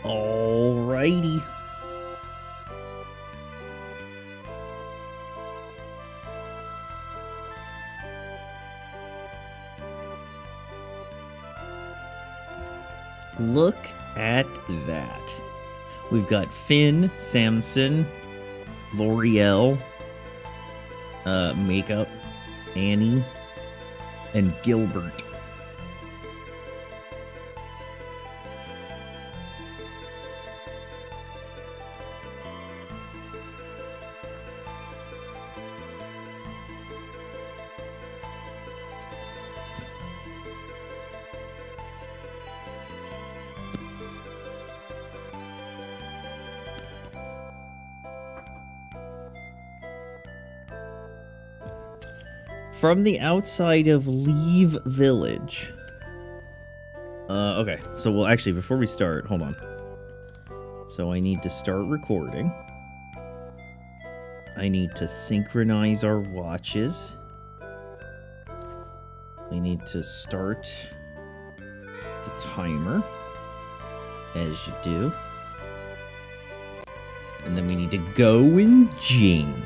Alrighty. Look at that. We've got Finn, Samson, L'Oreal, Makeup, Annie, and Gilbert. From the outside of Leave Village. Okay, so well, actually, before we start, hold on. So I need to start recording. I need to synchronize our watches. We need to start the timer, as you do. And then we need to go and jing.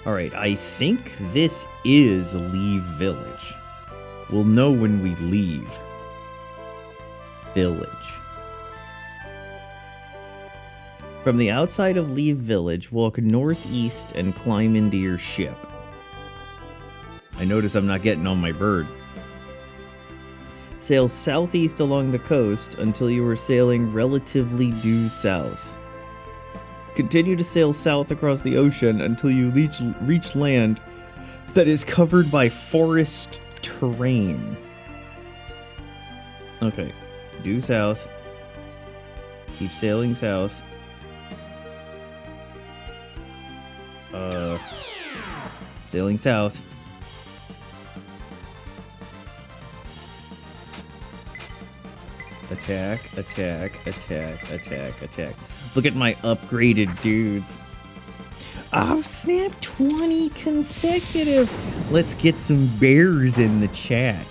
Alright, I think this is Leave Village. We'll know when we leave Village. From the outside of Leave Village, walk northeast and climb into your ship. I notice I'm not getting on my bird. Sail southeast along the coast until you are sailing relatively due south. Continue to sail south across the ocean until you reach land that is covered by forest terrain. Okay, due south. Keep sailing south. Sailing south. Attack, attack, attack, attack, attack. Look at my upgraded dudes. Oh, snap, 20 consecutive. Let's get some bears in the chat.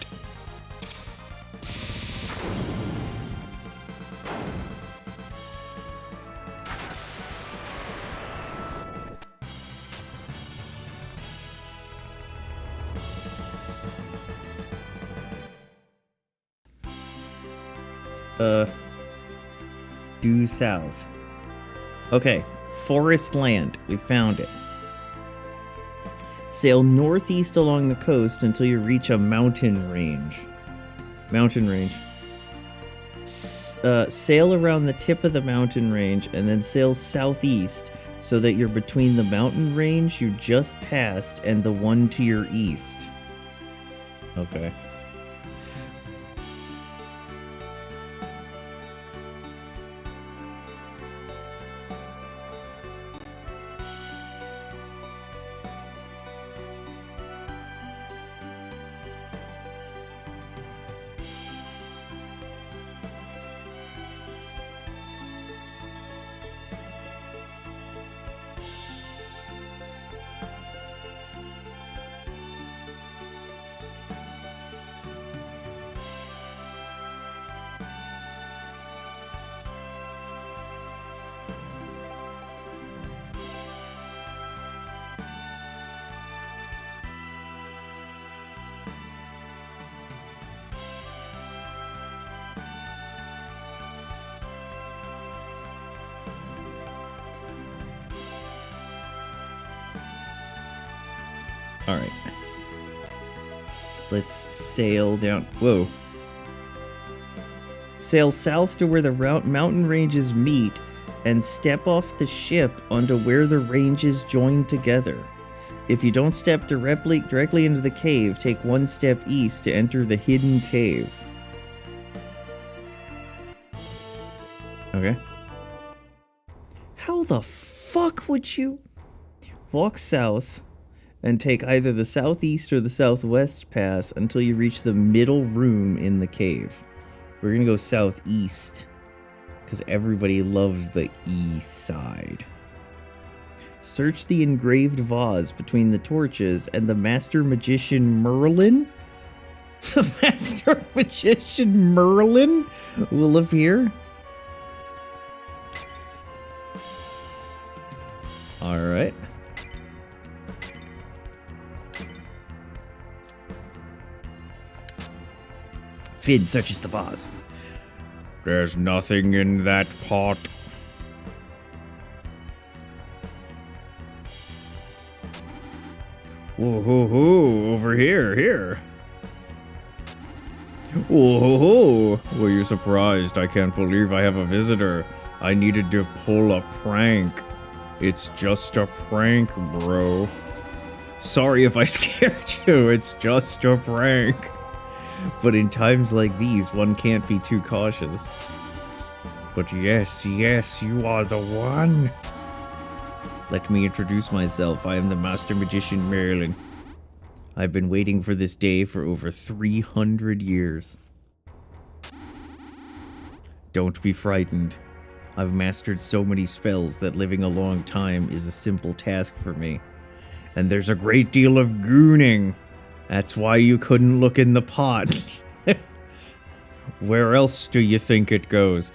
Due south. Okay, forest land. We found it. Sail northeast along the coast until you reach a mountain range. Mountain range. Sail around the tip of the mountain range and then sail southeast so that you're between the mountain range you just passed and the one to your east. Okay. Alright. Let's sail down. Whoa. Sail south to where the mountain ranges meet and step off the ship onto where the ranges join together. If you don't step directly into the cave, take one step east to enter the hidden cave. Okay. How the fuck would you walk south and take either the southeast or the southwest path until you reach the middle room in the cave? We're gonna go southeast because everybody loves the east side. Search the engraved vase between the torches and the Master Magician Merlin? The Master Magician Merlin will appear? Alright. Finn searches the vase. There's nothing in that pot. Whoa, over here. Whoa, were you surprised? I can't believe I have a visitor. I needed to pull a prank. It's just a prank, bro. Sorry if I scared you, it's just a prank. But in times like these, one can't be too cautious. But yes, you are the one. Let me introduce myself. I am the Master Magician Merlin. I've been waiting for this day for over 300 years. Don't be frightened. I've mastered so many spells that living a long time is a simple task for me. And there's a great deal of gooning. That's why you couldn't look in the pot. Where else do you think it goes?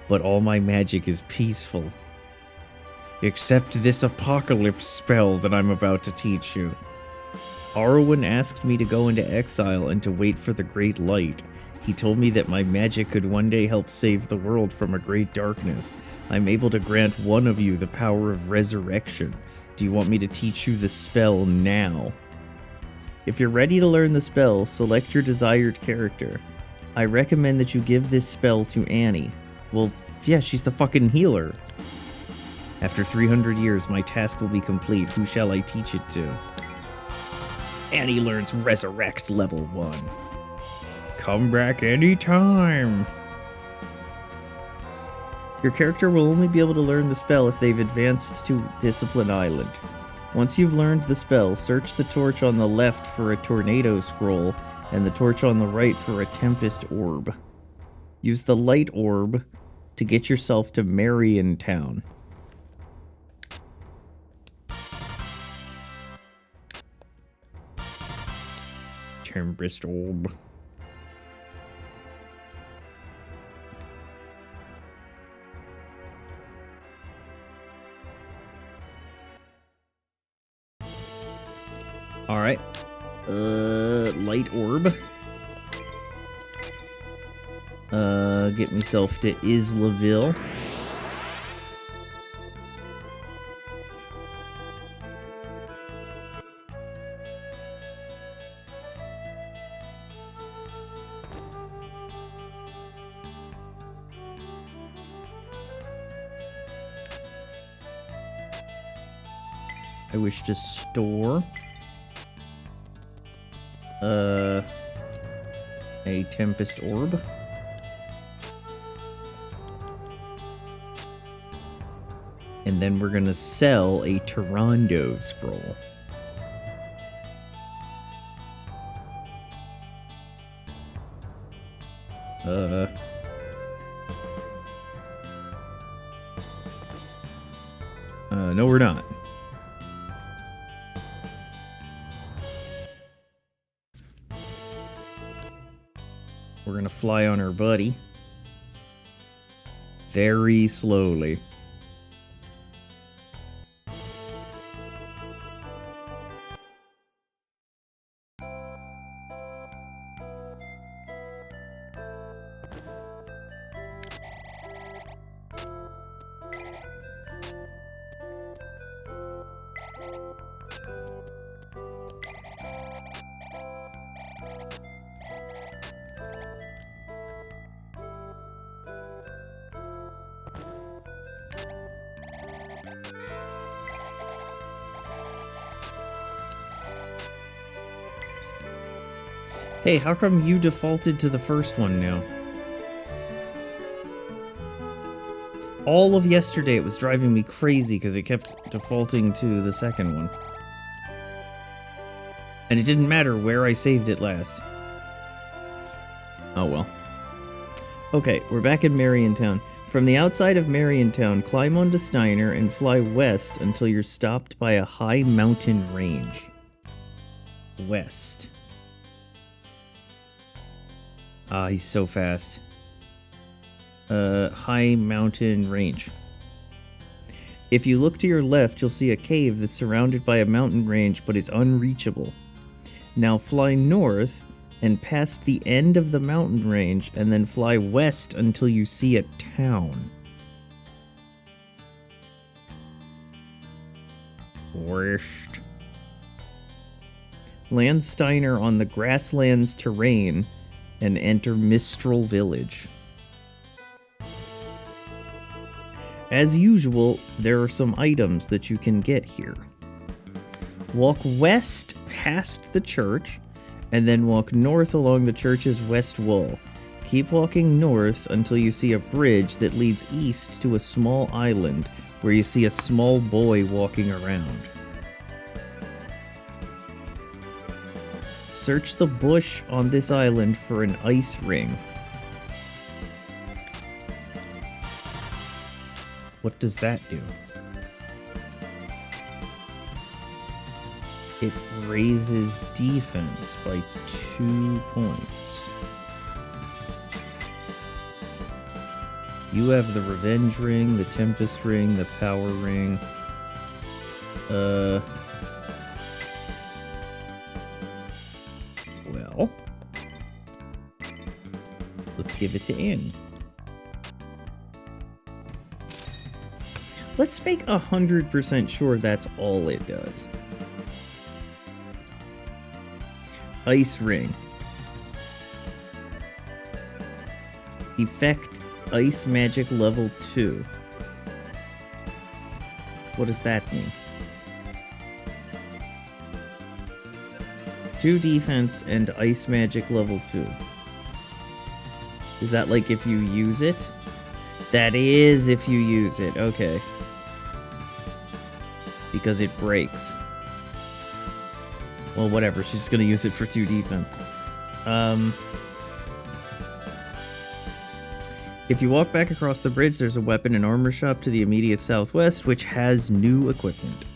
But all my magic is peaceful. Except this apocalypse spell that I'm about to teach you. Arwen asked me to go into exile and to wait for the great light. He told me that my magic could one day help save the world from a great darkness. I'm able to grant one of you the power of resurrection. Do you want me to teach you the spell now? If you're ready to learn the spell, select your desired character. I recommend that you give this spell to Annie. Well, yeah, she's the fucking healer. After 300 years, my task will be complete. Who shall I teach it to? Annie learns Resurrect level 1. Come back anytime. Your character will only be able to learn the spell if they've advanced to Discipline Island. Once you've learned the spell, search the torch on the left for a tornado scroll, and the torch on the right for a tempest orb. Use the light orb to get yourself to Marion Town. Tempest orb. Alright. Light orb. Get myself to Islaville. I wish to store a Tempest Orb. And then we're gonna sell a Tyrondo Scroll. No we're not. We're gonna fly on our buddy. Very slowly. Hey, how come you defaulted to the first one now? All of yesterday it was driving me crazy because it kept defaulting to the second one. And it didn't matter where I saved it last. Oh well. Okay, we're back in Mariontown. From the outside of Mariontown, climb onto Steiner and fly west until you're stopped by a high mountain range. West. Ah, he's so fast. High mountain range. If you look to your left, you'll see a cave that's surrounded by a mountain range, but is unreachable. Now fly north and past the end of the mountain range, and then fly west until you see a town. West. Land Steiner on the grasslands terrain and enter Mistral Village. As usual, there are some items that you can get here. Walk west past the church, and then walk north along the church's west wall. Keep walking north until you see a bridge that leads east to a small island where you see a small boy walking around. Search the bush on this island for an ice ring. What does that do? It raises defense by 2 points. You have the Revenge Ring, the Tempest Ring, the Power Ring. Well, let's give it to Annie. Let's make 100% sure that's all it does. Ice Ring. Effect Ice Magic level 2. What does that mean? 2 defense and Ice Magic level 2. Is that like if you use it? That is if you use it, okay. Because it breaks. Well, whatever, she's gonna use it for 2 defense. If you walk back across the bridge, there's a weapon and armor shop to the immediate southwest, which has new equipment.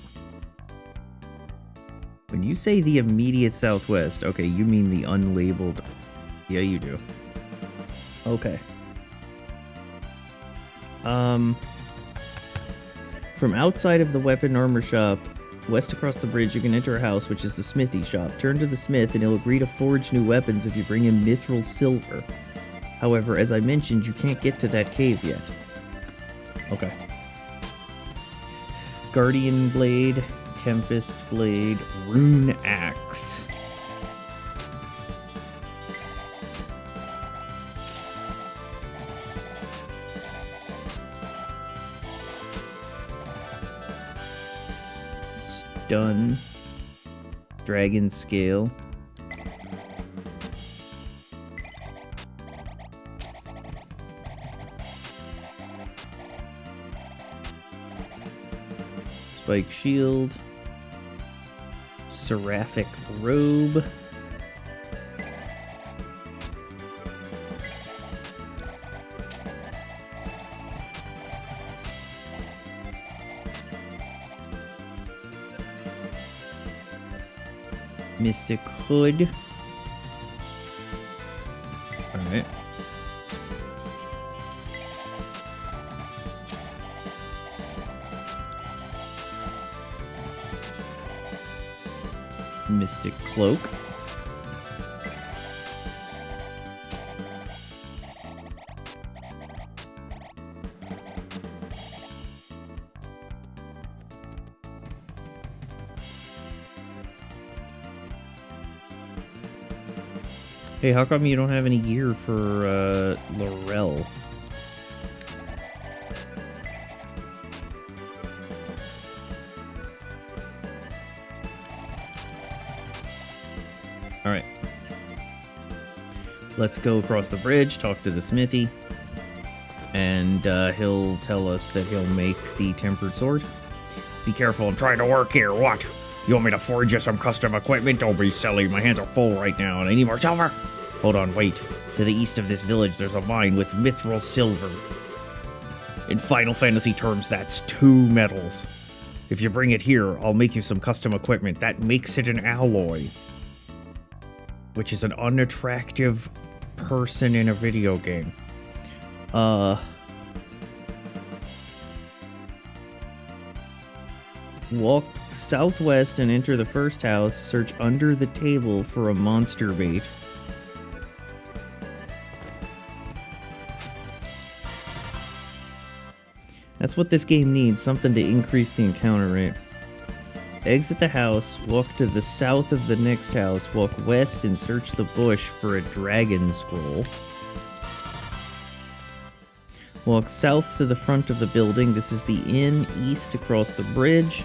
When you say the immediate southwest, okay, you mean the unlabeled. Yeah, you do. Okay. From outside of the weapon armor shop, west across the bridge, you can enter a house, which is the smithy shop. Turn to the smith, and he'll agree to forge new weapons if you bring him mithril silver. However, as I mentioned, you can't get to that cave yet. Okay. Guardian Blade, Tempest Blade, Rune Axe. Stun. Dragon Scale. Spike Shield. Seraphic Robe. Mystic Hood. Alright. Mystic Cloak. Hey, how come you don't have any gear for, Laurel? Alright. Let's go across the bridge, talk to the smithy, and, he'll tell us that he'll make the tempered sword. Be careful, I'm trying to work here, what? You want me to forge you some custom equipment? Don't be silly, my hands are full right now, and I need more silver. Hold on, wait. To the east of this village, there's a mine with mithril silver. In Final Fantasy terms, that's 2 metals. If you bring it here, I'll make you some custom equipment. That makes it an alloy. Which is an unattractive person in a video game. Walk southwest and enter the first house. Search under the table for a monster bait. That's what this game needs, something to increase the encounter rate. Exit the house, walk to the south of the next house, walk west and search the bush for a dragon scroll. Walk south to the front of the building. This is the inn, east across the bridge.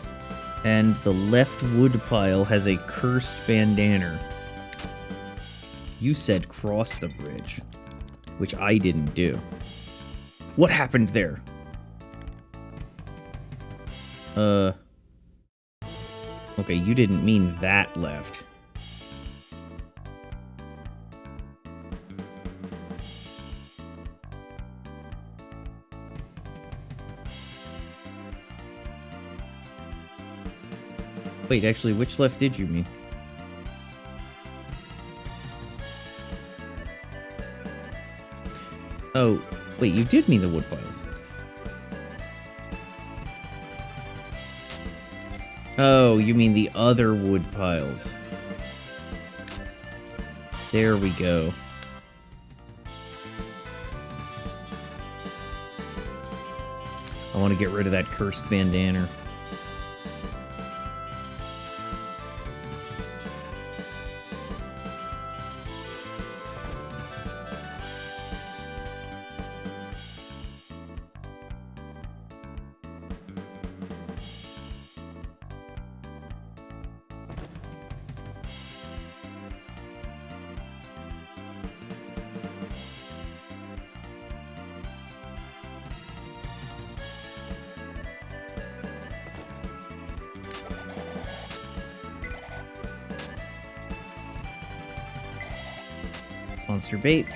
And the left wood pile has a cursed bandana. You said cross the bridge, which I didn't do. What happened there? Okay, you didn't mean that left. Wait, actually, which left did you mean? Oh, wait, you did mean the wood piles. Oh, you mean the other wood piles. There we go. I want to get rid of that cursed bandana. Monster bait.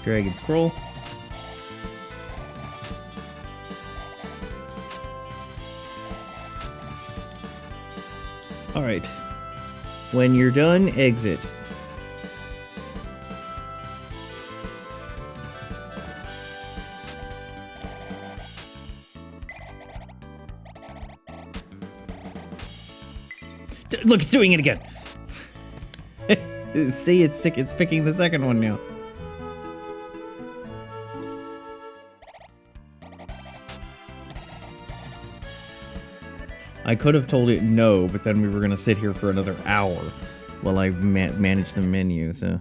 Dragon scroll. Alright. When you're done, exit. Look, it's doing it again. See, it's sick. It's picking the second one now. I could have told it no, but then we were going to sit here for another hour while I manage the menu, so.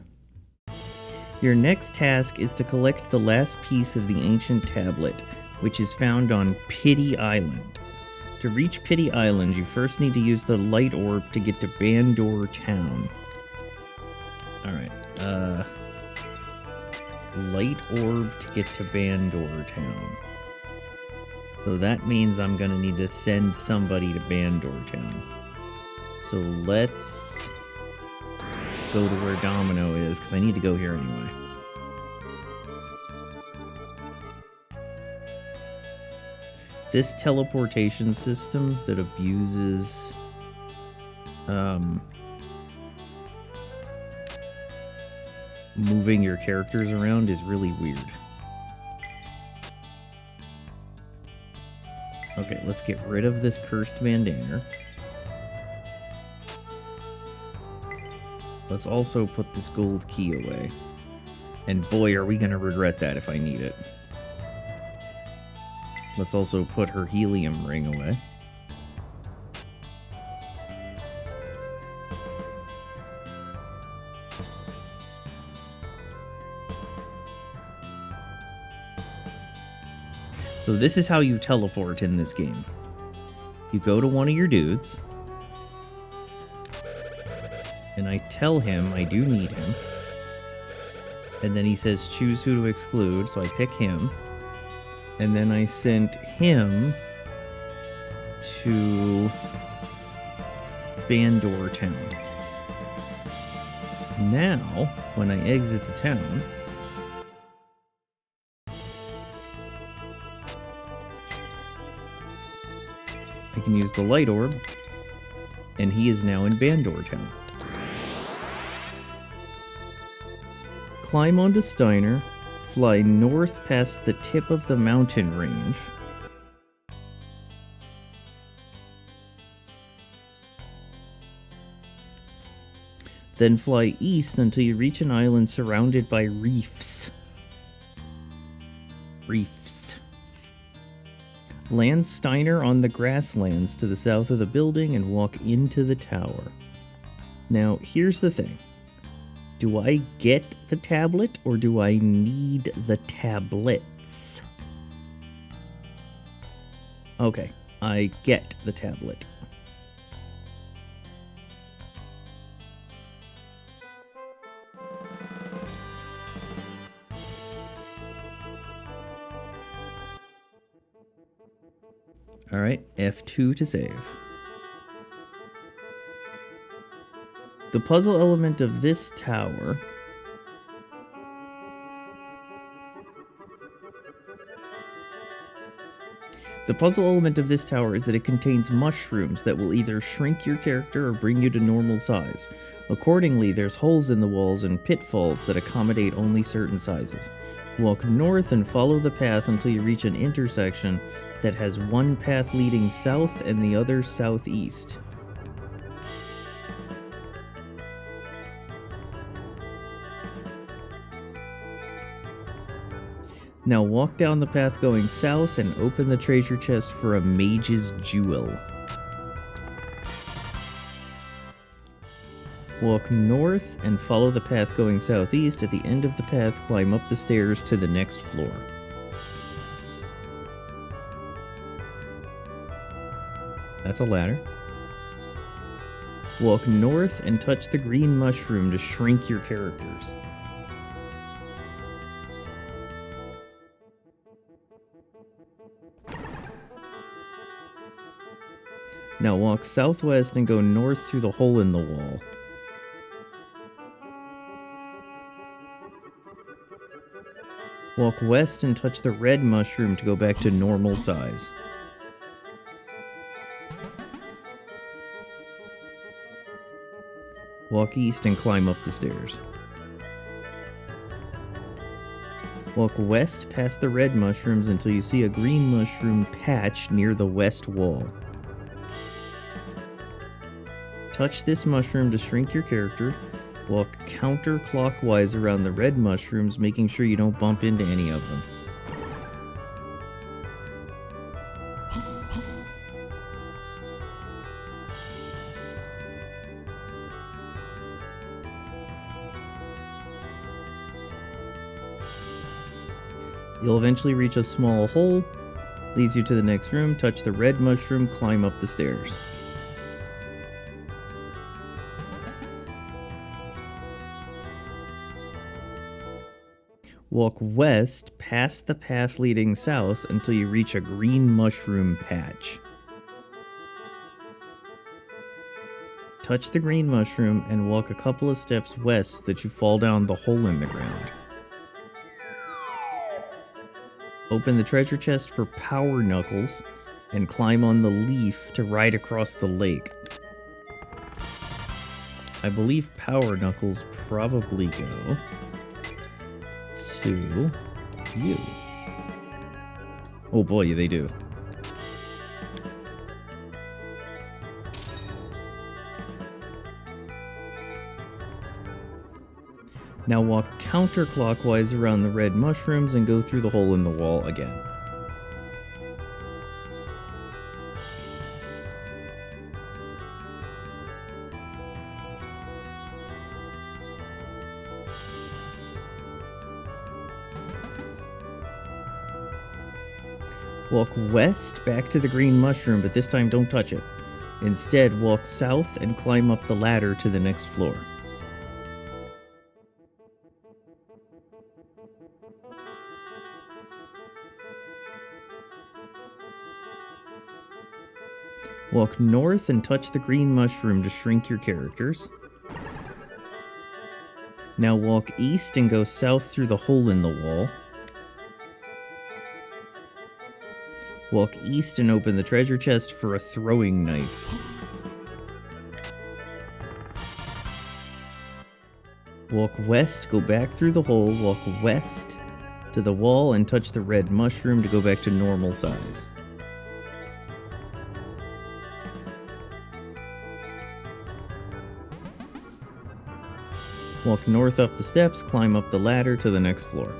Your next task is to collect the last piece of the ancient tablet, which is found on Pity Island. To reach Pity Island, you first need to use the light orb to get to Bandor Town. Alright, light orb to get to Bandor Town. So that means I'm gonna need to send somebody to Bandor Town. So let's go to where Domino is, because I need to go here anyway. This teleportation system that abuses moving your characters around is really weird. Okay, let's get rid of this cursed bandana. Let's also put this gold key away. And boy, are we gonna regret that if I need it. Let's also put her helium ring away. So this is how you teleport in this game. You go to one of your dudes, and I tell him I do need him, and then he says choose who to exclude, so I pick him. And then I sent him to Bandor Town. Now, when I exit the town, I can use the light orb, and he is now in Bandor Town. Climb onto Steiner, fly north past the tip of the mountain range. Then fly east until you reach an island surrounded by reefs. Reefs. Land Steiner on the grasslands to the south of the building and walk into the tower. Now, here's the thing. Do I get the tablet or do I need the tablets? Okay, I get the tablet. Alright, F2 to save. The puzzle element of this tower is that it contains mushrooms that will either shrink your character or bring you to normal size. Accordingly, there's holes in the walls and pitfalls that accommodate only certain sizes. Walk north and follow the path until you reach an intersection that has one path leading south and the other southeast. Now walk down the path going south and open the treasure chest for a mage's jewel. Walk north and follow the path going southeast. At the end of the path, climb up the stairs to the next floor. That's a ladder. Walk north and touch the green mushroom to shrink your characters. Now walk southwest and go north through the hole in the wall. Walk west and touch the red mushroom to go back to normal size. Walk east and climb up the stairs. Walk west past the red mushrooms until you see a green mushroom patch near the west wall. Touch this mushroom to shrink your character. Walk counterclockwise around the red mushrooms, making sure you don't bump into any of them. You'll eventually reach a small hole, leads you to the next room, touch the red mushroom, climb up the stairs. Walk west past the path leading south until you reach a green mushroom patch. Touch the green mushroom and walk a couple of steps west so that you fall down the hole in the ground. Open the treasure chest for power knuckles and climb on the leaf to ride across the lake. I believe power knuckles probably go to you. Oh boy, they do. Now walk counterclockwise around the red mushrooms and go through the hole in the wall again. Walk west back to the green mushroom, but this time don't touch it. Instead, walk south and climb up the ladder to the next floor. Walk north and touch the green mushroom to shrink your characters. Now walk east and go south through the hole in the wall. Walk east and open the treasure chest for a throwing knife. Walk west, go back through the hole, walk west to the wall and touch the red mushroom to go back to normal size. Walk north up the steps, climb up the ladder to the next floor.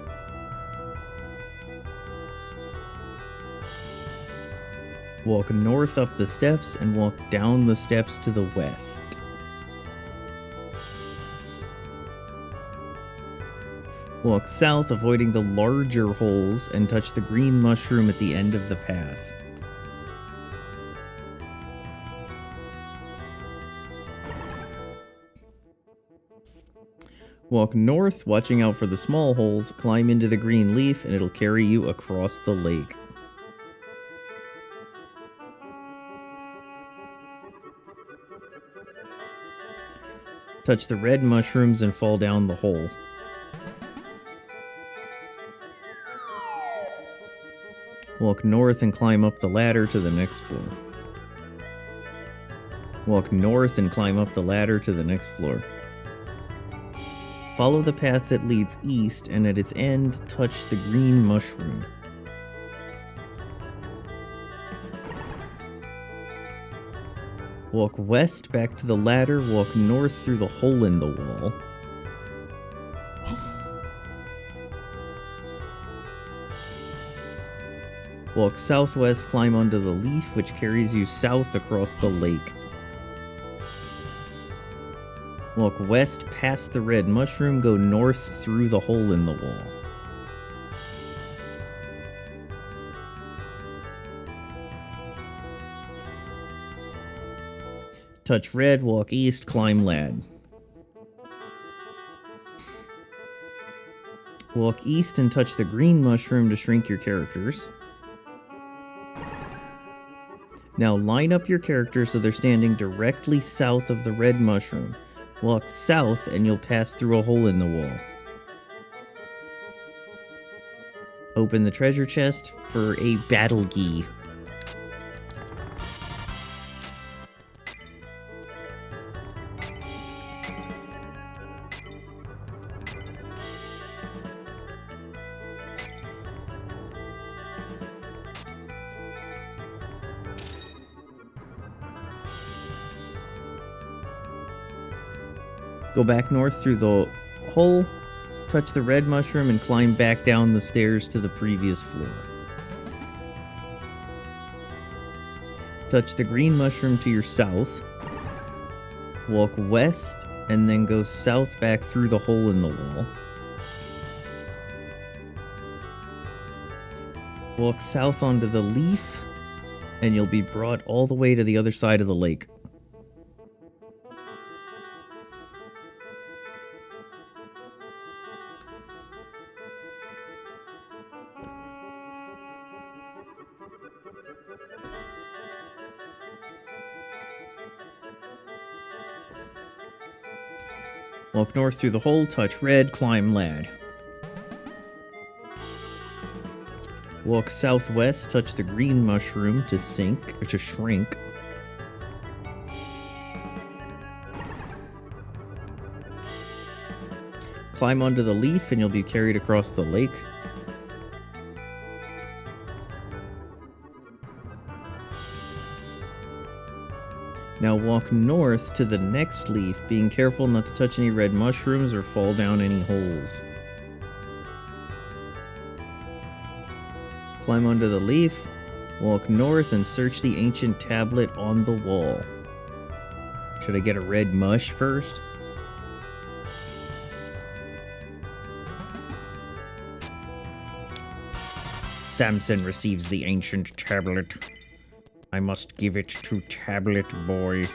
Walk north up the steps and walk down the steps to the west. Walk south, avoiding the larger holes, and touch the green mushroom at the end of the path. Walk north, watching out for the small holes, climb into the green leaf, and it'll carry you across the lake. Touch the red mushrooms and fall down the hole. Walk north and climb up the ladder to the next floor. Walk north and climb up the ladder to the next floor. Follow the path that leads east, and at its end, touch the green mushroom. Walk west back to the ladder, walk north through the hole in the wall. Walk southwest, climb onto the leaf, which carries you south across the lake. Walk west past the red mushroom, go north through the hole in the wall. Touch red, walk east, climb lad. Walk east and touch the green mushroom to shrink your characters. Now line up your characters so they're standing directly south of the red mushroom. Walk south and you'll pass through a hole in the wall. Open the treasure chest for a battle key. Go back north through the hole, touch the red mushroom, and climb back down the stairs to the previous floor. Touch the green mushroom to your south. Walk west, and then go south back through the hole in the wall. Walk south onto the leaf, and you'll be brought all the way to the other side of the lake. Walk north through the hole, touch red, climb lad. Walk southwest, touch the green mushroom to shrink. Climb onto the leaf and you'll be carried across the lake. Now walk north to the next leaf, being careful not to touch any red mushrooms or fall down any holes. Climb onto the leaf, walk north, and search the ancient tablet on the wall. Should I get a red mush first? Samson receives the ancient tablet. I must give it to Tablet Boy.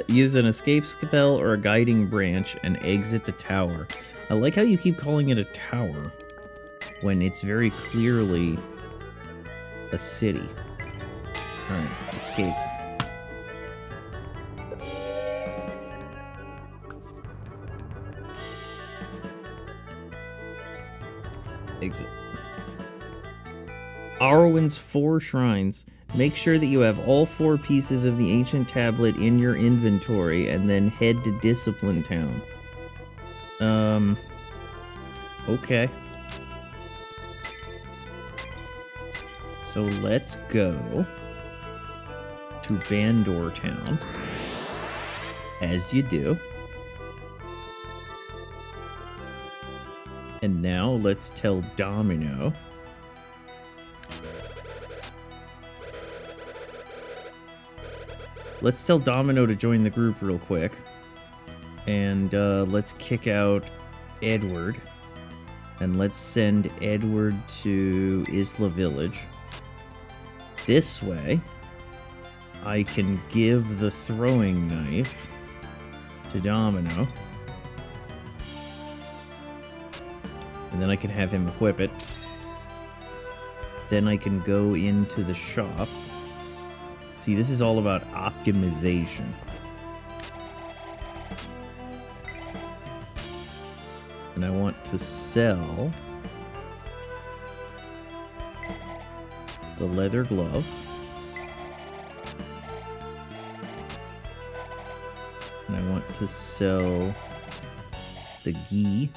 Use an escape spell or a guiding branch and exit the tower. I like how you keep calling it a tower when it's very clearly a city. Alright, escape. Exit. Arwen's 4 shrines. Make sure that you have all 4 pieces of the ancient tablet in your inventory and then head to Discipline Town. Okay. So let's go to Bandor Town, as you do. And now let's tell Domino to join the group real quick. And let's kick out Edward. And let's send Edward to Isla Village. This way, I can give the throwing knife to Domino. And then I can have him equip it. Then I can go into the shop. See, this is all about optimization. And I want to sell the leather glove. And I want to sell the gi.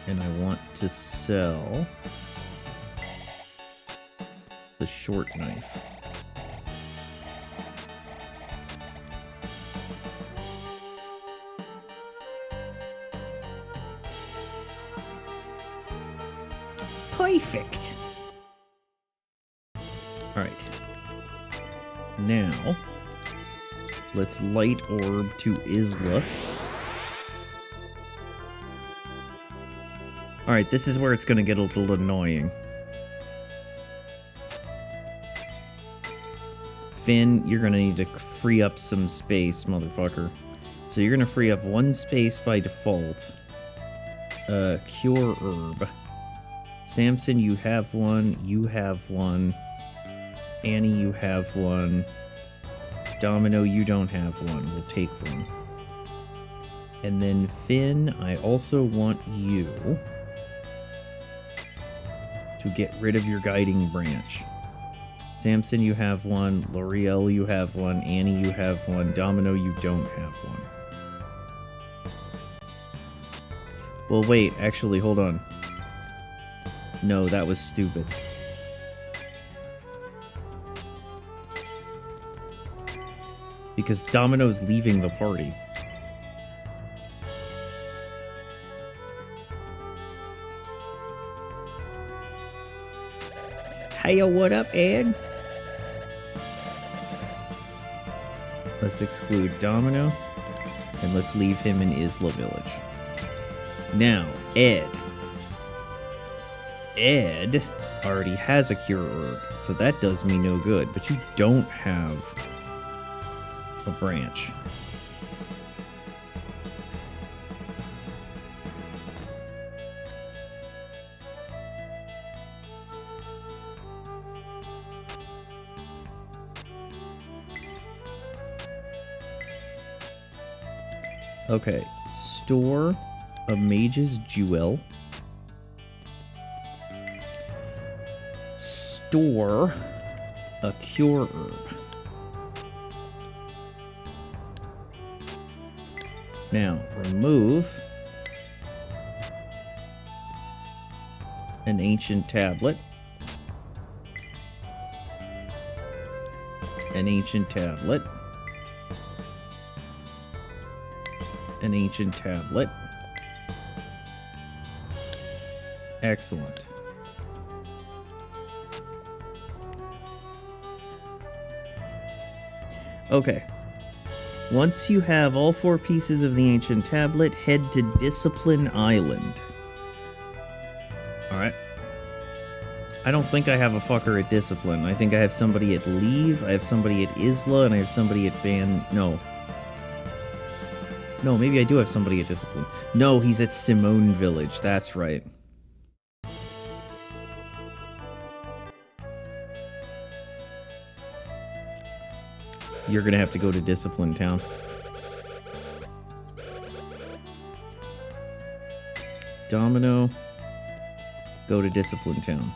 And I want to sell the short knife. Perfect. All right. Now, let's light orb to Isla. All right, this is where it's going to get a little annoying. Finn, you're going to need to free up some space, motherfucker. So you're going to free up 1 space by default. Cure herb. Samson, you have 1. You have 1. Annie, you have 1. Domino, you don't have 1. We'll take 1. And then Finn, I also want you to get rid of your guiding branch. Samson, you have 1. L'Oreal, you have 1. Annie, you have 1. Domino, you don't have 1. Well, wait, actually, hold on. No, that was stupid. Because Domino's leaving the party. Hey, what up, Ed? Let's exclude Domino, and let's leave him in Isla Village. Now, Ed. Ed already has a cure herb, so that does me no good, but you don't have a branch. Okay, store a mage's jewel. Store a cure herb. Now, remove an ancient tablet. An ancient tablet. An ancient tablet. Excellent. Okay. Once you have all 4 pieces of the ancient tablet, head to Discipline Island. Alright. I don't think I have a fucker at Discipline. I think I have somebody at Leave, I have somebody at Isla, and I have somebody at No. No, maybe I do have somebody at Discipline. No, he's at Simone Village. That's right. You're gonna have to go to Discipline Town. Domino, go to Discipline Town.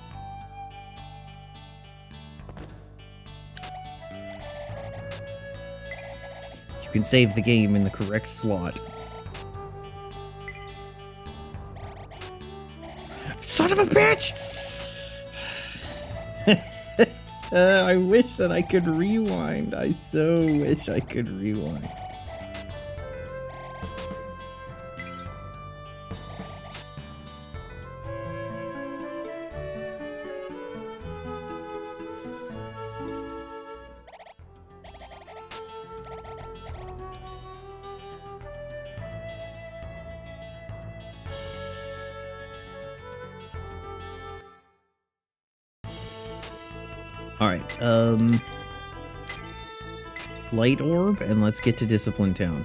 You can save the game in the correct slot. Son of a bitch! I wish that I could rewind. I so wish I could rewind. Alright, Light Orb, and let's get to Discipline Town.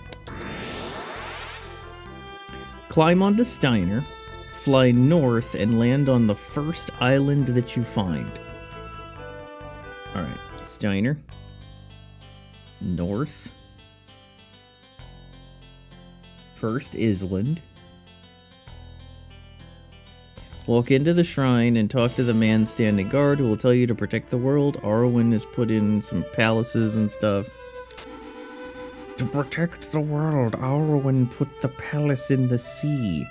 Climb onto Steiner, fly north, and land on the first island that you find. Alright, Steiner. North. First island. Walk into the shrine and talk to the man standing guard who will tell you to protect the world. Arwen has put in some palaces and stuff. To protect the world, Arwen put the palace in the sea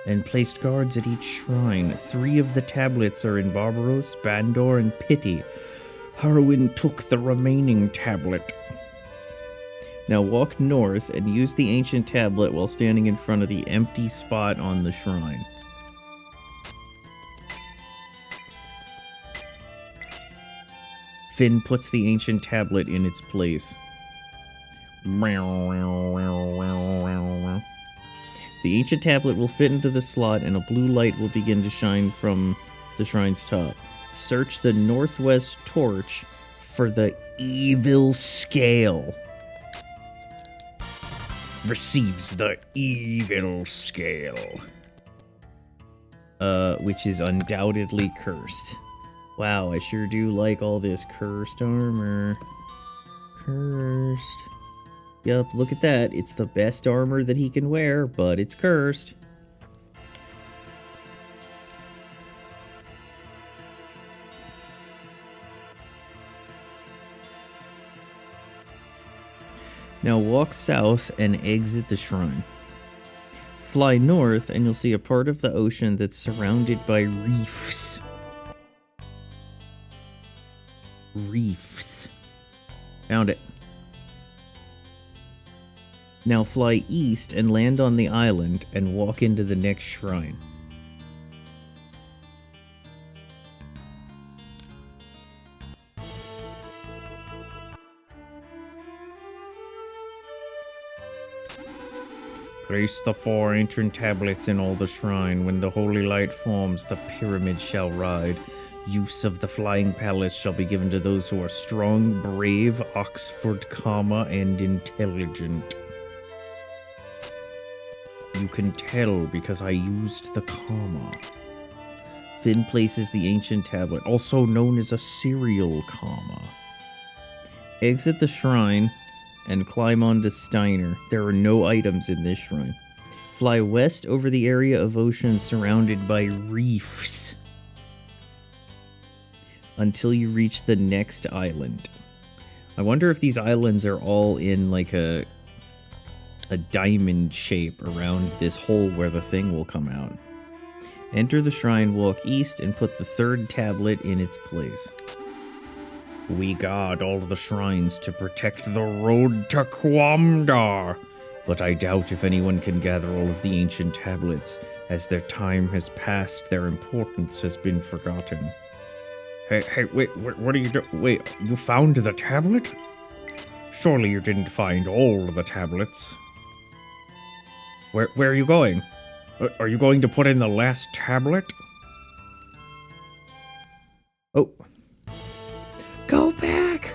and placed guards at each shrine. 3 of the tablets are in Barbaros, Bandor, and Pity. Arwen took the remaining tablet. Now walk north and use the ancient tablet while standing in front of the empty spot on the shrine. Finn puts the ancient tablet in its place. The ancient tablet will fit into the slot and a blue light will begin to shine from the shrine's top. Search the northwest torch for the evil scale. Receives the evil scale. Which is undoubtedly cursed. Wow, I sure do like all this cursed armor. Cursed. Yup, look at that. It's the best armor that he can wear, but it's cursed. Now walk south and exit the shrine. Fly north and you'll see a part of the ocean that's surrounded by reefs. Reefs. Found it. Now fly east and land on the island and walk into the next shrine. Place the 4 ancient tablets in all the shrine. When the holy light forms, the pyramid shall ride. Use of the flying palace shall be given to those who are strong, brave, Oxford, and intelligent. You can tell because I used the comma. Finn places the ancient tablet, also known as a serial comma. Exit the shrine and climb onto Steiner. There are no items in this shrine. Fly west over the area of ocean surrounded by reefs until you reach the next island. I wonder if these islands are all in like a diamond shape around this hole where the thing will come out. Enter the shrine, walk east, and put the 3rd tablet in its place. We guard all the shrines to protect the road to Quamdar, but I doubt if anyone can gather all of the ancient tablets. As their time has passed, their importance has been forgotten. Hey, wait, what are you doing? Wait, you found the tablet? Surely you didn't find all the tablets. Where are you going? Are you going to put in the last tablet? Oh. Go back!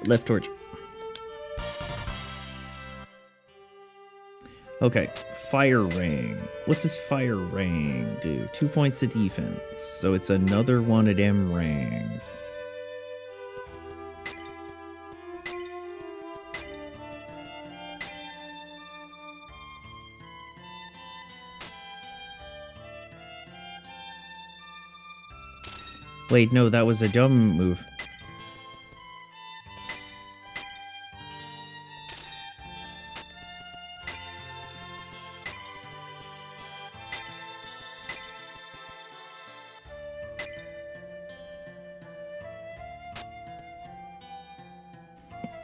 Left torch. Okay, Fire Ring. What does Fire Ring do? 2 points of defense. So it's another one of them rings. Wait, no, that was a dumb move.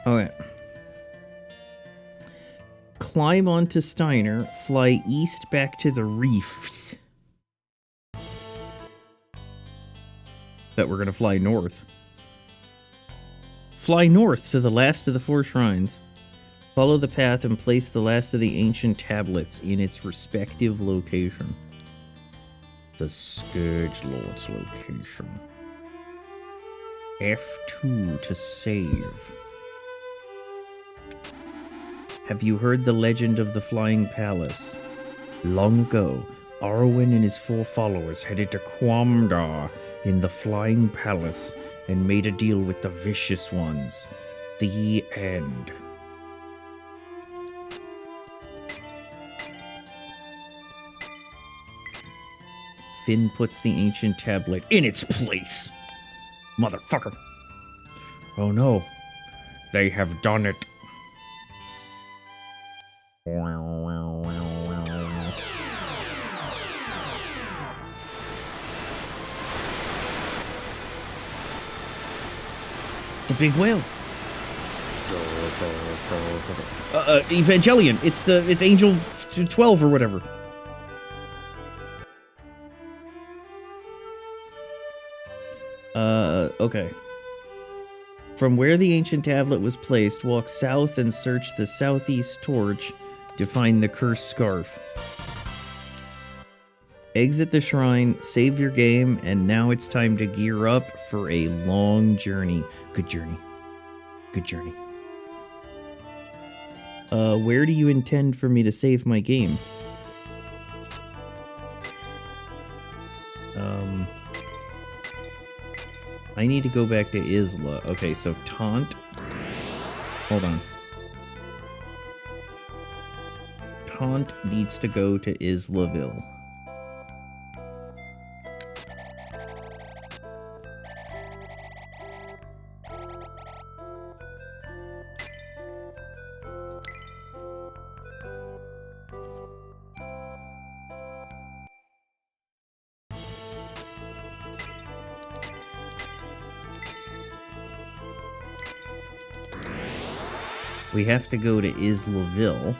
Okay. Climb onto Steiner, fly east back to the reefs. That we're gonna fly north. Fly north to the last of the 4 shrines. Follow the path and place the last of the ancient tablets in its respective location. The Scourge Lord's location. F2 to save. Have you heard the legend of the Flying Palace? Long ago, Arwen and his 4 followers headed to Quamdar in the Flying Palace and made a deal with the Vicious Ones. The end. Finn puts the ancient tablet in its place. Motherfucker. Oh no. They have done it. The big whale. Evangelion. It's Angel 12 or whatever. Okay. From where the ancient tablet was placed, walk south and search the southeast torch to find the cursed scarf. Exit the shrine, save your game, and now it's time to gear up for a long journey. Good journey. Good journey. Where do you intend for me to save my game? I need to go back to Isla. Okay, so Taunt. Hold on. Taunt needs to go to Islaville. We have to go to Islaville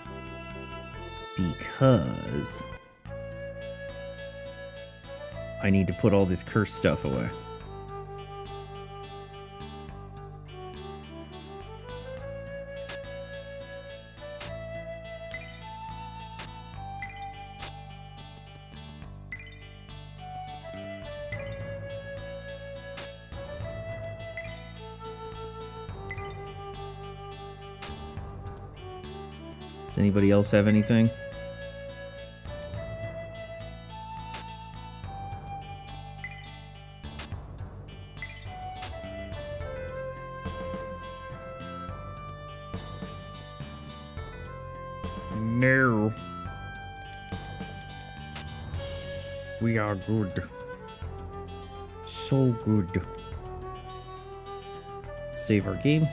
because I need to put all this cursed stuff away. Does anybody else have anything? No. We are good. So good. Save our game.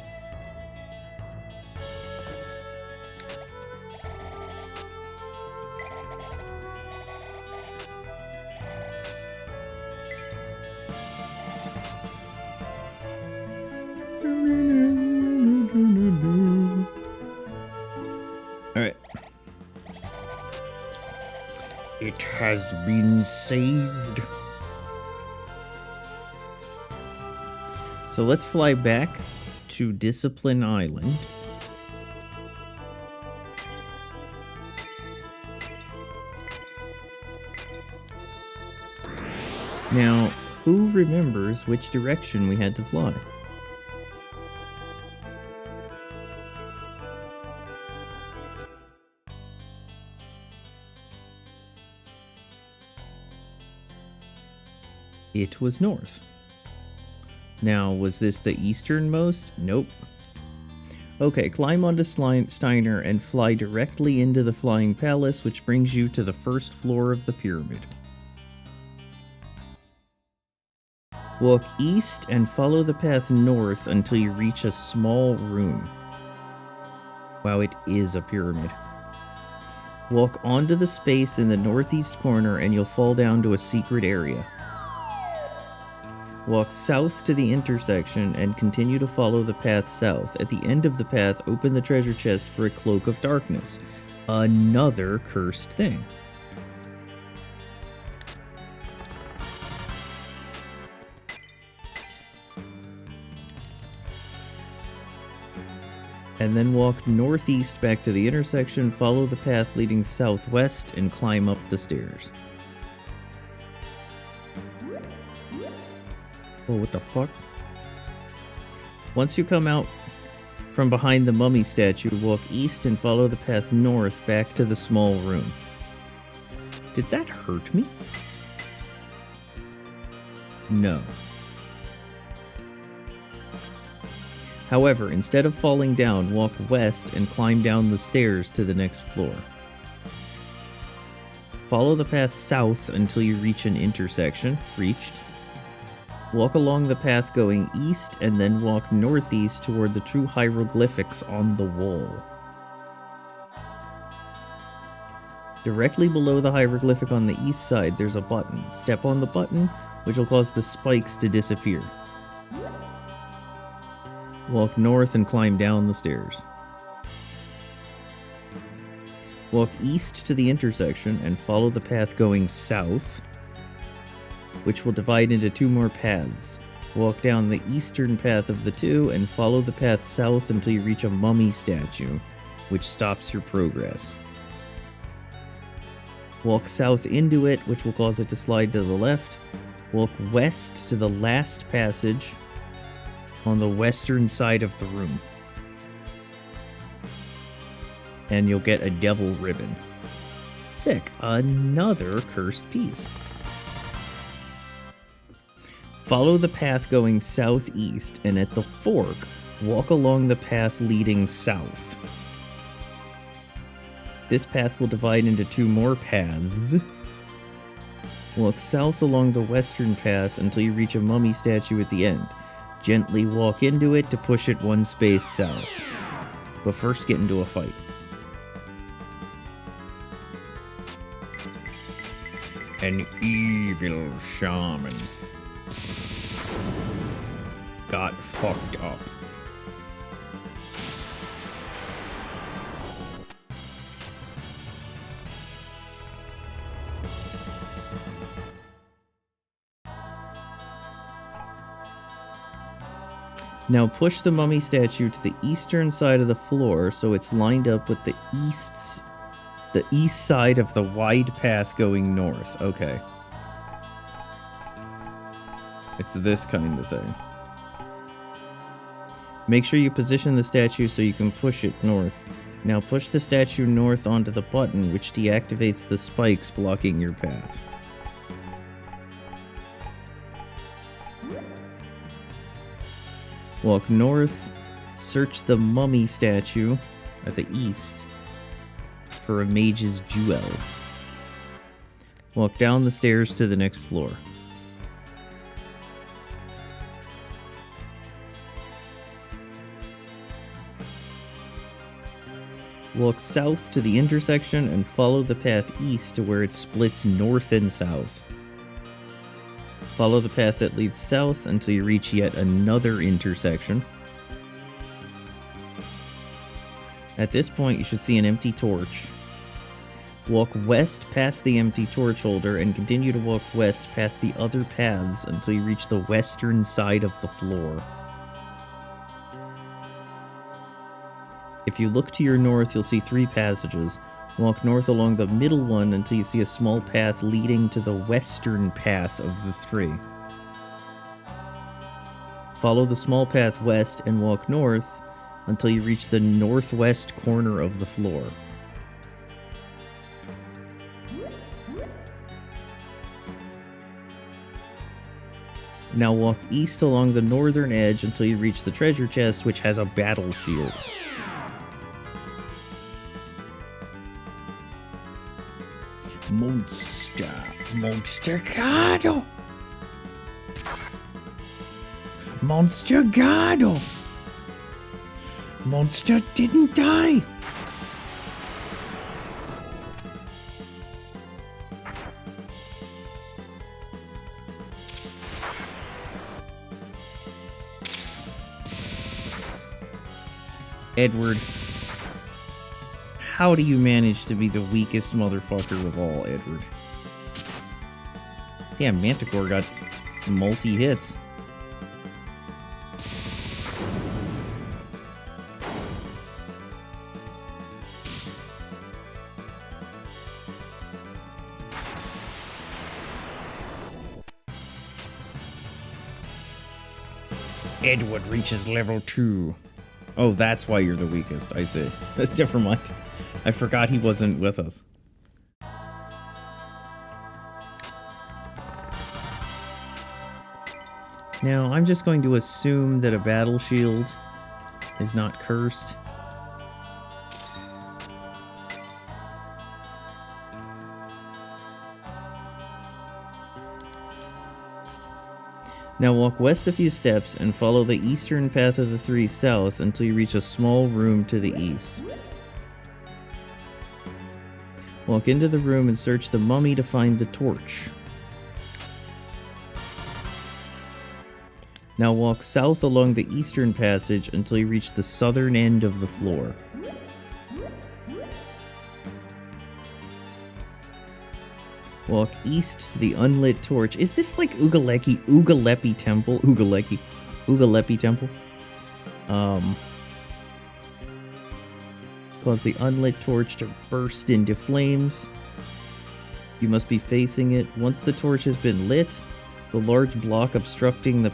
Alright. It has been saved. So let's fly back to Discipline Island. Now, who remembers which direction we had to fly? It was north. Now, was this the easternmost? Nope. Okay, climb onto Steiner and fly directly into the Flying Palace, which brings you to the first floor of the pyramid. Walk east and follow the path north until you reach a small room. Wow, it is a pyramid. Walk onto the space in the northeast corner and you'll fall down to a secret area. Walk south to the intersection and continue to follow the path south. At the end of the path, open the treasure chest for a cloak of darkness. Another cursed thing. And then walk northeast back to the intersection, follow the path leading southwest, and climb up the stairs. Oh, what the fuck? Once you come out from behind the mummy statue, walk east and follow the path north back to the small room. Did that hurt me? No. However, instead of falling down, walk west and climb down the stairs to the next floor. Follow the path south until you reach an intersection. Reached. Walk along the path going east and then walk northeast toward the true hieroglyphics on the wall. Directly below the hieroglyphic on the east side, there's a button. Step on the button, which will cause the spikes to disappear. Walk north and climb down the stairs. Walk east to the intersection and follow the path going south, which will divide into two more paths. Walk down the eastern path of the two and follow the path south until you reach a mummy statue, which stops your progress. Walk south into it, which will cause it to slide to the left. Walk west to the last passage on the western side of the room. And you'll get a devil ribbon. Sick. Another cursed piece. Follow the path going southeast, and at the fork, walk along the path leading south. This path will divide into two more paths. Walk south along the western path until you reach a mummy statue at the end. Gently walk into it to push it one space south. But first get into a fight. An evil shaman got fucked up. Now push the mummy statue to the eastern side of the floor so it's lined up with the east side of the wide path going north. Okay. It's this kind of thing. Make sure you position the statue so you can push it north. Now push the statue north onto the button, which deactivates the spikes blocking your path. Walk north, search the mummy statue at the east for a mage's jewel. Walk down the stairs to the next floor. Walk south to the intersection and follow the path east to where it splits north and south. Follow the path that leads south until you reach yet another intersection. At this point, you should see an empty torch. Walk west past the empty torch holder and continue to walk west past the other paths until you reach the western side of the floor. If you look to your north, you'll see three passages. Walk north along the middle one until you see a small path leading to the western path of the three. Follow the small path west and walk north until you reach the northwest corner of the floor. Now walk east along the northern edge until you reach the treasure chest, which has a battle shield. Monstercado. Monster Gado! Monster didn't die! Edward, how do you manage to be the weakest motherfucker of all, Edward? Damn, Manticore got multi-hits. Edward reaches level 2. Oh, that's why you're the weakest, I see. Never mind. I forgot he wasn't with us. Now, I'm just going to assume that a battle shield is not cursed. Now walk west a few steps and follow the eastern path of the 3 south until you reach a small room to the east. Walk into the room and search the mummy to find the torch. Now walk south along the eastern passage until you reach the southern end of the floor. Walk east to the unlit torch. Is this like Ugalepi Temple? Ugalepi Temple? Cause the unlit torch to burst into flames. You must be facing it. Once the torch has been lit, the large block obstructing the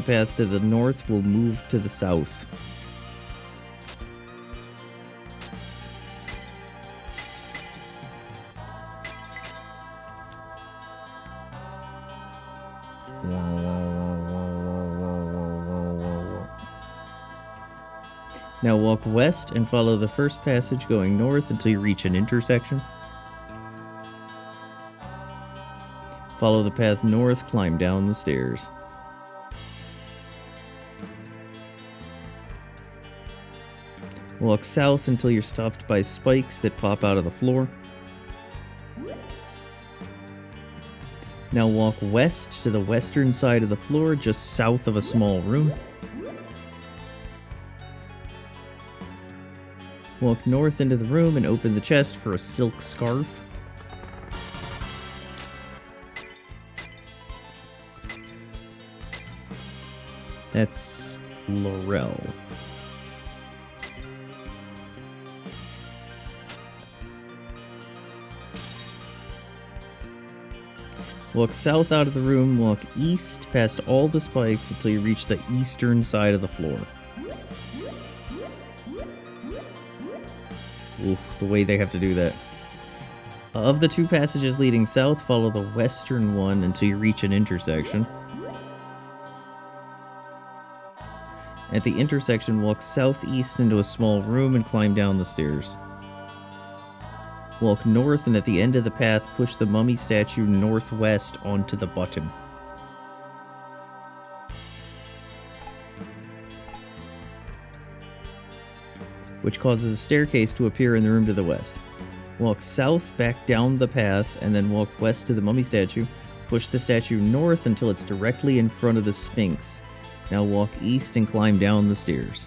path to the north will move to the south. Now walk west and follow the first passage going north until you reach an intersection. Follow the path north, climb down the stairs. Walk south until you're stopped by spikes that pop out of the floor. Now walk west to the western side of the floor, just south of a small room. Walk north into the room and open the chest for a silk scarf. That's Laurel. Walk south out of the room, walk east past all the spikes until you reach the eastern side of the floor. Oof, the way they have to do that. Of the 2 passages leading south, follow the western one until you reach an intersection. At the intersection, walk southeast into a small room and climb down the stairs. Walk north and at the end of the path, push the mummy statue northwest onto the button. Which causes a staircase to appear in the room to the west. Walk south back down the path and then walk west to the mummy statue. Push the statue north until it's directly in front of the Sphinx. Now walk east and climb down the stairs.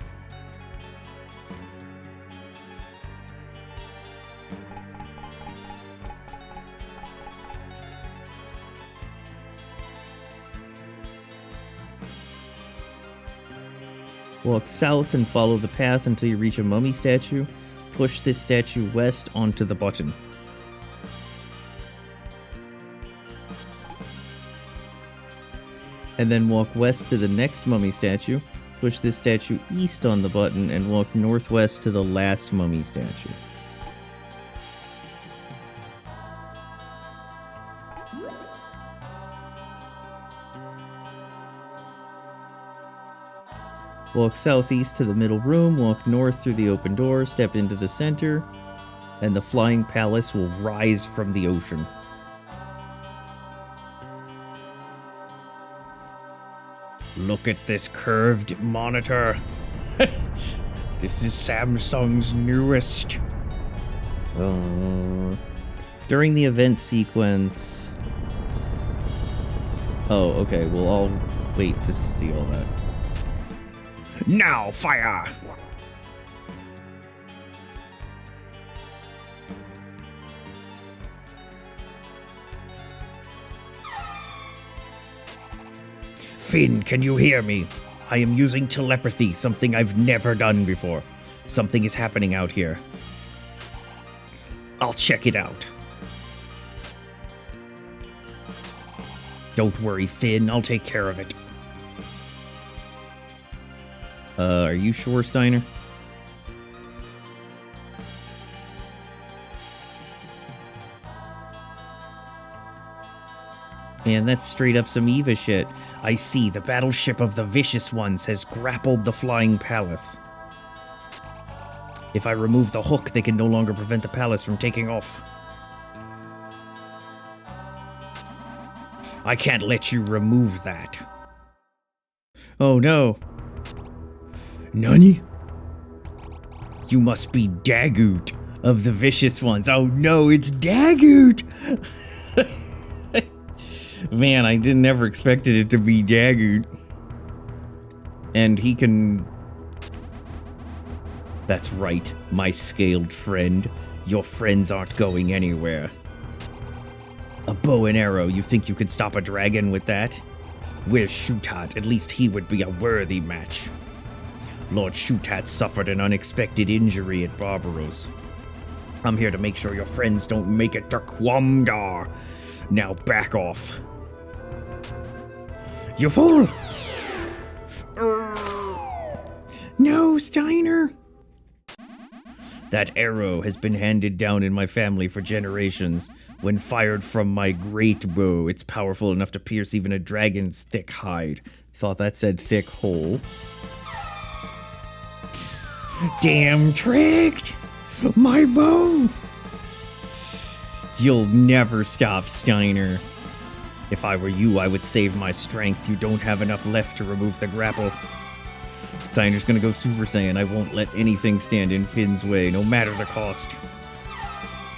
Walk south and follow the path until you reach a mummy statue. Push this statue west onto the button. And then walk west to the next mummy statue. Push this statue east on the button and walk northwest to the last mummy statue. Walk southeast to the middle room, walk north through the open door, step into the center, and the flying palace will rise from the ocean. Look at this curved monitor. This is Samsung's newest. During the event sequence... Oh, okay. Well, I'll wait to see all that. Now, fire! Finn, can you hear me? I am using telepathy, something I've never done before. Something is happening out here. I'll check it out. Don't worry, Finn, I'll take care of it. Are you sure, Steiner? Man, that's straight up some Eva shit. I see the battleship of the Vicious Ones has grappled the flying palace. If I remove the hook, they can no longer prevent the palace from taking off. I can't let you remove that. Oh no. Nani? You must be Dagoot Of the Vicious Ones. Oh no, it's Dagoot! Man, I never expected it to be Dagoot. And he can... That's right, my scaled friend. Your friends aren't going anywhere. A bow and arrow, you think you could stop a dragon with that? Where's Shutat? At least he would be a worthy match. Lord Shutat suffered an unexpected injury at Barbaros. I'm here to make sure your friends don't make it to Quamdar. Now back off. You fool! No, Steiner! That arrow has been handed down in my family for generations. When fired from my great bow, it's powerful enough to pierce even a dragon's thick hide. Thought that said thick hole. Damn tricked! My bow! You'll never stop, Steiner. If I were you, I would save my strength. You don't have enough left to remove the grapple. Steiner's gonna go Super Saiyan. I won't let anything stand in Finn's way, no matter the cost.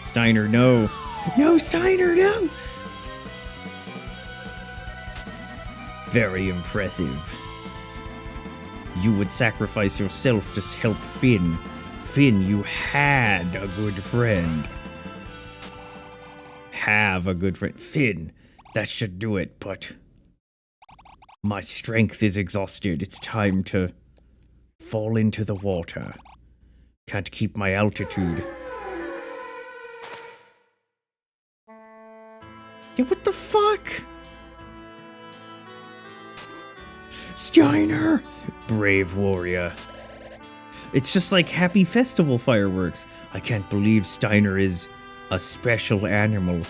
Steiner, no. No, Steiner, no! Very impressive. You would sacrifice yourself to help Finn. Finn, you had a good friend. Have a good friend. Finn, that should do it, but... my strength is exhausted. It's time to fall into the water. Can't keep my altitude. Yeah, what the fuck? Steiner! Brave warrior. It's just like Happy Festival fireworks. I can't believe Steiner is a special animal.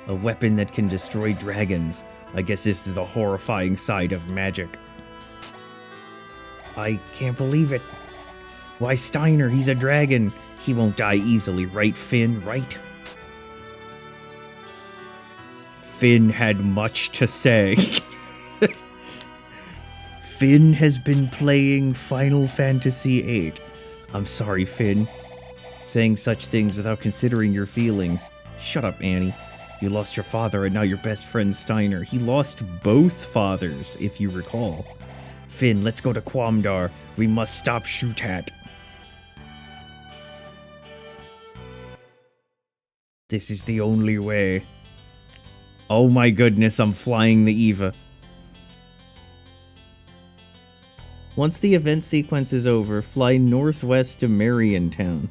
A weapon that can destroy dragons. I guess this is the horrifying side of magic. I can't believe it. Why, Steiner, he's a dragon. He won't die easily, right, Finn, right? Finn had much to say. Finn has been playing Final Fantasy VIII. I'm sorry, Finn. Saying such things without considering your feelings. Shut up, Annie. You lost your father and now your best friend Steiner. He lost both fathers, if you recall. Finn, let's go to Quamdar. We must stop Shutat. This is the only way. Oh my goodness, I'm flying the Eva. Once the event sequence is over, fly northwest to Mariontown.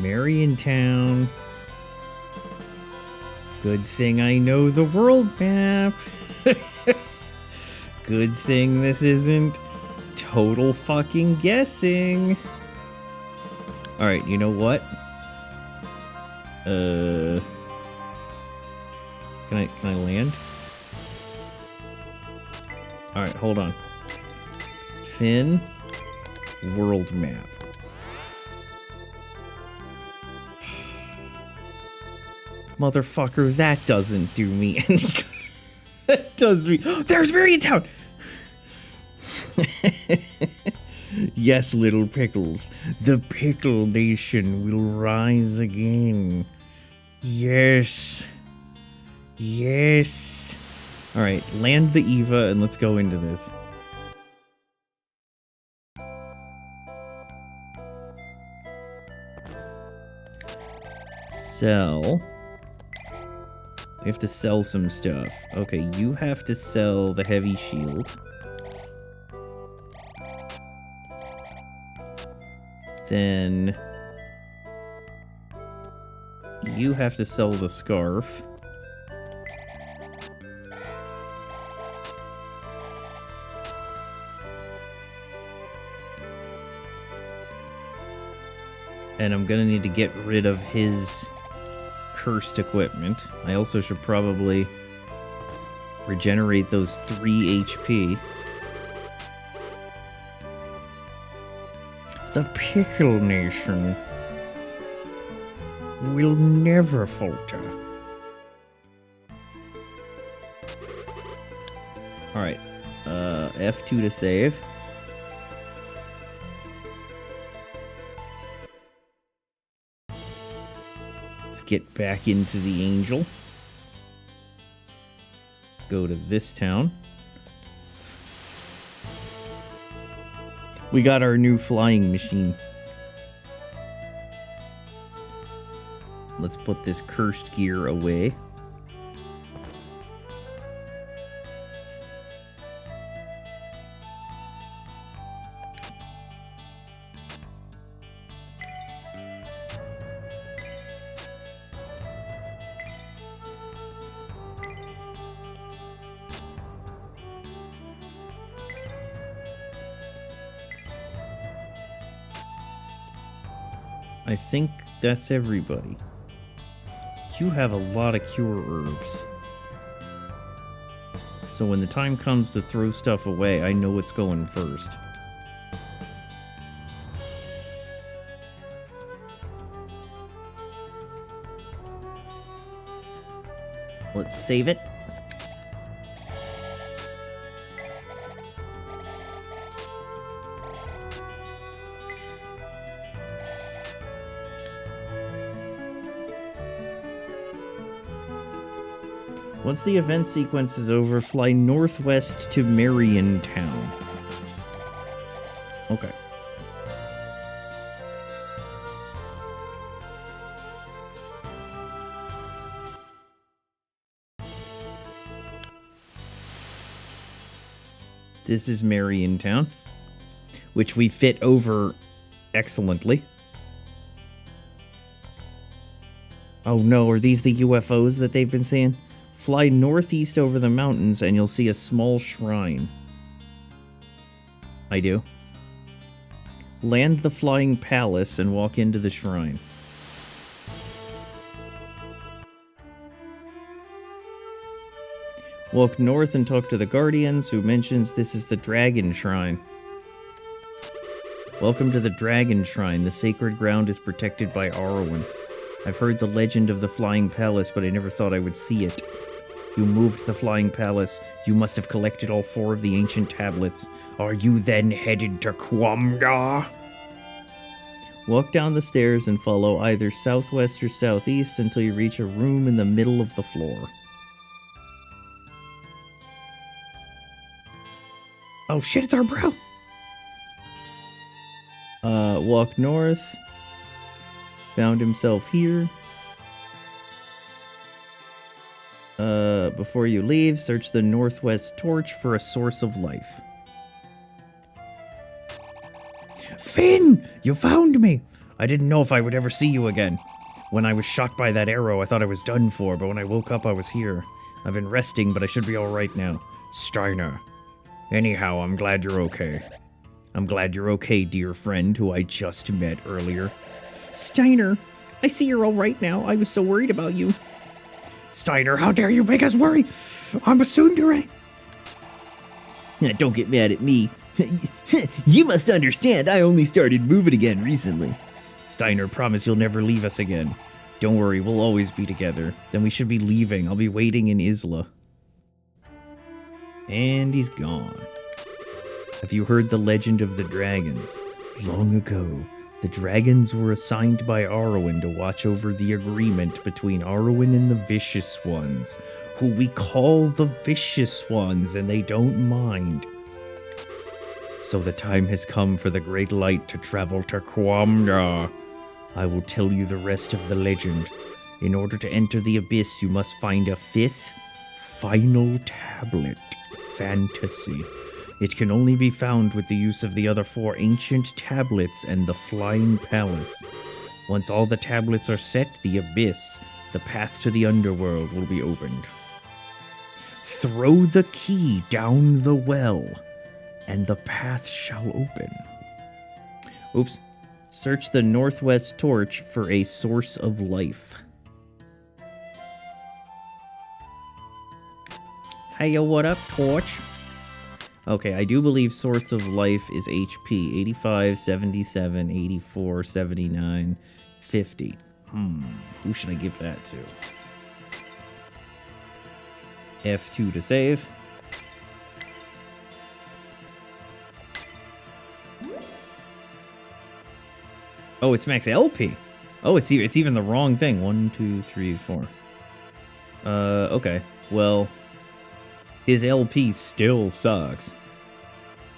Mariontown. Good thing I know the world map. Good thing this isn't total fucking guessing. Alright, you know what? Can I land? Alright, hold on. Finn, world map. Motherfucker, that doesn't do me any good. That does me. There's Marion. Yes, little pickles. The Pickle Nation will rise again. Yes. Yes. Alright, land the Eva and let's go into this. Sell. We have to sell some stuff. Okay, you have to sell the heavy shield. Then you have to sell the scarf. And I'm gonna need to get rid of his cursed equipment. I also should probably regenerate those 3 HP. The Pickle Nation will never falter. Alright, F2 to save. Let's get back into the Angel. Go to this town. We got our new flying machine. Let's put this cursed gear away. I think that's everybody. You have a lot of cure herbs. So when the time comes to throw stuff away, I know what's going first. Let's save it. Once the event sequence is over, fly northwest to Marion Town. Okay. This is Marion Town, which we fit over excellently. Oh no, are these the UFOs that they've been saying? Fly northeast over the mountains and you'll see a small shrine. I do. Land the flying palace and walk into the shrine. Walk north and talk to the Guardians, who mentions this is the Dragon Shrine. Welcome to the Dragon Shrine. The sacred ground is protected by Arwen. I've heard the legend of the Flying Palace, but I never thought I would see it. You moved the Flying Palace. You must have collected all 4 of the ancient tablets. Are you then headed to Quamga? Walk down the stairs and follow either southwest or southeast until you reach a room in the middle of the floor. Oh shit, it's our bro! Walk north. Found himself here. Before you leave, search the northwest torch for a source of life. Finn! You found me! I didn't know if I would ever see you again. When I was shot by that arrow, I thought I was done for, but when I woke up, I was here. I've been resting, but I should be alright now. Steiner. Anyhow, I'm glad you're okay. I'm glad you're okay, dear friend, who I just met earlier. Steiner, I see you're all right now. I was so worried about you. Steiner, how dare you make us worry? I'm a tsundere. Don't get mad at me. You must understand, I only started moving again recently. Steiner, promise you'll never leave us again. Don't worry, we'll always be together. Then we should be leaving. I'll be waiting in Isla. And he's gone. Have you heard the legend of the dragons? Long ago, the dragons were assigned by Arwen to watch over the agreement between Arwen and the Vicious Ones, who we call the Vicious Ones, and they don't mind. So the time has come for the Great Light to travel to Quamdar. I will tell you the rest of the legend. In order to enter the Abyss, you must find a fifth, final tablet. Fantasy. It can only be found with the use of the other 4 ancient tablets and the Flying Palace. Once all the tablets are set, the Abyss, the path to the underworld, will be opened. Throw the key down the well, and the path shall open. Oops. Search the northwest torch for a source of life. Hey, what up, torch? Okay, I do believe source of life is HP. 85, 77, 84, 79, 50. Who should I give that to? F2 to save. Oh, it's max LP. Oh, it's even the wrong thing. 1, 2, 3, 4. Okay. Well, his LP still sucks.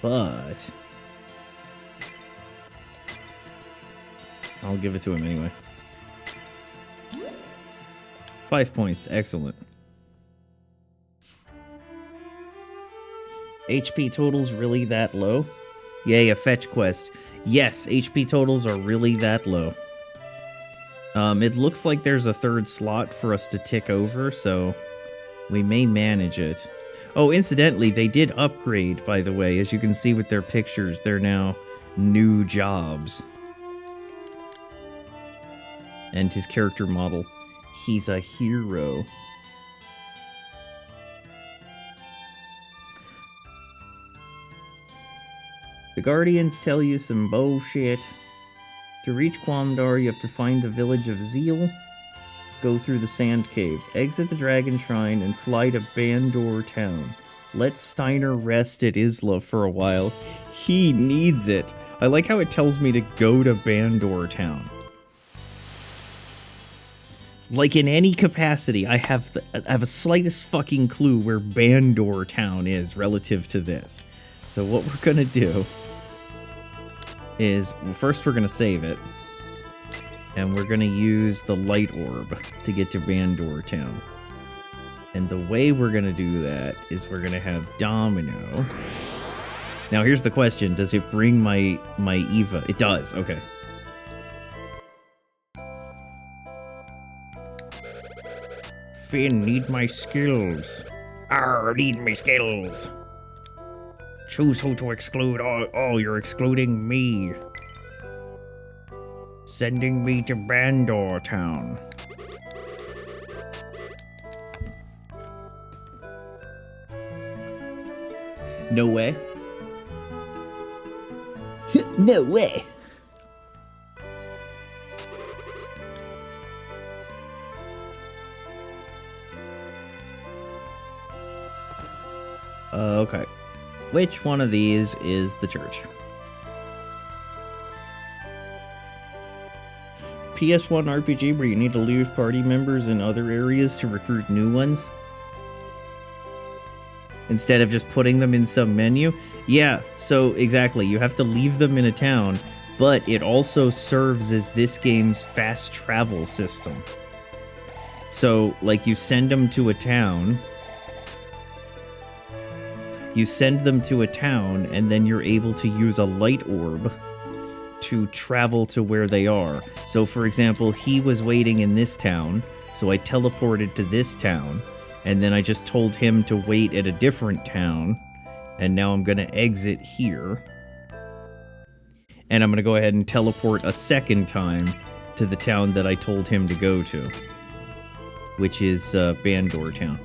But I'll give it to him anyway. 5 points. Excellent. HP totals really that low? Yay, a fetch quest. Yes, HP totals are really that low. It looks like there's a third slot for us to tick over, so we may manage it. Oh, incidentally, they did upgrade, by the way. As you can see with their pictures, they're now new jobs. And his character model. He's a hero. The Guardians tell you some bullshit. To reach Quamdar, you have to find the village of Zeal, go through the sand caves, exit the dragon shrine, and fly to Bandor town. Let Steiner rest at Isla for a while. He needs it. I like how it tells me to go to Bandor town. Like in any capacity, I have a slightest fucking clue where Bandor town is relative to this. So what we're gonna do is, well, first we're gonna save it, and we're gonna use the light orb to get to Bandor town. And the way we're gonna do that is we're gonna have Domino. Now here's the question: does it bring my Eva? It does. Okay. Finn, need my skills. Need my skills. Choose who to exclude. Oh, you're excluding me. Sending me to Bandor town. No way. No way. Okay. Which one of these is the church? PS1 RPG where you need to leave party members in other areas to recruit new ones? Instead of just putting them in some menu? Yeah, so exactly. You have to leave them in a town, but it also serves as this game's fast travel system. So, like, you send them to a town... You send them to a town, and then you're able to use a light orb to travel to where they are. So, for example, he was waiting in this town, so I teleported to this town, and then I just told him to wait at a different town, and now I'm gonna exit here. And I'm going to go ahead and teleport a second time to the town that I told him to go to, which is Bandor Town.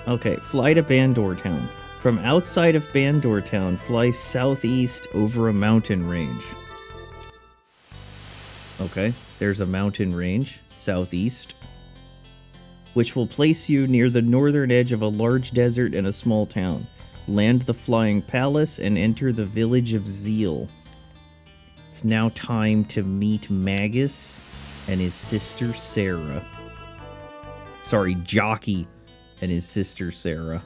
Okay, fly to Bandor Town. From outside of Bandor Town, fly southeast over a mountain range. Okay, there's a mountain range southeast, which will place you near the northern edge of a large desert and a small town. Land the flying palace and enter the village of Zeal. It's now time to meet Magus and his sister Sarah. Sorry, Jockey and his sister Sarah.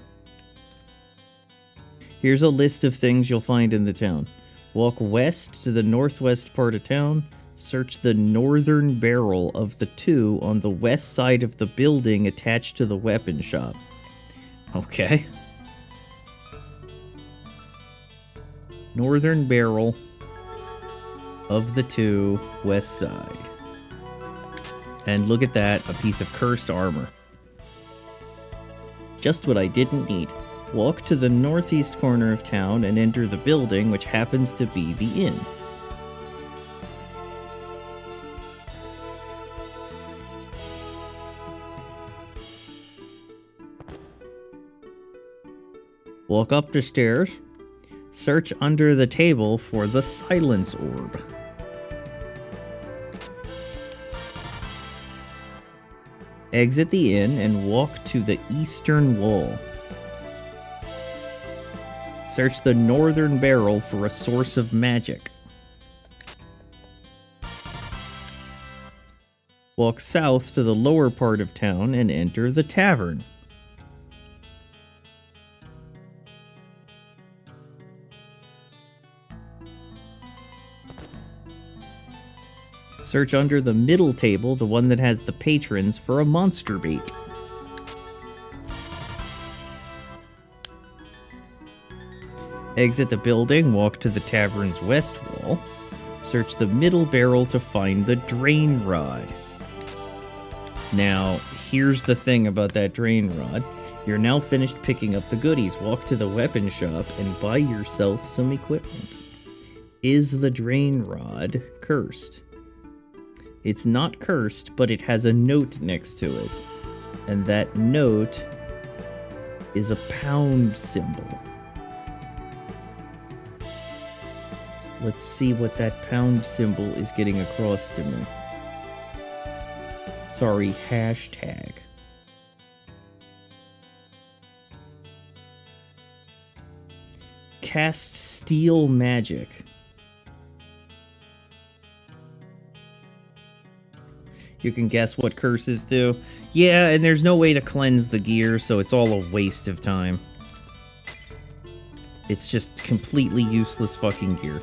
Here's a list of things you'll find in the town. Walk west to the northwest part of town. Search the northern barrel of the two on the west side of the building attached to the weapon shop. Okay. Northern barrel of the two, west side. And look at that, a piece of cursed armor. Just what I didn't need. Walk to the northeast corner of town and enter the building, which happens to be the inn. Walk up the stairs. Search under the table for the silence orb. Exit the inn and walk to the eastern wall. Search the northern barrel for a source of magic. Walk south to the lower part of town and enter the tavern. Search under the middle table, the one that has the patrons, for a monster bait. Exit the building, walk to the tavern's west wall. Search the middle barrel to find the drain rod. Now, here's the thing about that drain rod. You're now finished picking up the goodies. Walk to the weapon shop and buy yourself some equipment. Is the drain rod cursed? It's not cursed, but it has a note next to it. And that note is a pound symbol. Let's see what that pound symbol is getting across to me. Sorry, hashtag. Cast Steel Magic. You can guess what curses do. Yeah, and there's no way to cleanse the gear, so it's all a waste of time. It's just completely useless fucking gear.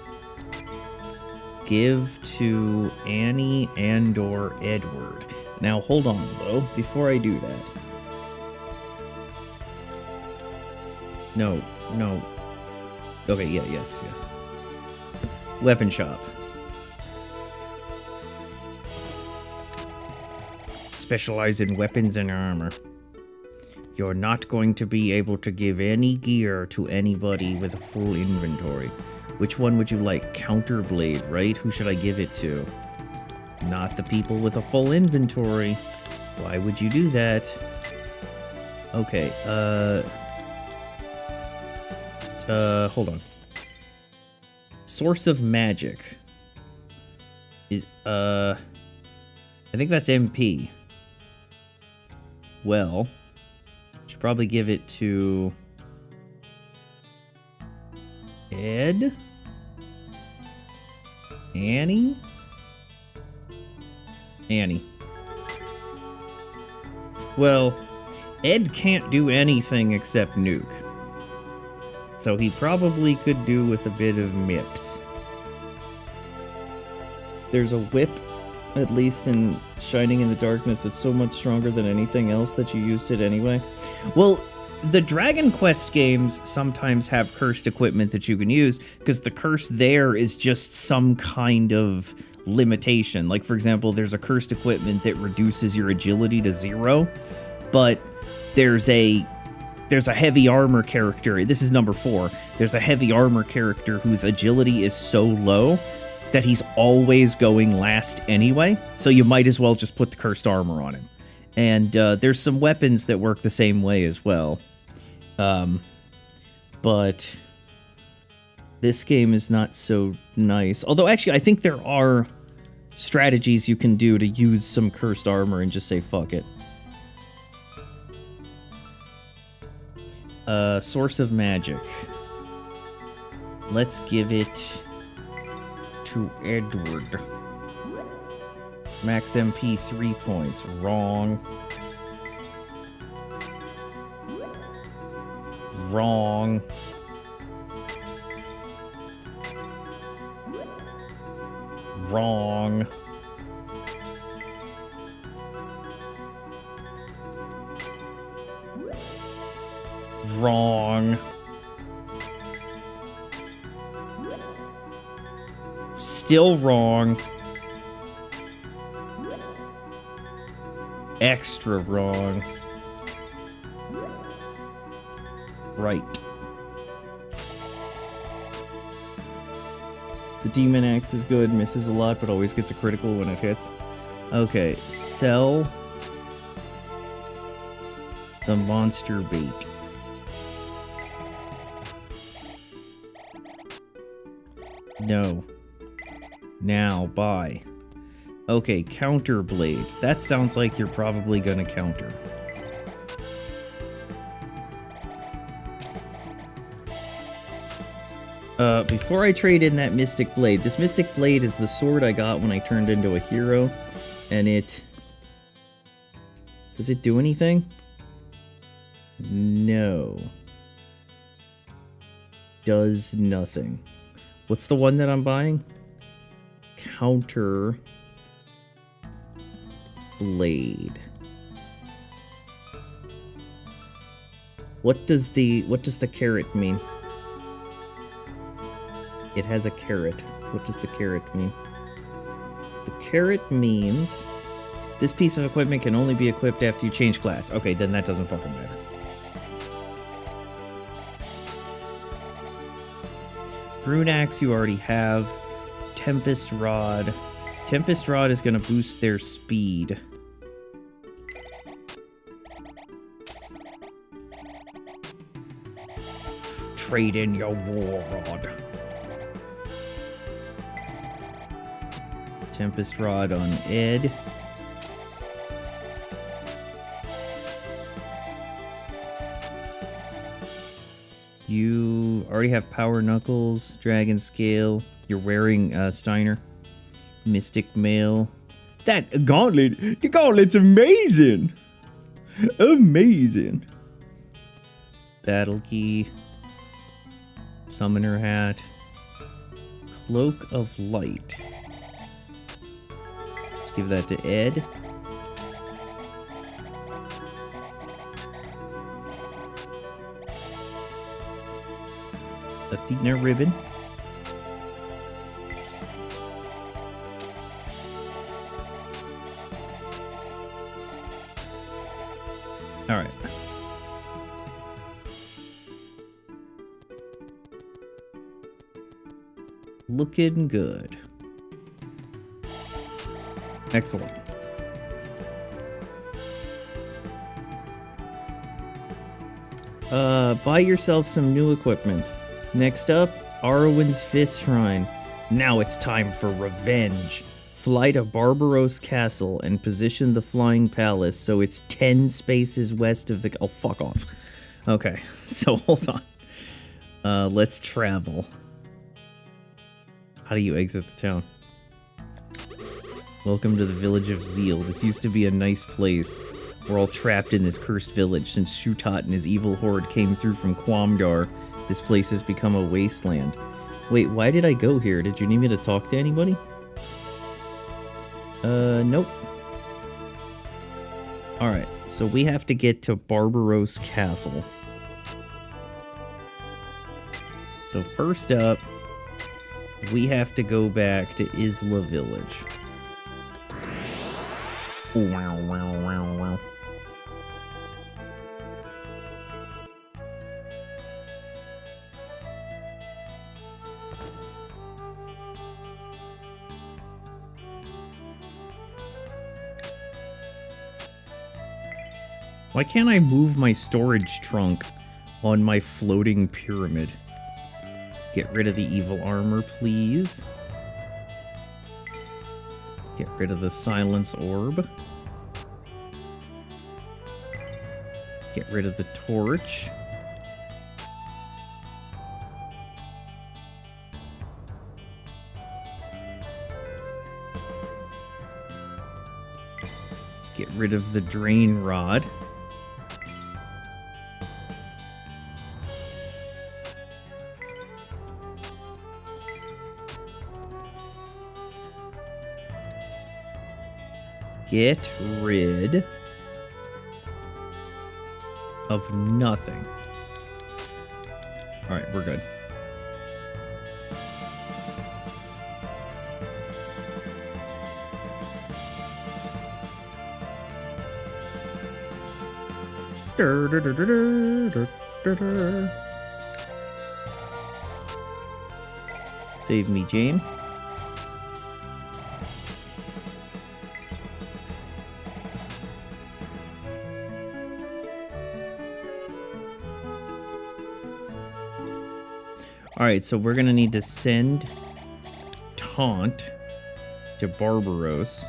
Give to Annie and/or Edward. Now hold on, though, before I do that. No. Okay, yeah, yes. Weapon shop. Specialize in weapons and armor. You're not going to be able to give any gear to anybody with a full inventory. Which one would you like? Counterblade, right? Who should I give it to? Not the people with a full inventory. Why would you do that? Okay, hold on. Source of magic. Is, I think that's MP. Well, should probably give it to Ed? Annie? Annie. Well, Ed can't do anything except nuke. So he probably could do with a bit of MIPS. There's a whip, at least in Shining in the Darkness, it's so much stronger than anything else that you used it anyway. Well, the Dragon Quest games sometimes have cursed equipment that you can use, because the curse there is just some kind of limitation. Like, for example, there's a cursed equipment that reduces your agility to 0, but there's a heavy armor character. This is number 4. There's a heavy armor character whose agility is so low that he's always going last anyway. So you might as well just put the cursed armor on him. And there's some weapons that work the same way as well. But this game is not so nice. Although, actually, I think there are strategies you can do to use some cursed armor and just say, fuck it. Source of magic. Let's give it to Edward. Max MP 3 points. Wrong. Wrong. Wrong. Wrong. Still wrong. Extra wrong. Right. The demon axe is good, misses a lot, but always gets a critical when it hits. Okay, sell the monster bait. No. Now, buy. Okay, counter blade. That sounds like you're probably gonna counter. Before I trade in that Mystic Blade, this Mystic Blade is the sword I got when I turned into a hero, and it... Does it do anything? No. Does nothing. What's the one that I'm buying? Counter Blade. What does the carrot mean? It has a carrot. What does the carrot mean? The carrot means this piece of equipment can only be equipped after you change class. Okay, then that doesn't fucking matter. Rune Axe you already have. Tempest Rod. Tempest Rod is going to boost their speed. Trade in your War Rod. Tempest Rod on Ed. You already have Power Knuckles, Dragon Scale. You're wearing Steiner. Mystic Mail. That gauntlet! The gauntlet's amazing! Amazing! Battle Key. Summoner Hat. Cloak of Light. Let's give that to Ed. Athena Ribbon. Alright. Looking good. Excellent. Buy yourself some new equipment. Next up, Arwen's 5th Shrine. Now it's time for revenge. Fly to Barbaros Castle and position the Flying Palace so it's 10 spaces west of the... Oh, fuck off. Okay, so hold on. Let's travel. How do you exit the town? Welcome to the village of Zeal. This used to be a nice place. We're all trapped in this cursed village since Shutat and his evil horde came through from Quamdar. This place has become a wasteland. Wait, why did I go here? Did you need me to talk to anybody? Nope. Alright, so we have to get to Barbaros Castle. So first up, we have to go back to Isla Village. Wow, wow, wow, wow. Why can't I move my storage trunk on my floating pyramid? Get rid of the evil armor, please. Get rid of the silence orb. Get rid of the torch. Get rid of the drain rod. Get rid of nothing. All right, we're good. Save me, Jane. Alright, so we're gonna need to send Taunt to Barbaros.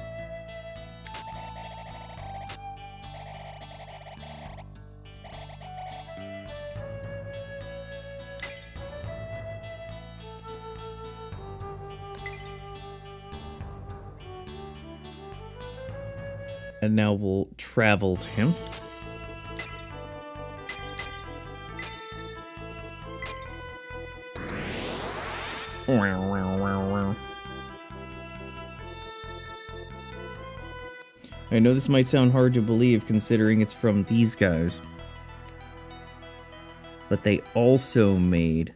And now we'll travel to him. I know this might sound hard to believe considering it's from these guys, but they also made...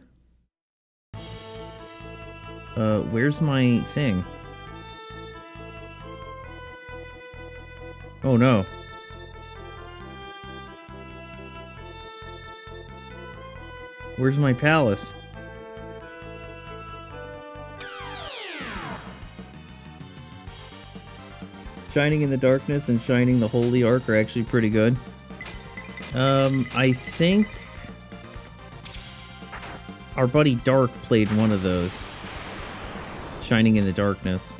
where's my thing? Oh no. Where's my palace? Shining in the Darkness and Shining the Holy Ark are actually pretty good. I think our buddy Dark played one of those. Shining in the Darkness.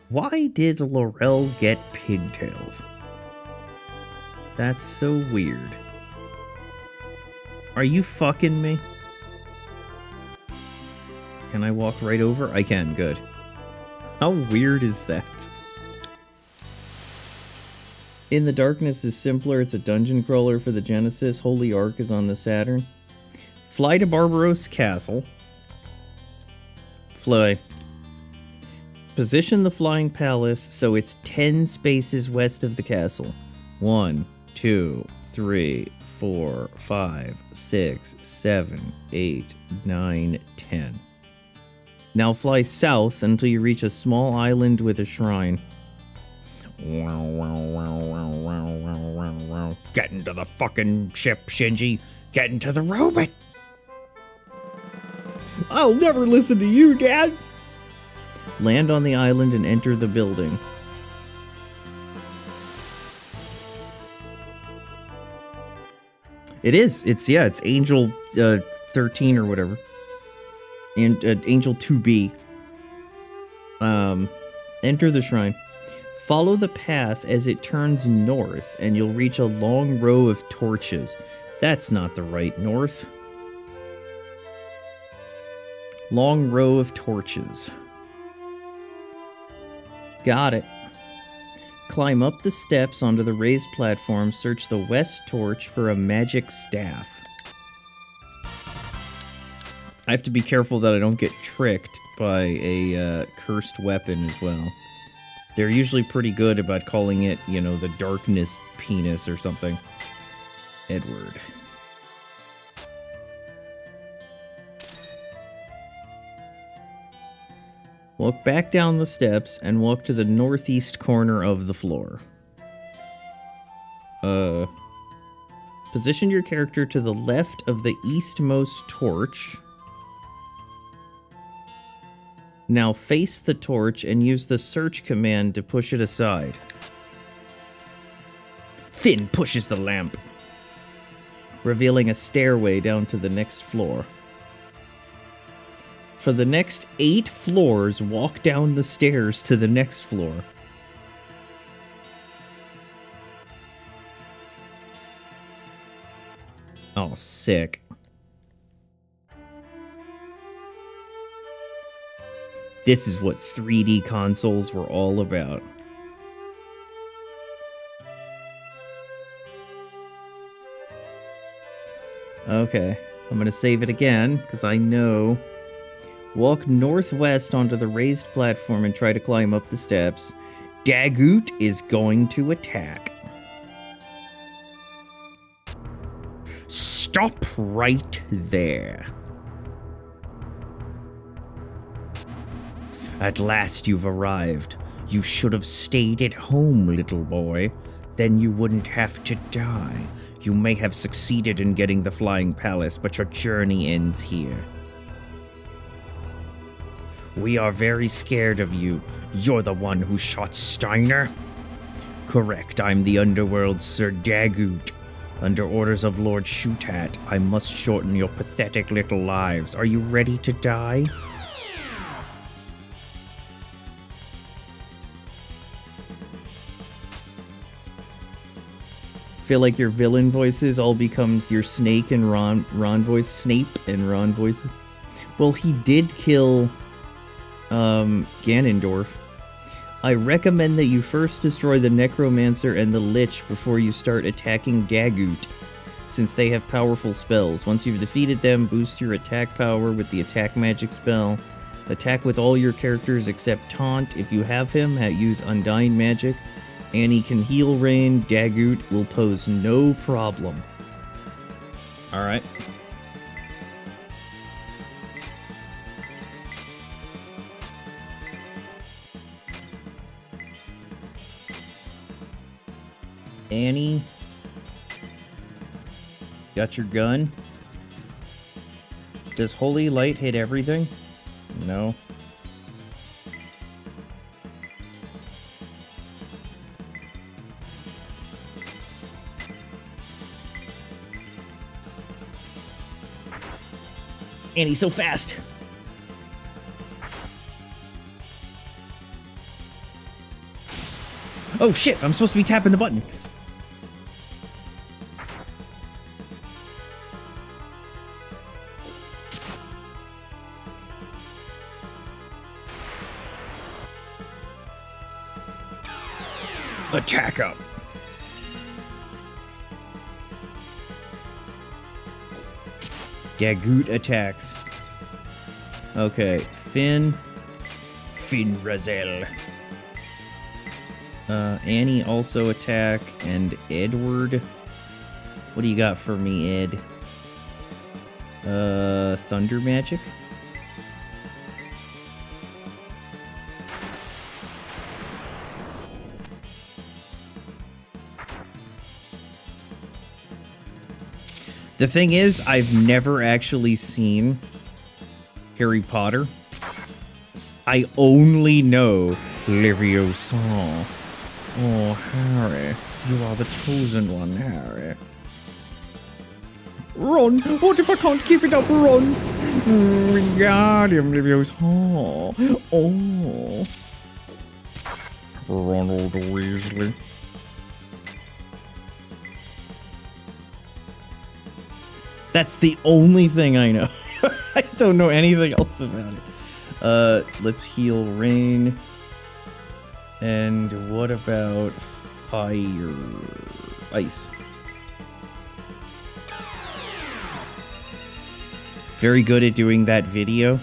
Why did Laurel get pigtails? That's so weird. Are you fucking me? Can I walk right over? I can, good. How weird is that? In the Darkness is simpler, it's a dungeon crawler for the Genesis. Holy Ark is on the Saturn. Fly to Barbaros Castle. Fly. Position the flying palace so it's 10 spaces west of the castle. 1, 2, 3, 4, 5, 6, 7, 8, 9, 10. Now fly south until you reach a small island with a shrine. Get into the fucking ship, Shinji. Get into the robot. I'll never listen to you, Dad! Land on the island and enter the building. It is. It's Angel 13 or whatever. And Angel 2B. Enter the shrine. Follow the path as it turns north, and you'll reach a long row of torches. That's not the right north. Long row of torches. Got it. Climb up the steps onto the raised platform, search the west torch for a magic staff. I have to be careful that I don't get tricked by a cursed weapon as well. They're usually pretty good about calling it, you know, the darkness penis or something. Edward. Walk back down the steps and walk to the northeast corner of the floor. Position your character to the left of the eastmost torch. Now face the torch and use the search command to push it aside. Finn pushes the lamp, revealing a stairway down to the next floor. For the next 8 floors, walk down the stairs to the next floor. Oh, sick. This is what 3D consoles were all about. Okay, I'm gonna save it again, because I know. Walk northwest onto the raised platform and try to climb up the steps. Dagoot is going to attack. stop right there. At last you've arrived. You should have stayed at home, little boy. Then you wouldn't have to die. You may have succeeded in getting the Flying Palace, but your journey ends here. We are very scared of you. You're the one who shot Steiner? Correct, I'm the Underworld's Sir Dagoot. Under orders of Lord Shootat, I must shorten your pathetic little lives. Are you ready to die? Feel like your villain voices all becomes your Snake and Ron voice, Snape and Ron voices. Well, he did kill Ganondorf. I recommend that you first destroy the Necromancer and the Lich before you start attacking Dagoot, since they have powerful spells. Once you've defeated them, boost your attack power with the attack magic spell. Attack with all your characters except Taunt. If you have him, use Undying Magic. Annie can heal Rain. Dagoot will pose no problem. Alright. Annie. Got your gun? Does Holy Light hit everything? No. Annie's so fast. Oh shit, I'm supposed to be tapping the button. Attack up. Dagoot attacks. Okay, Finn. Finn Razel. Annie also attack, and Edward. What do you got for me, Ed? Thunder Magic? The thing is, I've never actually seen Harry Potter. I only know Leviosa. Oh, Harry, you are the chosen one, Harry. Ron, what if I can't keep it up, Ron? Wingardium Leviosa. Oh. Ronald Weasley. That's the only thing I know. I don't know anything else about it. Let's heal Rain. And what about fire? Ice. Very good at doing that video.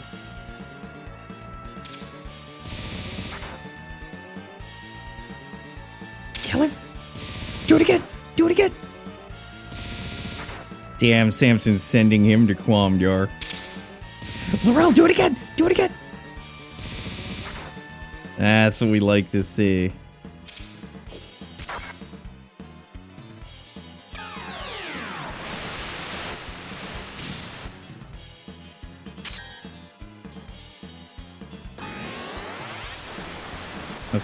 Kill him. Do it again. Do it again. Damn, Samson's sending him to Quamjar. Laurel, do it again! Do it again! That's what we like to see.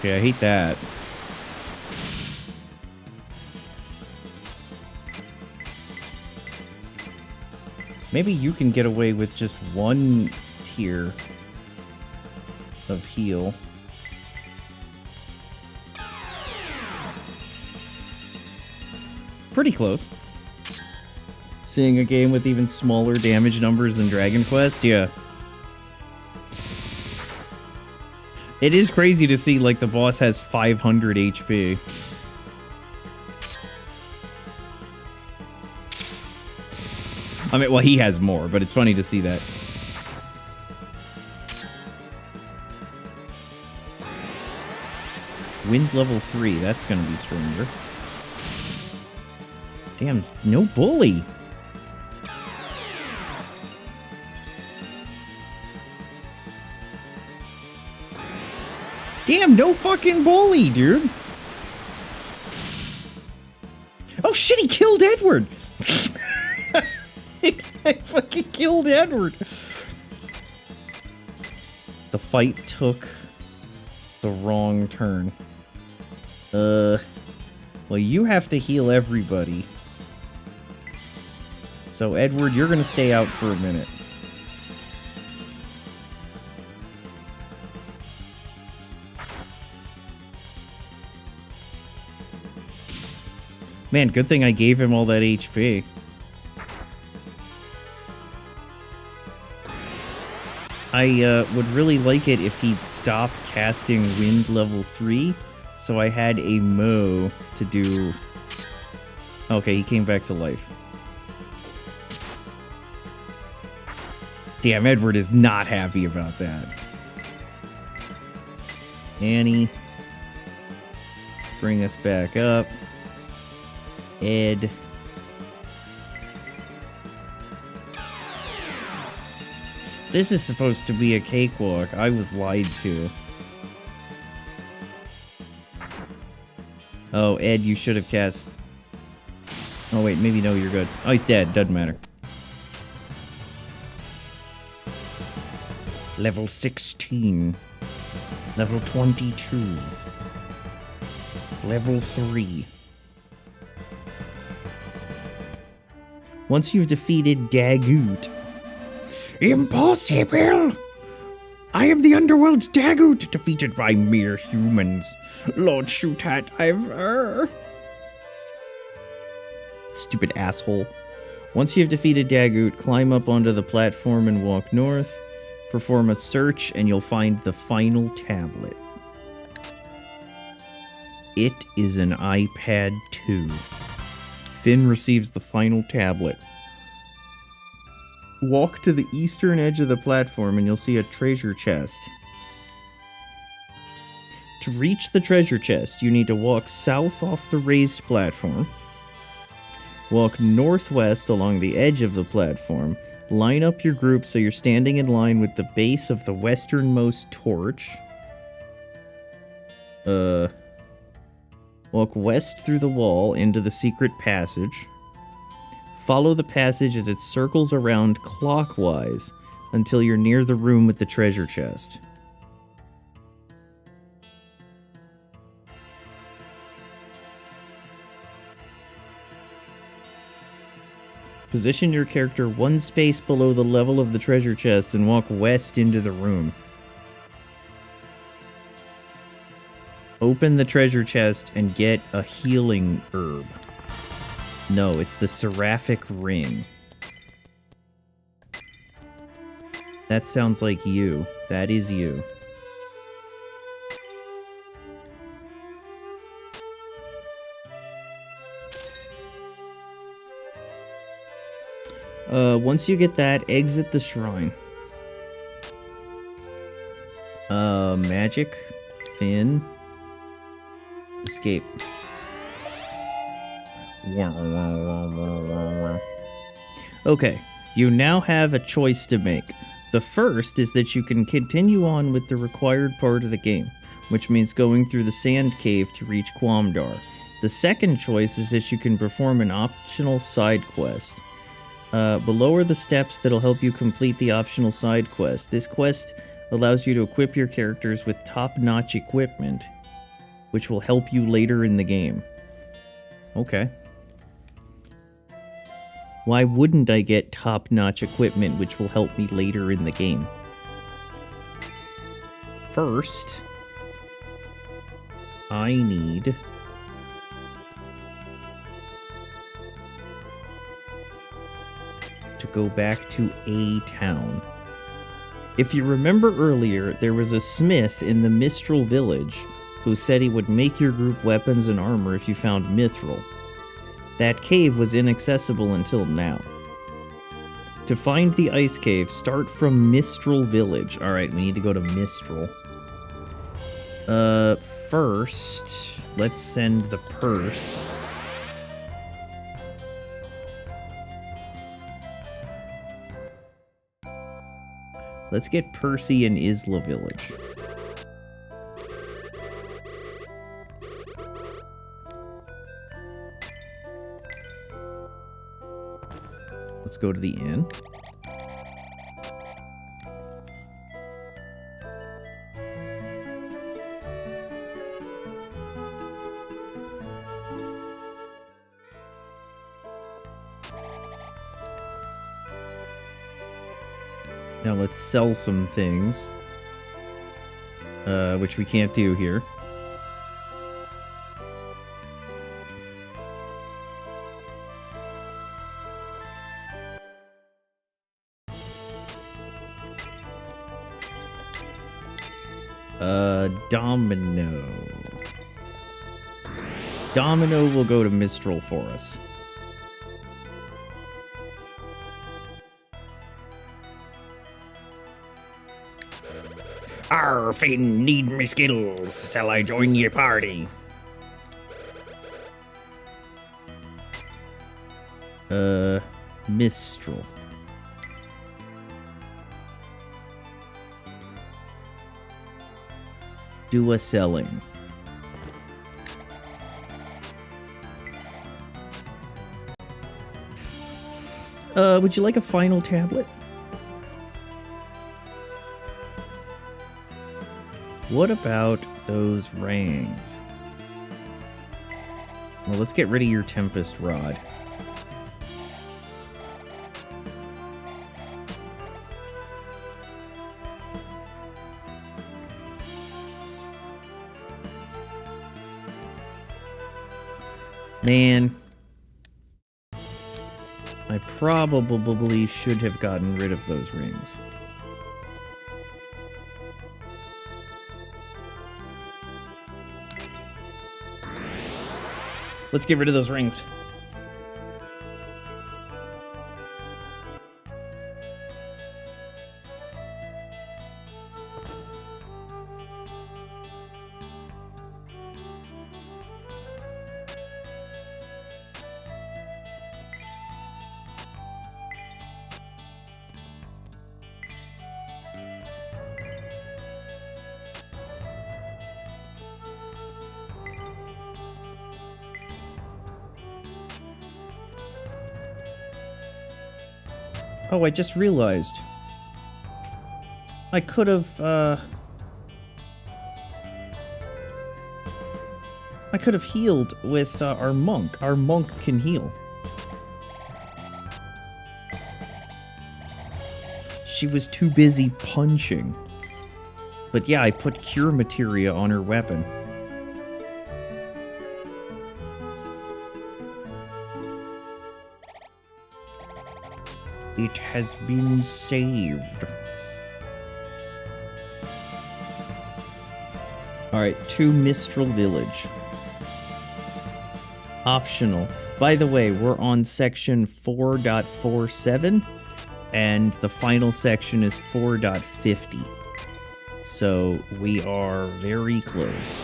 Okay, I hate that. Maybe you can get away with just one tier of heal. Pretty close. Seeing a game with even smaller damage numbers than Dragon Quest, yeah. It is crazy to see, like, the boss has 500 HP. I mean, well, he has more, but it's funny to see that. Wind level 3, that's gonna be stronger. Damn, no bully! Damn, no fucking bully, dude! Oh shit, he killed Edward! I fucking killed Edward! The fight took the wrong turn. Well, you have to heal everybody. So, Edward, you're gonna stay out for a minute. Man, good thing I gave him all that HP. I would really like it if he'd stop casting Wind level 3, so I had a Mo to do... Okay, he came back to life. Damn, Edward is not happy about that. Annie. Bring us back up. Ed. This is supposed to be a cakewalk. I was lied to. Oh, Ed, you should have cast... Oh, wait, maybe no, you're good. Oh, he's dead. Doesn't matter. Level 16. Level 22. Level 3. Once you've defeated Dagoot... Impossible! I am the underworld's Dagoot, defeated by mere humans. Lord Shootat, I've... Stupid asshole. Once you've defeated Dagoot, climb up onto the platform and walk north. Perform a search and you'll find the final tablet. It is an iPad 2. Finn receives the final tablet. Walk to the eastern edge of the platform and you'll see a treasure chest. To reach the treasure chest, you need to walk south off the raised platform. Walk northwest along the edge of the platform. Line up your group so you're standing in line with the base of the westernmost torch. Walk west through the wall into the secret passage. Follow the passage as it circles around clockwise until you're near the room with the treasure chest. Position your character one space below the level of the treasure chest and walk west into the room. Open the treasure chest and get a healing herb. No, it's the Seraphic Ring. That sounds like you. That is you. Once you get that, exit the shrine. Magic. Finn. Escape. Okay, you now have a choice to make. The first is that you can continue on with the required part of the game, which means going through the sand cave to reach Quamdar. The second choice is that you can perform an optional side quest. Below are the steps that'll help you complete the optional side quest. This quest allows you to equip your characters with top-notch equipment which will help you later in the game. Okay. Why wouldn't I get top-notch equipment which will help me later in the game? First, I need to go back to a town. If you remember earlier, there was a smith in the Mistral village who said he would make your group weapons and armor if you found Mithril. That cave was inaccessible until now. To find the ice cave, start from Mistral village. Alright, we need to go to Mistral. First, let's send the purse. Let's get Percy in Isla village. Let's go to the inn. Now let's sell some things, which we can't do here. Domino. Domino will go to Mistral for us. Fin need me skills. Shall I join your party? Mistral. Do a selling. Would you like a final tablet? What about those rings? Well, let's get rid of your Tempest Rod. Man, I probably should have gotten rid of those rings. Let's get rid of those rings. Oh, I just realized. I could have, I could have healed with our monk. Our monk can heal. She was too busy punching. But yeah, I put cure materia on her weapon. It has been saved. Alright, to Mistral Village. Optional. By the way, we're on section 4.47, and the final section is 4.50. So we are very close.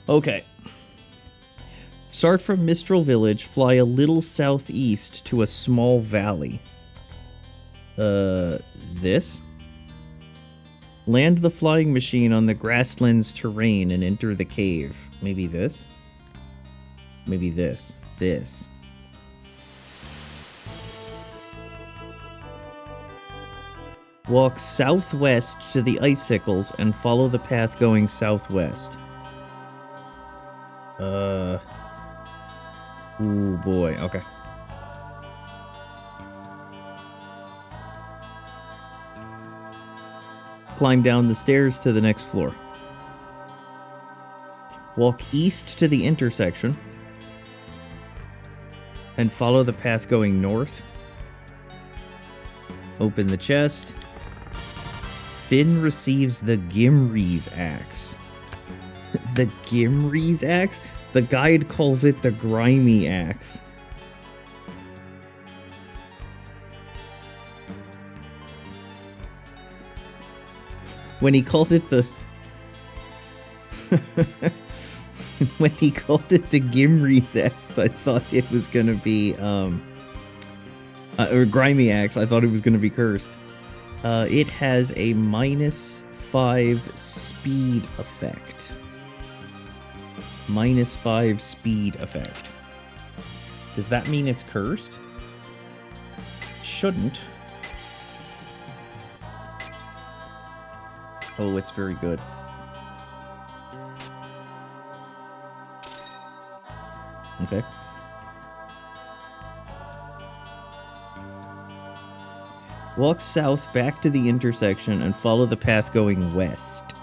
Okay. Start from Mistral Village, fly a little southeast to a small valley. This? Land the flying machine on the grasslands terrain and enter the cave. Maybe this? Maybe this. This. Walk southwest to the icicles and follow the path going southwest. Ooh, boy. Okay. Climb down the stairs to the next floor. Walk east to the intersection and follow the path going north. Open the chest. Finn receives the Gimri's axe. The Gimri's axe? The guide calls it the grimy axe. When he called it the... when he called it the Gimri's axe, I thought it was gonna be, or grimy axe, I thought it was gonna be cursed. It has a -5 speed effect. -5 speed effect. Does that mean it's cursed? Shouldn't. Oh, it's very good. Okay. Walk south back to the intersection and follow the path going west.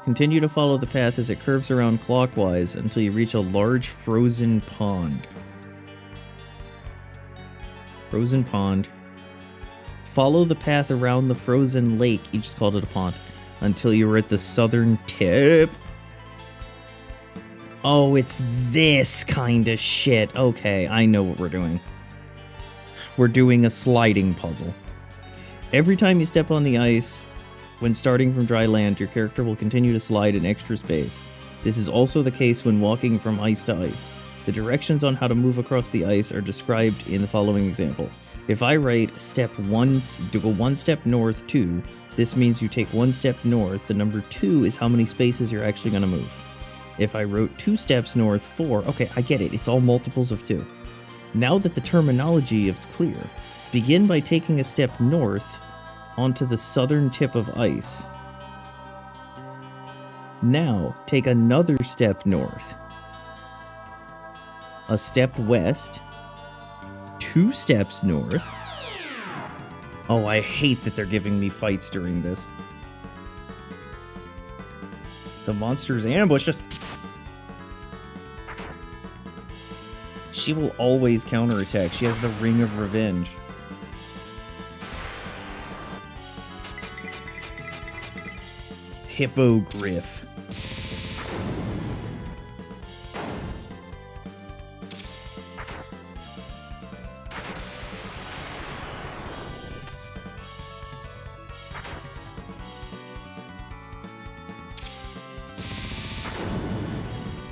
Continue to follow the path as it curves around clockwise until you reach a large frozen pond. Frozen pond. Follow the path around the frozen lake, you just called it a pond, until you were at the southern tip. Oh, it's this kind of shit. Okay, I know what we're doing. We're doing a sliding puzzle. Every time you step on the ice, when starting from dry land, your character will continue to slide an extra space. This is also the case when walking from ice to ice. The directions on how to move across the ice are described in the following example. If I write step 1 to go 1 step north 2, this means you take 1 step north. The number 2 is how many spaces you're actually going to move. If I wrote 2 steps north 4, okay, I get it. It's all multiples of 2. Now that the terminology is clear, begin by taking a step north onto the southern tip of ice. Now, take another step north. A step west. 2 steps north. Oh, I hate that they're giving me fights during this. The monsters ambush us. She will always counterattack. She has the Ring of Revenge. Hippogriff.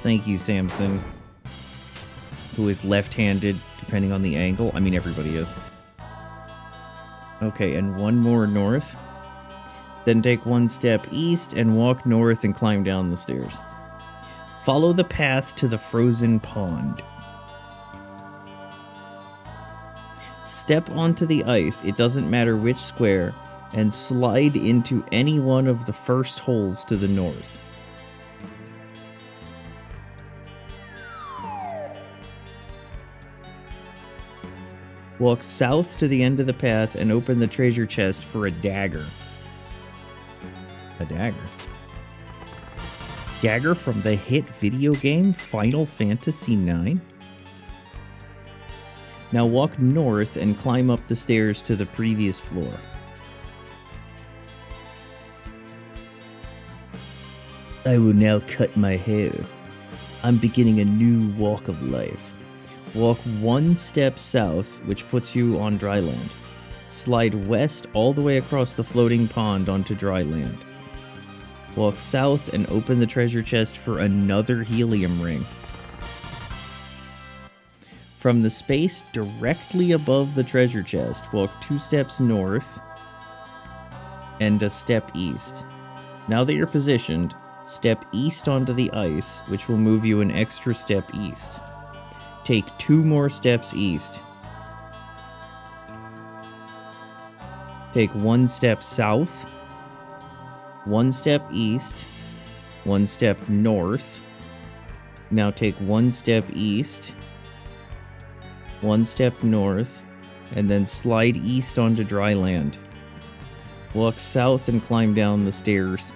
Thank you, Samson. Who is left-handed, depending on the angle. I mean, everybody is. Okay, and 1 more north. Then take 1 step east and walk north and climb down the stairs. Follow the path to the frozen pond. Step onto the ice, it doesn't matter which square, and slide into any one of the first holes to the north. Walk south to the end of the path and open the treasure chest for a dagger. A dagger? Dagger from the hit video game Final Fantasy IX? Now walk north and climb up the stairs to the previous floor. I will now cut my hair. I'm beginning a new walk of life. Walk 1 step south, which puts you on dry land. Slide west all the way across the floating pond onto dry land. Walk south and open the treasure chest for another helium ring. From the space directly above the treasure chest, walk 2 steps north and a step east. Now that you're positioned, step east onto the ice, which will move you an extra step east. Take 2 more steps east. Take 1 step south, 1 step east, 1 step north. Now take 1 step east, 1 step north, and then slide east onto dry land. Walk south and climb down the stairs.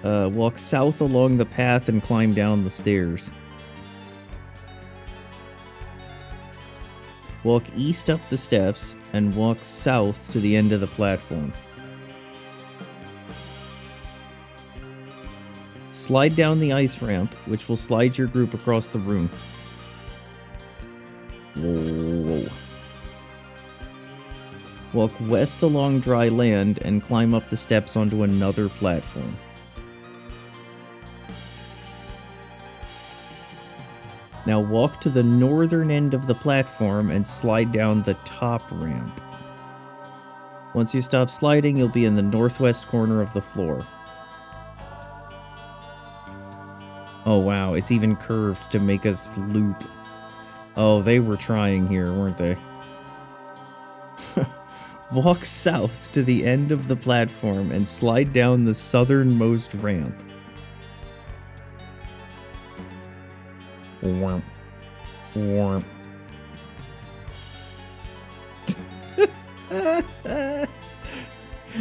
Walk south along the path and climb down the stairs. Walk east up the steps and walk south to the end of the platform. Slide down the ice ramp, which will slide your group across the room. Whoa. Walk west along dry land and climb up the steps onto another platform. Now walk to the northern end of the platform and slide down the top ramp. Once you stop sliding, you'll be in the northwest corner of the floor. Oh wow, it's even curved to make us loop. Oh, they were trying here, weren't they? Walk south to the end of the platform and slide down the southernmost ramp. Womp. Womp.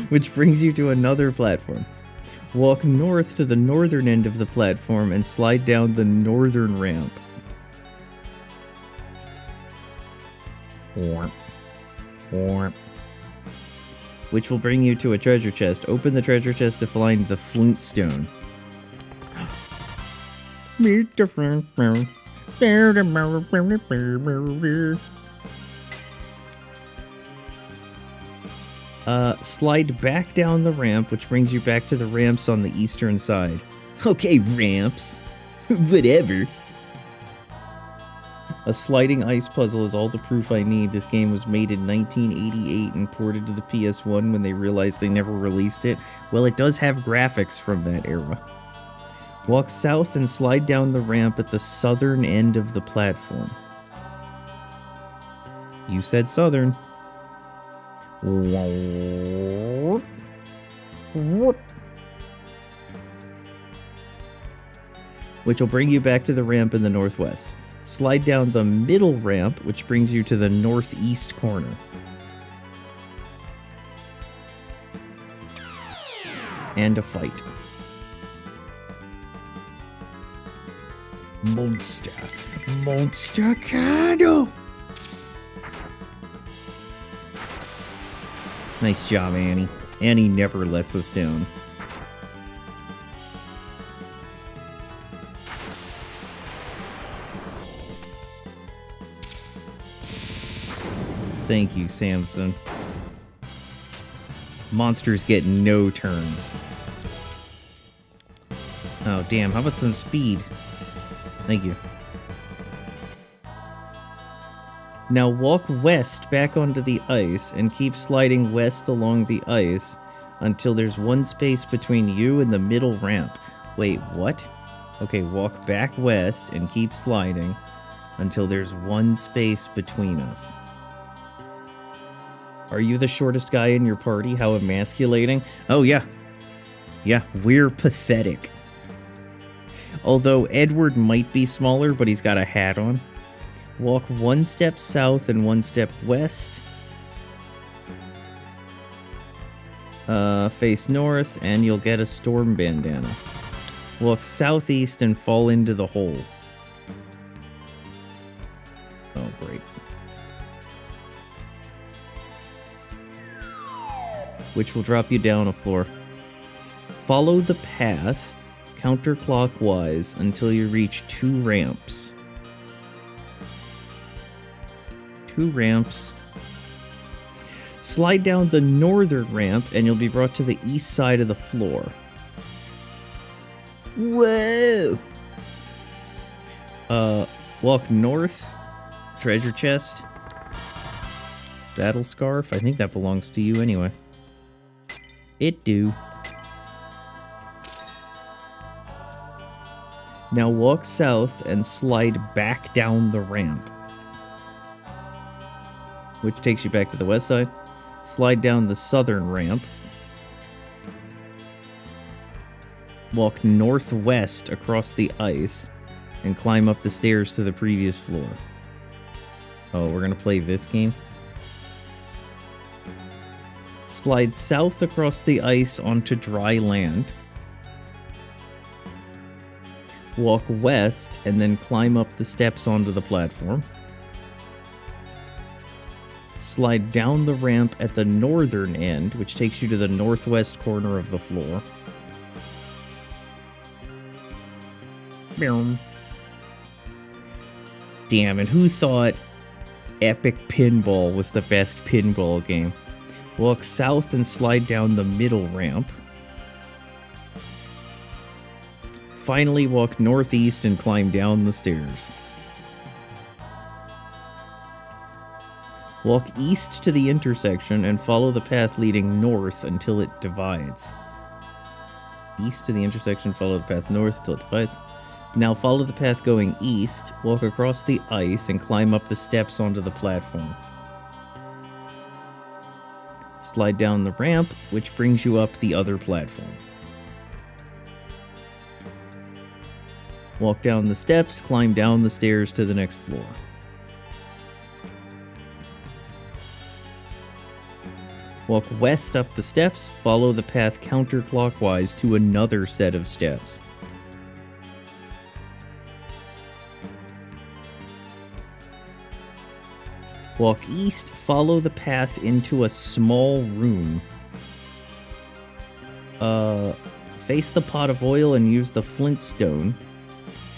Which brings you to another platform. Walk north to the northern end of the platform and slide down the northern ramp. Womp. Womp. Which will bring you to a treasure chest. Open the treasure chest to find the flint stone. Meet the friend. Slide back down the ramp, which brings you back to the ramps on the eastern side. Okay, ramps. Whatever. A sliding ice puzzle is all the proof I need. This game was made in 1988 and ported to the PS1 when they realized they never released it. Well, it does have graphics from that era. Walk south and slide down the ramp at the southern end of the platform. You said southern. Which will bring you back to the ramp in the northwest. Slide down the middle ramp, which brings you to the northeast corner. And a fight. Monster Cado! Nice job, Annie. Annie never lets us down. Thank you, Samson. Monsters get no turns. Oh, damn. How about some speed? Thank you. Now walk west back onto the ice and keep sliding west along the ice until there's one space between you and the middle ramp. Wait, what? Okay, walk back west and keep sliding until there's one space between us. Are you the shortest guy in your party? How emasculating. Oh, yeah. Yeah, we're pathetic. Although Edward might be smaller, but he's got a hat on. Walk one step south and one step west. Face north, and you'll get a storm bandana. Walk southeast and fall into the hole. Oh, great. Which will drop you down a floor. Follow the path counterclockwise until you reach 2 ramps. 2 ramps. Slide down the northern ramp and you'll be brought to the east side of the floor. Whoa! Walk north. Treasure chest. Battle scarf. I think that belongs to you anyway. It do. Now walk south and slide back down the ramp. which takes you back to the west side. Slide down the southern ramp. Walk northwest across the ice and climb up the stairs to the previous floor. Oh, we're gonna play this game? Slide south across the ice onto dry land. Walk west and then climb up the steps onto the platform. Slide down the ramp at the northern end, which takes you to the northwest corner of the floor. Damn, and who thought Epic Pinball was the best pinball game? Walk south and slide down the middle ramp. Finally, walk northeast and climb down the stairs. Walk east to the intersection and follow the path leading north until it divides. East to the intersection, follow the path north until it divides. Now follow the path going east, walk across the ice, and climb up the steps onto the platform. Slide down the ramp, which brings you up the other platform. Walk down the steps, climb down the stairs to the next floor. Walk west up the steps, follow the path counterclockwise to another set of steps. Walk east, follow the path into a small room. Face the pot of oil and use the flintstone,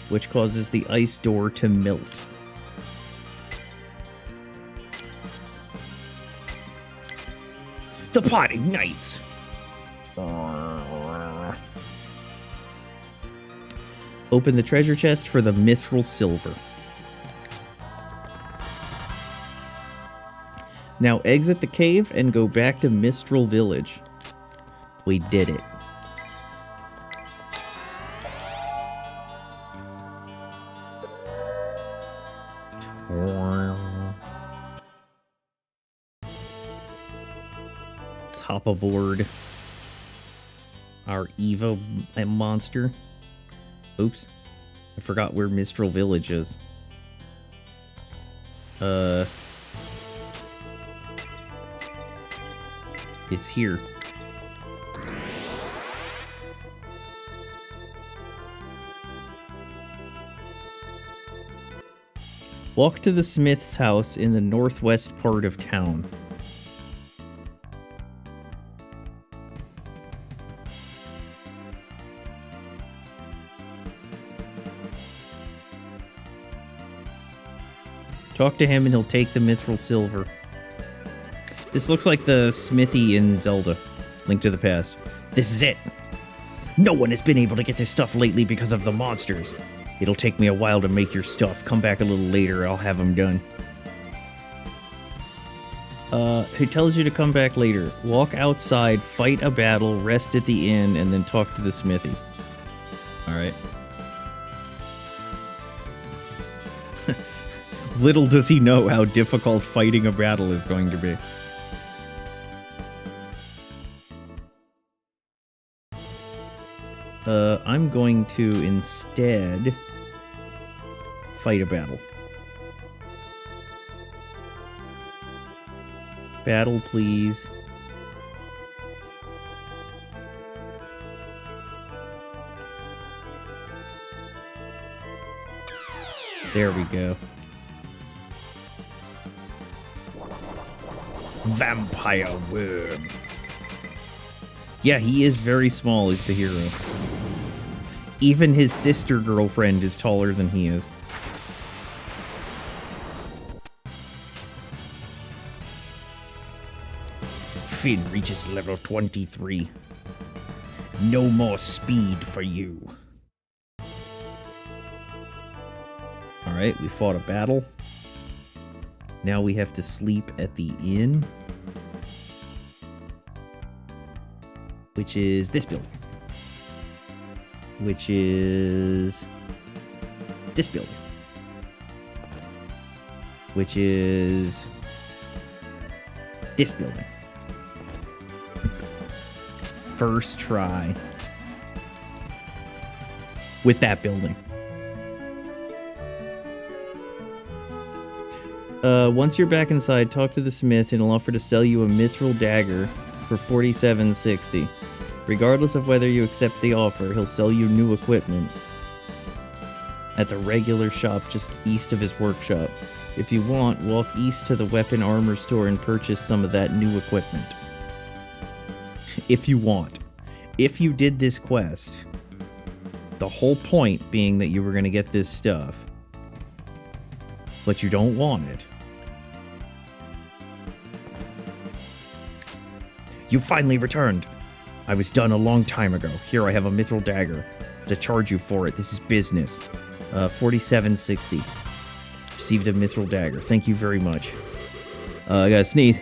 which causes the ice door to melt. The pot ignites. Open the treasure chest for the mithril silver. Now exit the cave and go back to Mistral Village. We did it. Let's hop aboard our Evo monster. Oops. I forgot where Mistral Village is. It's here. Walk to the smith's house in the northwest part of town. Talk to him and he'll take the mithril silver. This looks like the smithy in Zelda, Link to the Past. This is it. No one has been able to get this stuff lately because of the monsters. It'll take me a while to make your stuff. Come back a little later, I'll have them done. Who tells you to come back later? Walk outside, fight a battle, rest at the inn, and then talk to the smithy. Alright. Little does he know how difficult fighting a battle is going to be. I'm going to instead fight a battle. Battle, please. There we go. Vampire worm. Yeah, he is very small as the hero. Even his sister girlfriend is taller than he is. Finn reaches level 23. No more speed for you. Alright, we fought a battle. Now we have to sleep at the inn. Which is this building. Which is this building. Which is This building. First try. With that building. Once you're back inside, talk to the smith and he'll offer to sell you a mithril dagger for $47.60. Regardless of whether you accept the offer, he'll sell you new equipment at the regular shop just east of his workshop. If you want, walk east to the weapon armor store and purchase some of that new equipment. If you want. If you did this quest, the whole point being that you were going to get this stuff, but you don't want it. You finally returned. I was done a long time ago. Here I have a mithril dagger to charge you for it. This is business. $47.60. Received a mithril dagger. Thank you very much. I gotta sneeze.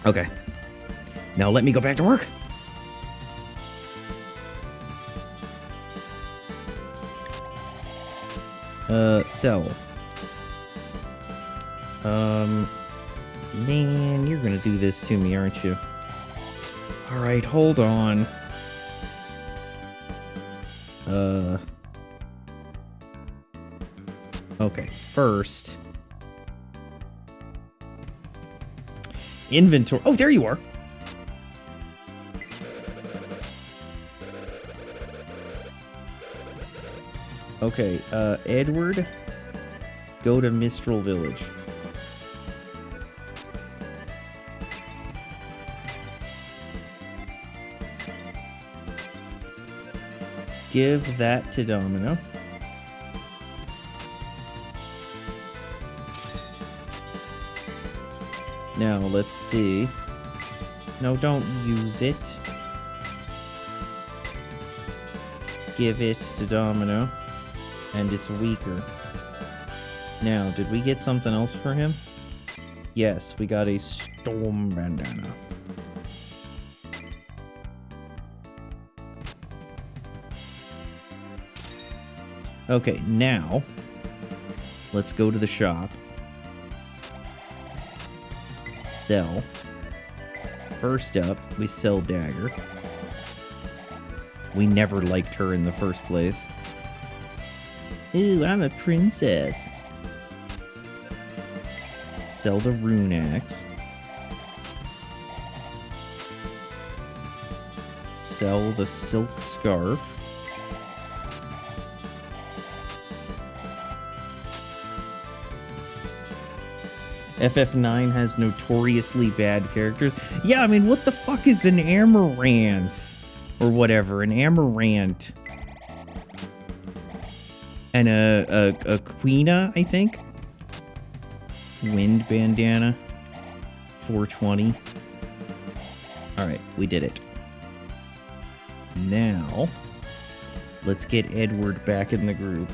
Okay. Now let me go back to work. Sell. Man, you're gonna do this to me, aren't you? Alright, hold on. Okay, first. Inventory. Oh, there you are. Okay, Edward, go to Mistral Village. Give that to Domino. Now, let's see. No, don't use it. Give it to Domino. And it's weaker. Now, did we get something else for him? Yes, we got a storm bandana. Okay, now, let's go to the shop. Sell. First up, we sell Dagger. We never liked her in the first place. Ooh, I'm a princess. Sell the rune axe. Sell the silk scarf. FF9 has notoriously bad characters. Yeah, I mean, what the fuck is an amaranth? Or whatever, an amaranth. And a quina, I think. Wind bandana. 420. Alright, we did it. Now, let's get Edward back in the group.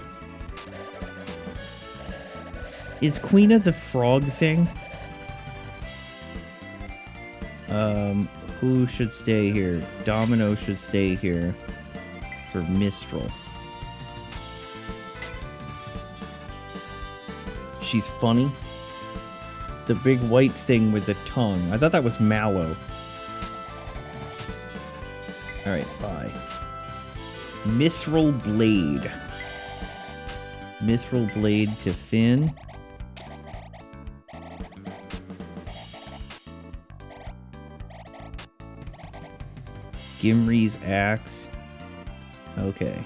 Is Quina the frog thing? Who should stay here? Domino should stay here for Mistral. She's funny. The big white thing with the tongue. I thought that was Mallow. Alright, bye. Mithril Blade. Mithril Blade to Finn. Gimri's Axe. Okay.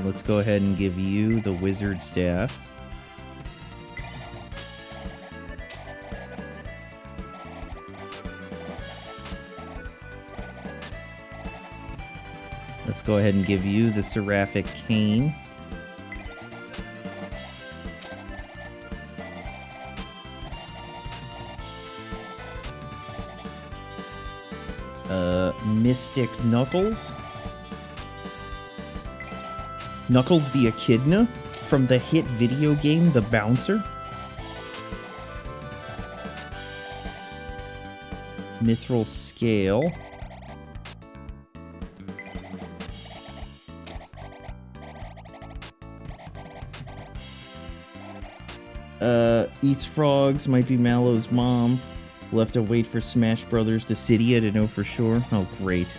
Let's go ahead and give you the Wizard Staff. Let's go ahead and give you the Seraphic Cane. Mystic Knuckles. Knuckles the Echidna from the hit video game The Bouncer. Mithril Scale. Eats frogs, might be Mallow's mom. We'll have to wait for Smash Brothers Dissidia to know for sure. Oh, great.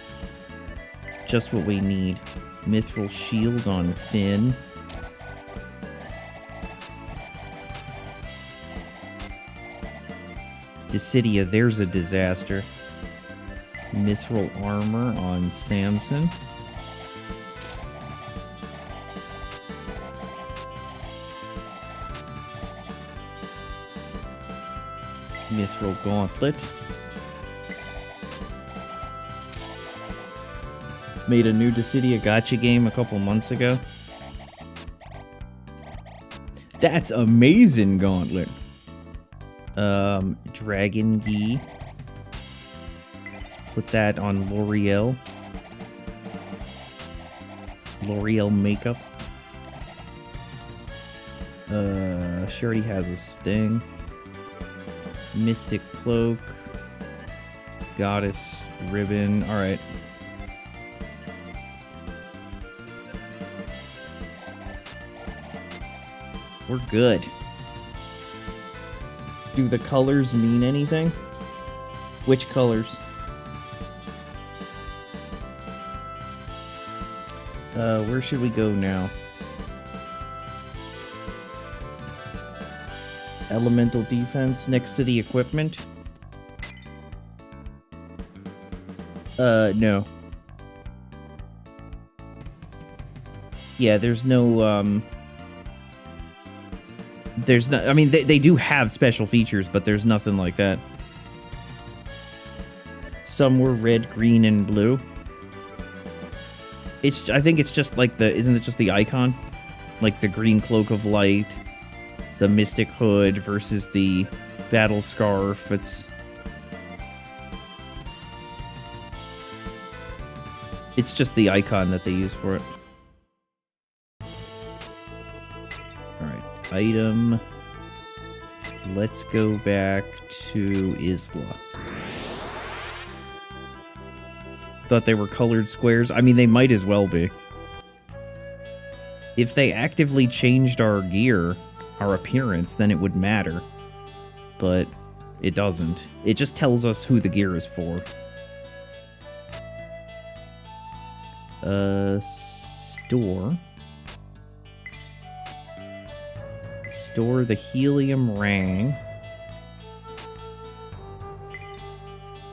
Just what we need. Mithril shield on Finn. Dissidia, there's a disaster. Mithril armor on Samson. Mithril gauntlet. Made a new Dissidia gacha game a couple months ago. That's amazing, gauntlet. Dragon Gi. Let's put that on L'Oreal. L'Oreal makeup. She already has this thing. Mystic cloak. Goddess ribbon. Alright. We're good. Do the colors mean anything? Which colors? Where should we go now? Elemental defense next to the equipment? No. Yeah, there's no, there's not, I mean, they do have special features, but there's nothing like that. Some were red, green, and blue. I think it's just like isn't it just the icon? Like the green cloak of light, the mystic hood versus the battle scarf. It's just the icon that they use for it. Alright, item. Let's go back to Isla. Thought they were colored squares. I mean, they might as well be. If they actively changed our gear, our appearance, then it would matter. But it doesn't. It just tells us who the gear is for. Store. Store the helium ring.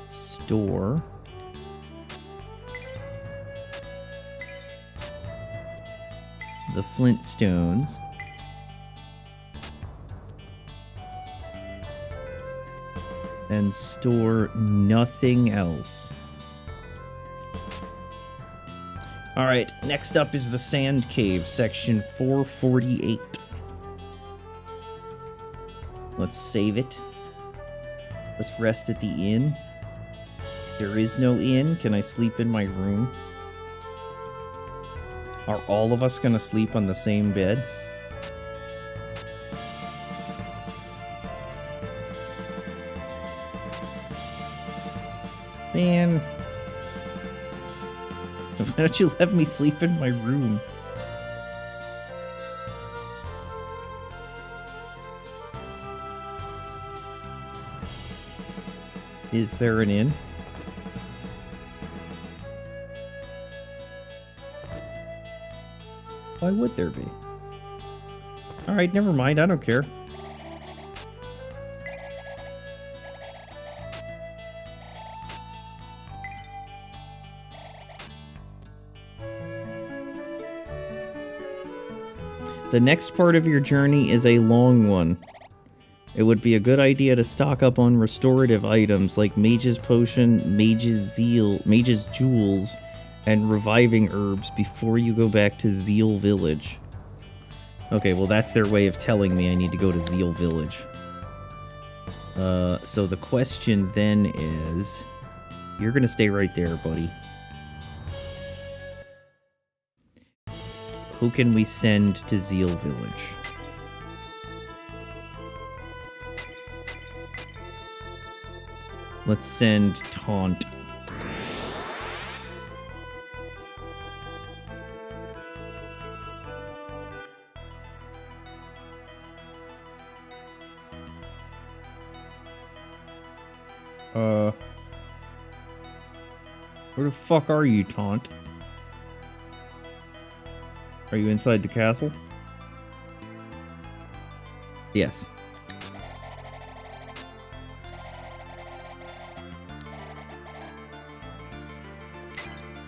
Store. The Flintstones. And store nothing else. Alright, next up is the Sand Cave, section 448. Let's save it. Let's rest at the inn. There is no inn. Can I sleep in my room? Are all of us gonna sleep on the same bed? Man. Why don't you let me sleep in my room? Is there an inn? Why would there be? Alright, never mind, I don't care. The next part of your journey is a long one. It would be a good idea to stock up on restorative items like Mage's Potion, Mage's Zeal, Mage's Jewels, and reviving herbs before you go back to Zeal Village. Okay, well that's their way of telling me I need to go to Zeal Village. So the question then is... You're gonna stay right there, buddy. Who can we send to Zeal Village? Let's send Taunt. Where the fuck are you, Taunt? Are you inside the castle? Yes.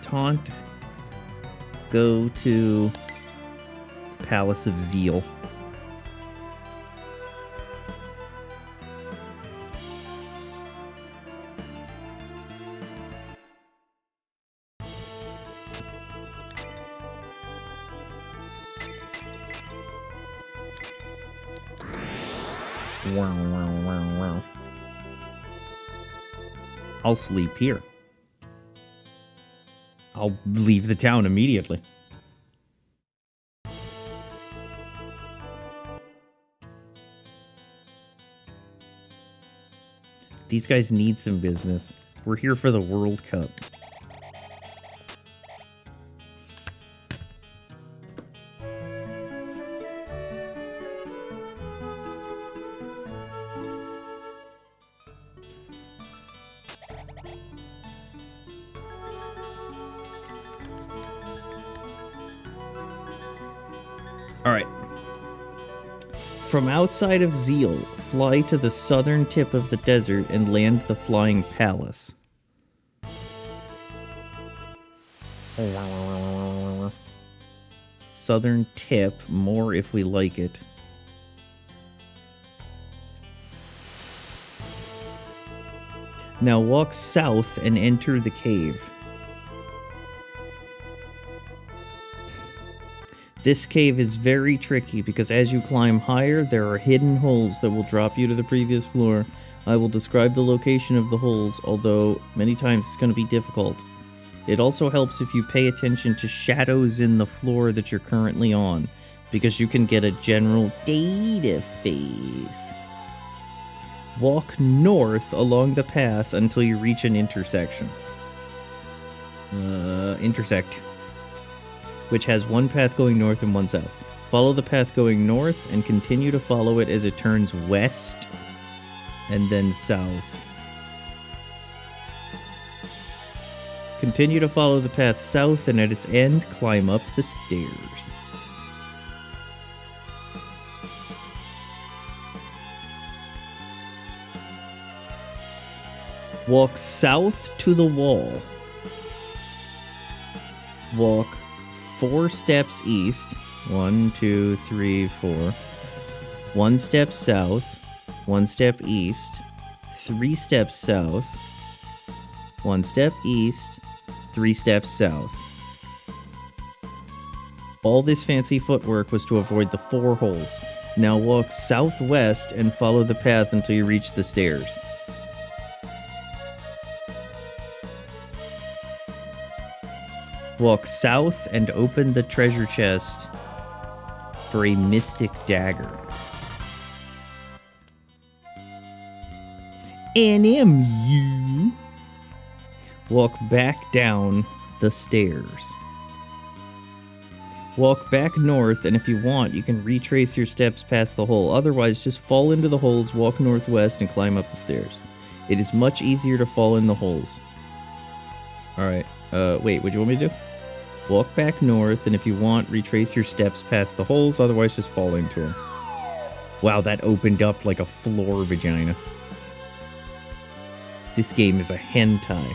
Taunt. Go to Palace of Zeal. Wow. I'll sleep here. I'll leave the town immediately. These guys need some business. We're here for the World Cup. Alright. From outside of Zeal, fly to the southern tip of the desert and land the Flying Palace. Southern tip, more if we like it. Now walk south and enter the cave. This cave is very tricky because as you climb higher, there are hidden holes that will drop you to the previous floor. I will describe the location of the holes, although many times it's going to be difficult. It also helps if you pay attention to shadows in the floor that you're currently on, because you can get a general data phase. Walk north along the path until you reach an intersection. Intersect. Which has one path going north and one south. Follow the path going north and continue to follow it as it turns west and then south. Continue to follow the path south and at its end, climb up the stairs. Walk south to the wall. Walk 4 steps east. 1, 2, 3, 4. 1 step south. 1 step east. 3 steps south. 1 step east. 3 steps south. All this fancy footwork was to avoid the 4 holes. Now walk southwest and follow the path until you reach the stairs. Walk south and open the treasure chest for a mystic dagger. NMU. Walk back down the stairs. Walk back north, and if you want, you can retrace your steps past the hole. Otherwise, just fall into the holes, walk northwest, and climb up the stairs. It is much easier to fall in the holes. Alright, wait, what do you want me to do? Walk back north, and if you want, retrace your steps past the holes, otherwise just fall into them. Wow, that opened up like a floor vagina. This game is a hentai.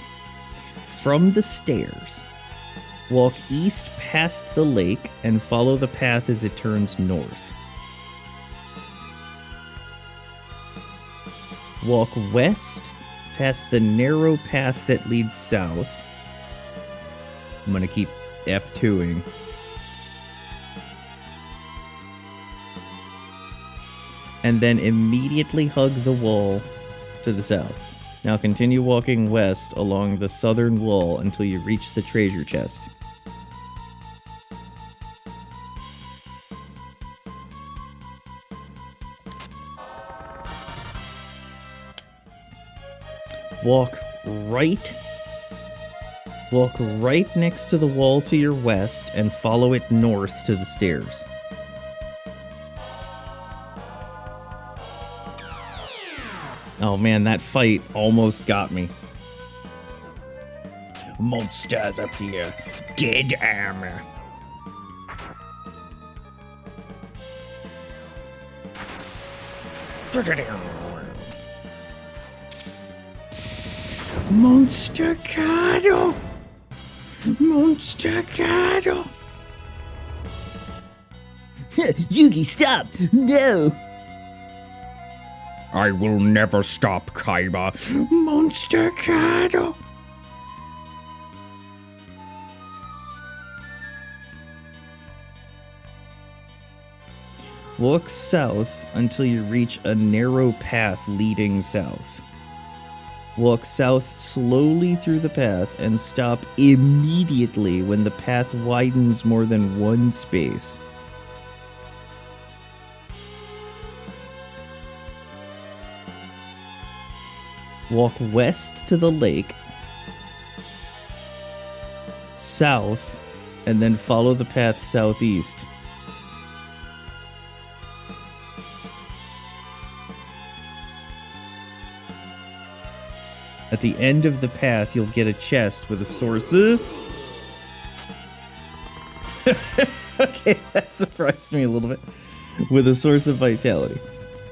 From the stairs, walk east past the lake and follow the path as it turns north. Walk west past the narrow path that leads south. I'm gonna keep F2ing. And then immediately hug the wall to the south. Now continue walking west along the southern wall until you reach the treasure chest. Walk right next to the wall to your west and follow it north to the stairs. Oh man, that fight almost got me. Monsters appear. Dead armor. Monster Cado! Monster Cado! Yugi, stop! No! I will never stop, Kaiba. Monster Cado! Walk south until you reach a narrow path leading south. Walk south slowly through the path and stop immediately when the path widens more than one space. Walk west to the lake, south, and then follow the path southeast. At the end of the path, you'll get a chest with a source. Okay, that surprised me a little bit. With a source of vitality.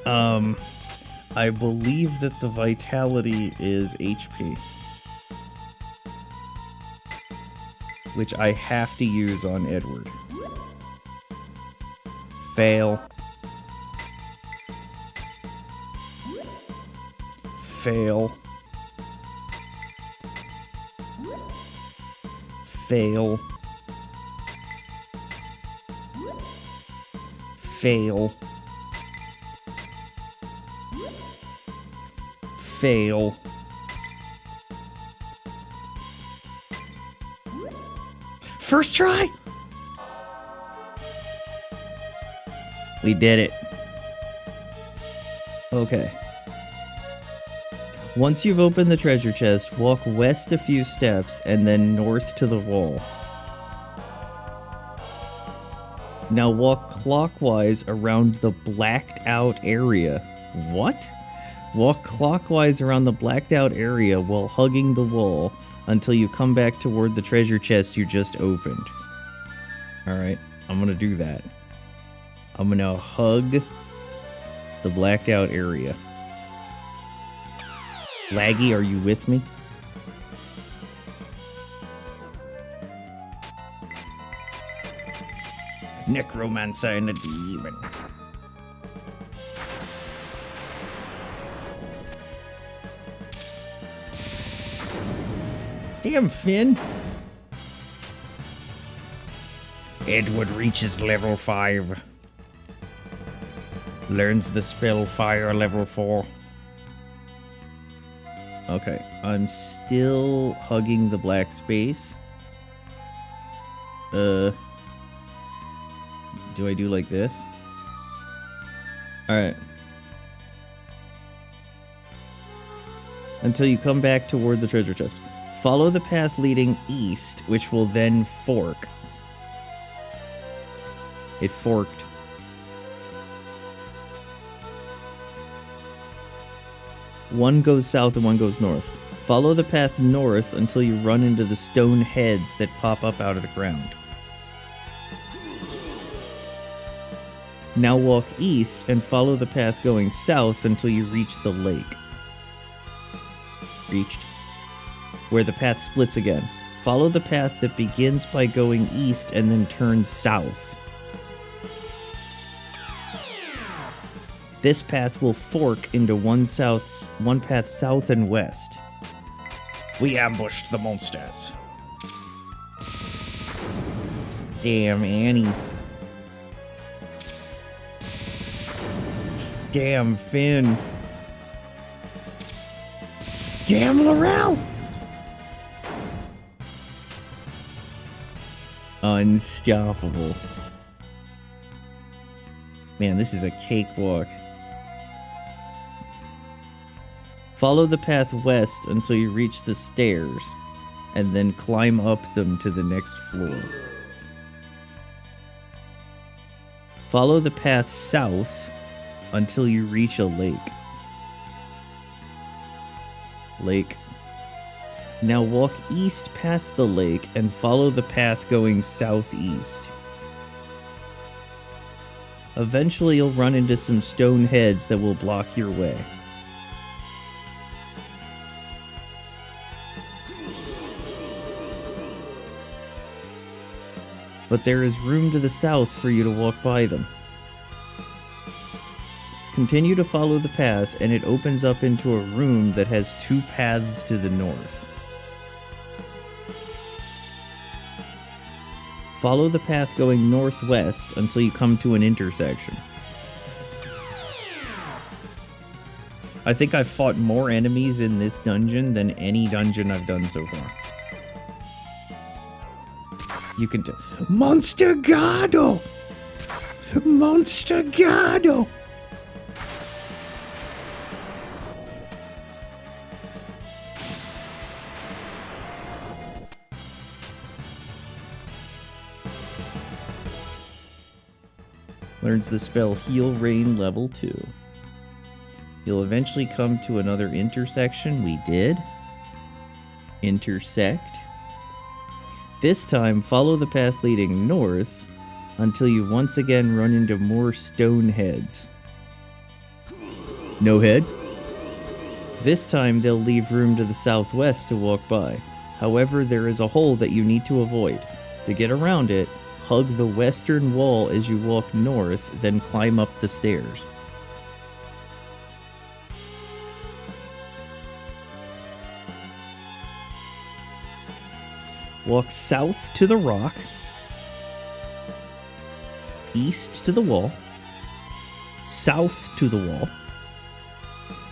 I believe that the vitality is HP. Which I have to use on Edward. Fail. Fail. Fail. Fail. Fail. First try? We did it. Okay. Once you've opened the treasure chest, walk west a few steps and then north to the wall. Now walk clockwise around the blacked out area. What? Walk clockwise around the blacked out area while hugging the wall until you come back toward the treasure chest you just opened. Alright, I'm gonna do that. I'm gonna hug the blacked out area. Laggy, are you with me? Necromancer and a demon. Damn, Finn! Edward reaches level 5. Learns the spell Fire level 4. Okay, I'm still hugging the black space. Do I do like this? Alright. Until you come back toward the treasure chest. Follow the path leading east, which will then fork. It forked. One goes south and one goes north. Follow the path north until you run into the stone heads that pop up out of the ground. Now walk east and follow the path going south until you reach the lake. Reached. Where the path splits again. Follow the path that begins by going east and then turns south. This path will fork into one path south and west. We ambushed the monsters. Damn, Annie. Damn, Finn. Damn, Laurel! Unstoppable. Man, this is a cakewalk. Follow the path west until you reach the stairs, and then climb up them to the next floor. Follow the path south until you reach a lake. Lake. Now walk east past the lake and follow the path going southeast. Eventually you'll run into some stone heads that will block your way. But there is room to the south for you to walk by them. Continue to follow the path and it opens up into a room that has 2 paths to the north. Follow the path going northwest until you come to an intersection. I think I've fought more enemies in this dungeon than any dungeon I've done so far. You can tell. Monster Gado! Monster Gado! Learns the spell Heal Rain level 2. You'll eventually come to another intersection. We did. Intersect. This time, follow the path leading north until you once again run into more stone heads. No head? This time, they'll leave room to the southwest to walk by. However, there is a hole that you need to avoid. To get around it, hug the western wall as you walk north, then climb up the stairs. Walk south to the rock, east to the wall, south to the wall.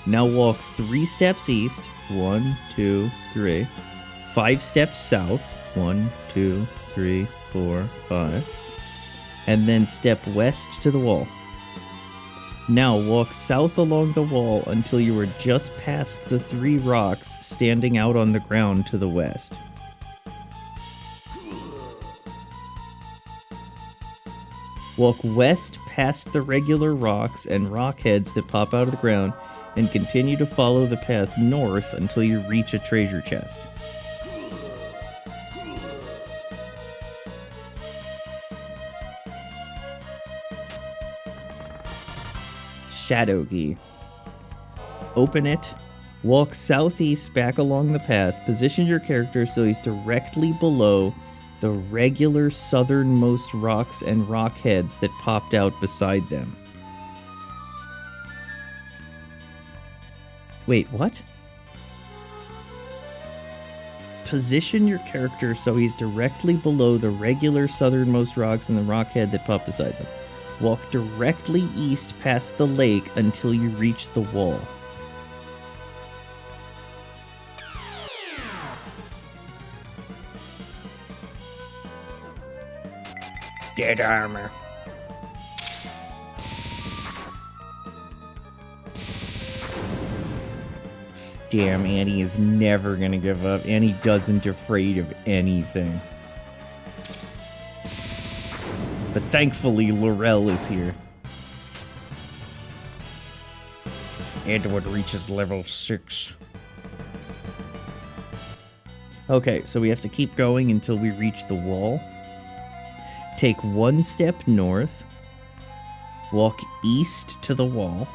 Now walk 3 steps east, 1, 2, 3, 5 steps south, 1, 2, 3, 4, 5, and then step west to the wall. Now walk south along the wall until you are just past the 3 rocks standing out on the ground to the west. Walk west past the regular rocks and rock heads that pop out of the ground and continue to follow the path north until you reach a treasure chest. Shadow Key. Open it, walk southeast back along the path, position your character so he's directly below the regular southernmost rocks and rock heads that popped out beside them. Wait, what? Position your character so he's directly below the regular southernmost rocks and the rock head that pop beside them. Walk directly east past the lake until you reach the wall. Dead armor. Damn, Annie is never gonna give up. Annie doesn't afraid of anything. But thankfully, Laurel is here. Edward reaches level 6. Okay, so we have to keep going until we reach the wall. Take 1 step north. Walk east to the wall.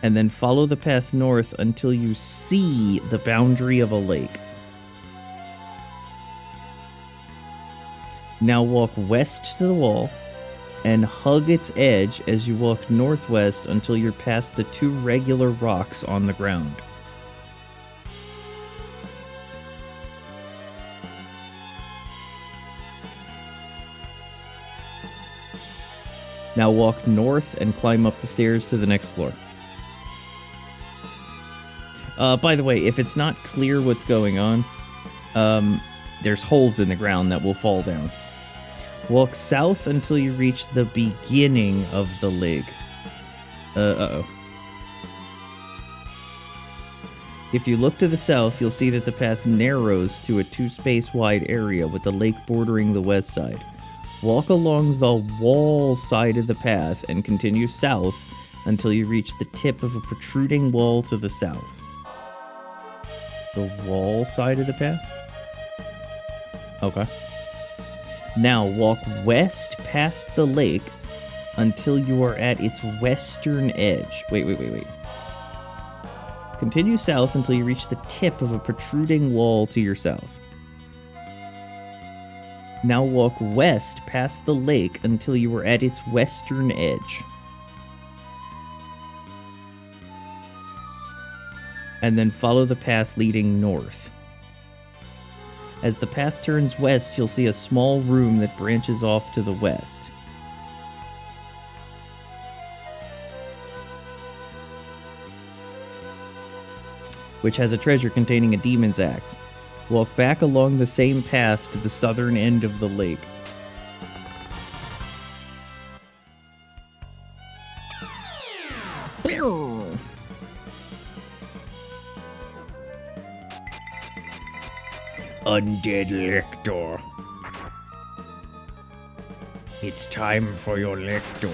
And then follow the path north until you see the boundary of a lake. Now walk west to the wall and hug its edge as you walk northwest until you're past the 2 regular rocks on the ground. Now walk north and climb up the stairs to the next floor. By the way, if it's not clear what's going on, there's holes in the ground that will fall down. Walk south until you reach the beginning of the lake. Uh-oh. If you look to the south, you'll see that the path narrows to a 2-space wide area with the lake bordering the west side. Walk along the wall side of the path and continue south until you reach the tip of a protruding wall to the south. The wall side of the path? Okay. Now walk west past the lake until you are at its western edge. Wait. Continue south until you reach the tip of a protruding wall to your south. Now walk west past the lake until you are at its western edge. And then follow the path leading north. As the path turns west, you'll see a small room that branches off to the west. Which has a treasure containing a demon's axe. Walk back along the same path to the southern end of the lake. Undead Lector. It's time for your Lector.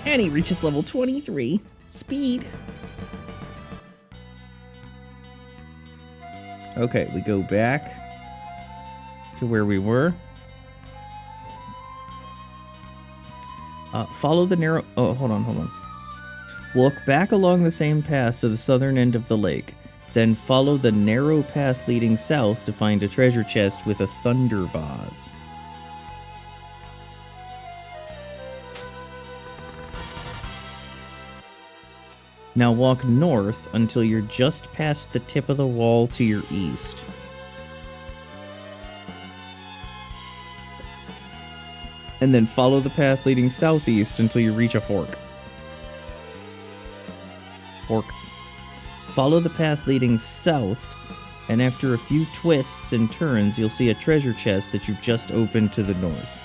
And he reaches level 23. Speed. Okay, we go back to where we were. Follow the narrow... Oh, hold on. Walk back along the same path to the southern end of the lake. Then follow the narrow path leading south to find a treasure chest with a thunder vase. Now walk north until you're just past the tip of the wall to your east. And then follow the path leading southeast until you reach a fork. Follow the path leading south, and after a few twists and turns, you'll see a treasure chest that you just opened to the north.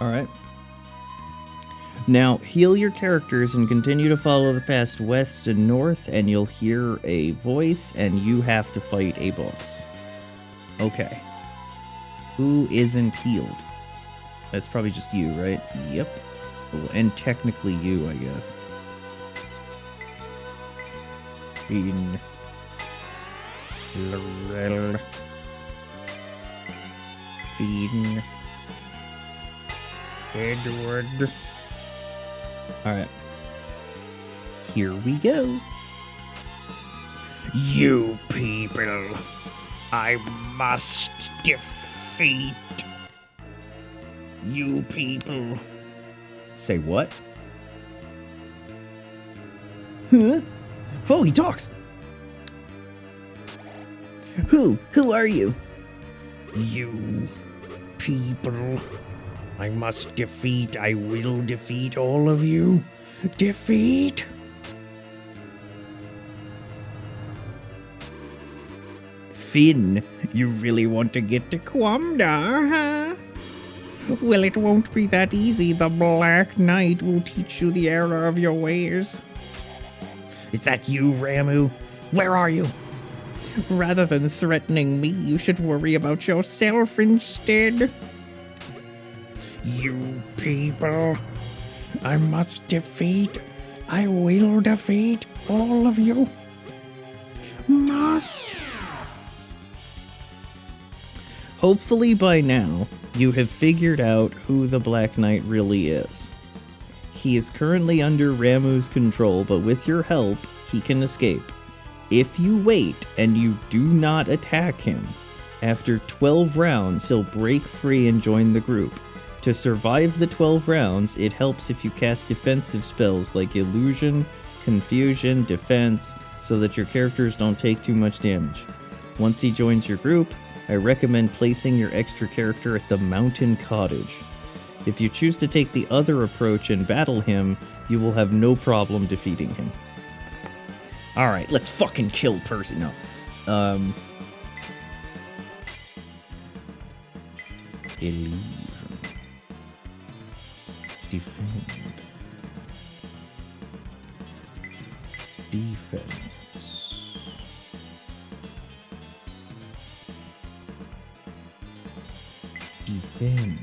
Alright. Now, heal your characters and continue to follow the path west and north, and you'll hear a voice, and you have to fight a boss. Okay. Who isn't healed? That's probably just you, right? Yep. Well, and technically you, I guess. Finn. Laurel. Finn. Edward. Alright. Here we go. You people, I must defeat. You people. Say what? Huh? Oh, he talks! Who are you? You people. I must defeat. I will defeat all of you. Defeat. Finn, you really want to get to Quamdar, huh? Well, it won't be that easy. The Black Knight will teach you the error of your ways. Is that you, Ramu? Where are you? Rather than threatening me, you should worry about yourself instead. You people, I must defeat. I will defeat all of you. Must. Hopefully by now, you have figured out who the Black Knight really is. He is currently under Ramu's control, but with your help, he can escape. If you wait and you do not attack him, after 12 rounds, he'll break free and join the group. To survive the 12 rounds, it helps if you cast defensive spells like Illusion, Confusion, Defense, so that your characters don't take too much damage. Once he joins your group, I recommend placing your extra character at the Mountain Cottage. If you choose to take the other approach and battle him, you will have no problem defeating him. Alright, let's fucking kill Percy. No. Illusion. Defend. Defense. Defend.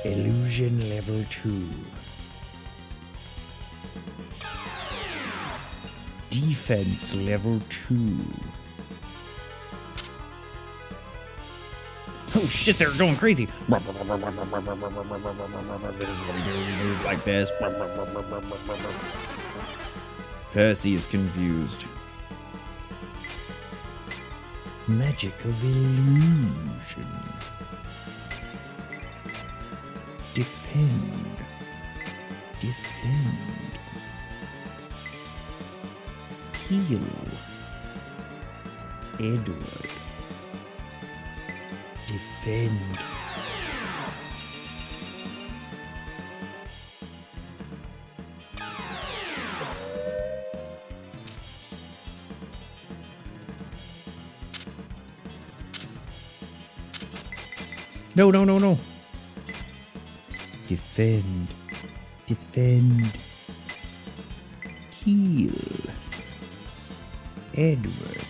Illusion level 2. Defense level 2. Oh shit, they're going crazy. This is what we do like this. Percy is confused. Magic of illusion. Defend. Defend. Heal. Edward. Defend. No, no, no, no. Defend. Defend. Heal. Edward.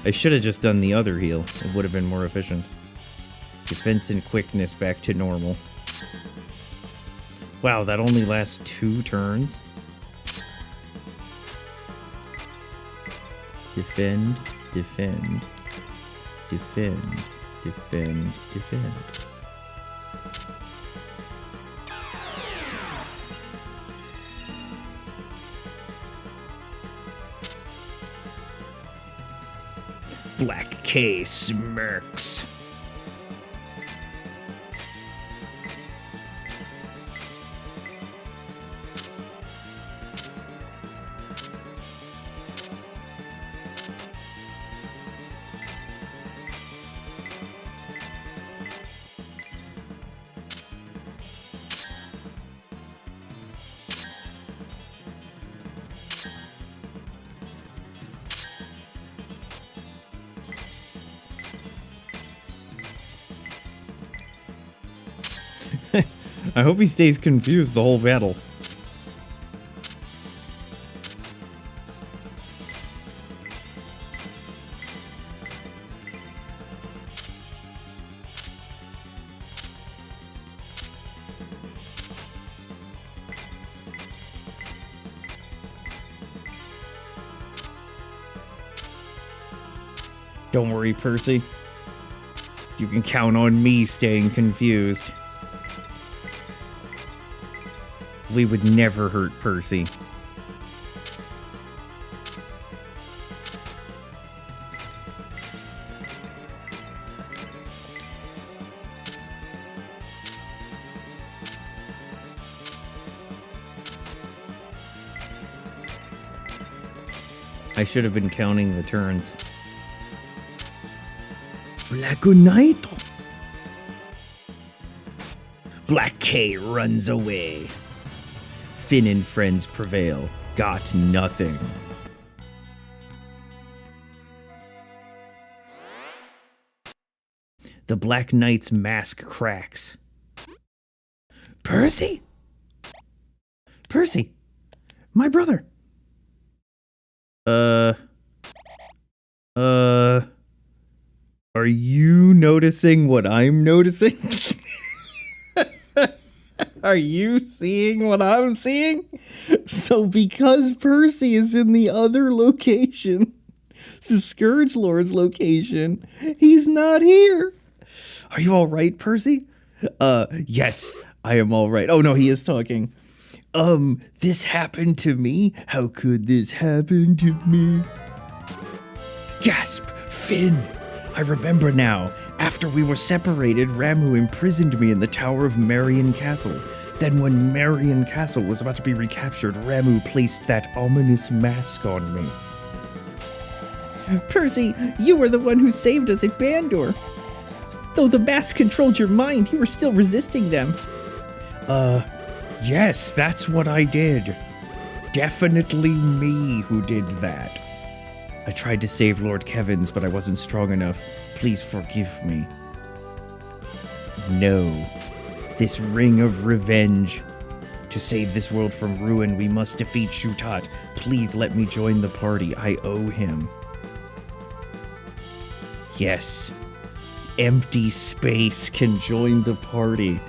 I should have just done the other heal. It would have been more efficient. Defense and quickness back to normal. Wow, that only lasts 2 turns. Defend, defend, defend, defend, defend. Black K smirks. I hope he stays confused the whole battle. Don't worry, Percy. You can count on me staying confused. We would never hurt Percy. I should have been counting the turns. Black Knight. Black K runs away. Finn and friends prevail. Got nothing. The Black Knight's mask cracks. Percy? Percy! My brother! Are you noticing what I'm noticing? Are you seeing what I'm seeing? So because Percy is in the other location, the Scourge Lord's location, he's not here. Are you all right, Percy? Yes, I am all right. Oh no, he is talking. This happened to me? How could this happen to me? Gasp! Finn! I remember now. After we were separated, Ramu imprisoned me in the tower of Marion Castle. Then when Marion Castle was about to be recaptured, Ramu placed that ominous mask on me. Percy, you were the one who saved us at Bandor. Though the mask controlled your mind, you were still resisting them. Yes, that's what I did. Definitely me who did that. I tried to save Lord Kevin's, but I wasn't strong enough. Please forgive me. No. This ring of revenge. To save this world from ruin, we must defeat Shutat. Please let me join the party. I owe him. Yes. Empty space can join the party.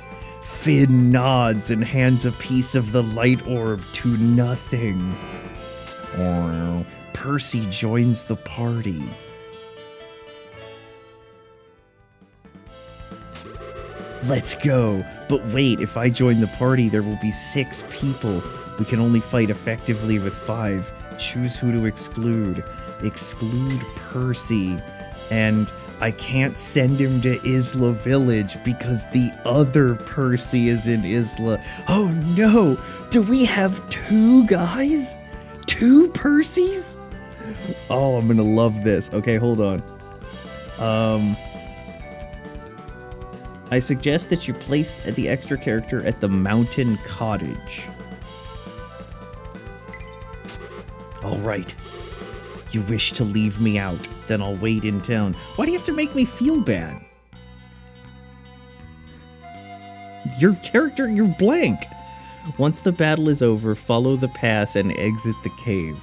Finn nods and hands a piece of the light orb to nothing. Percy joins the party. Let's go. But wait, if I join the party, there will be 6 people. We can only fight effectively with 5. Choose who to exclude. Exclude Percy. And I can't send him to Isla Village because the other Percy is in Isla. Oh no! Do we have 2 guys? 2 Percys? Oh, I'm gonna love this. Okay, hold on. I suggest that you place the extra character at the mountain cottage. All right. You wish to leave me out, then I'll wait in town. Why do you have to make me feel bad? Your character, you're blank. Once the battle is over, follow the path and exit the cave.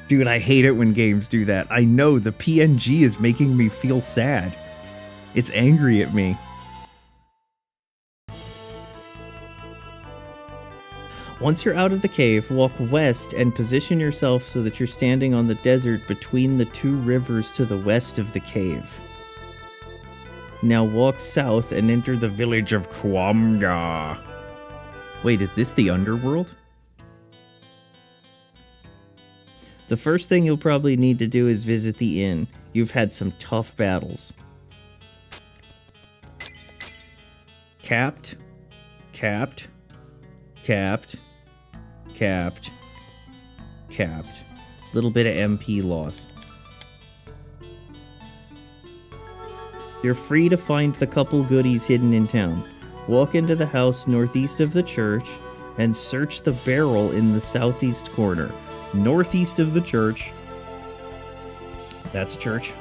Dude, I hate it when games do that. I know, the PNG is making me feel sad. It's angry at me. Once you're out of the cave, walk west and position yourself so that you're standing on the desert between the 2 rivers to the west of the cave. Now walk south and enter the village of Kwamga. Wait, is this the underworld? The first thing you'll probably need to do is visit the inn. You've had some tough battles. Capped. Capped. Capped. Capped. Capped. Little bit of MP loss. You're free to find the couple goodies hidden in town. Walk into the house northeast of the church and search the barrel in the southeast corner. Northeast of the church. That's a church.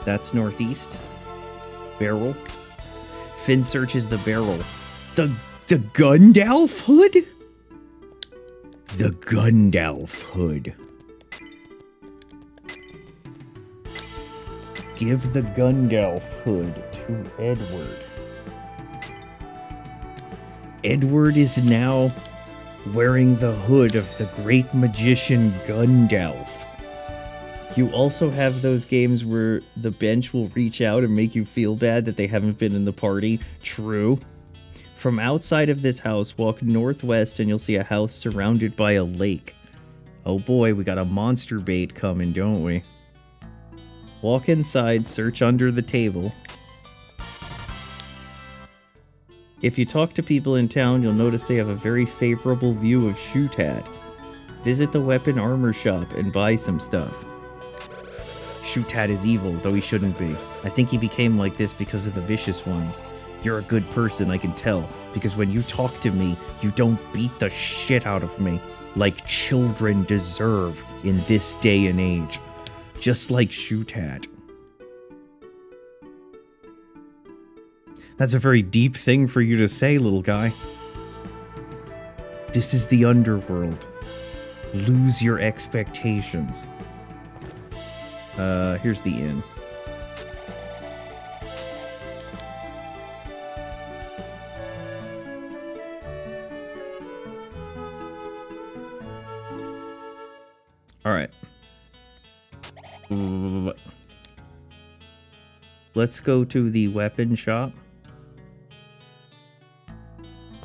That's northeast. Barrel. Finn searches the barrel. The Gundalf hood? The Gundalf hood. Give the Gundalf hood to Edward. Edward is now wearing the hood of the great magician Gundalf. You also have those games where the bench will reach out and make you feel bad that they haven't been in the party. True. From outside of this house, walk northwest and you'll see a house surrounded by a lake. Oh boy, we got a monster bait coming, don't we? Walk inside, search under the table. If you talk to people in town, you'll notice they have a very favorable view of Shutat. Visit the weapon armor shop and buy some stuff. Shutat is evil, though he shouldn't be. I think he became like this because of the vicious ones. You're a good person, I can tell, because when you talk to me, you don't beat the shit out of me, like children deserve in this day and age. Just like Shutat. That's a very deep thing for you to say, little guy. This is the underworld. Lose your expectations. Here's the inn. Alright. Let's go to the weapon shop.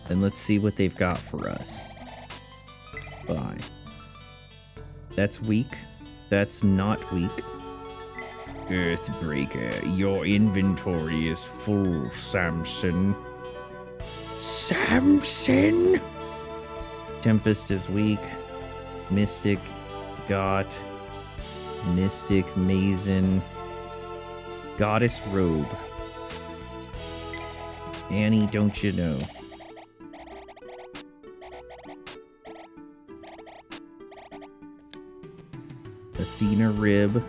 And let's see what they've got for us. Bye. That's weak. That's not weak. Earthbreaker, your inventory is full, Samson. Samson? Tempest is weak. Mystic, Got. Mystic, Mazen. Goddess Robe. Annie, don't you know? Athena Rib.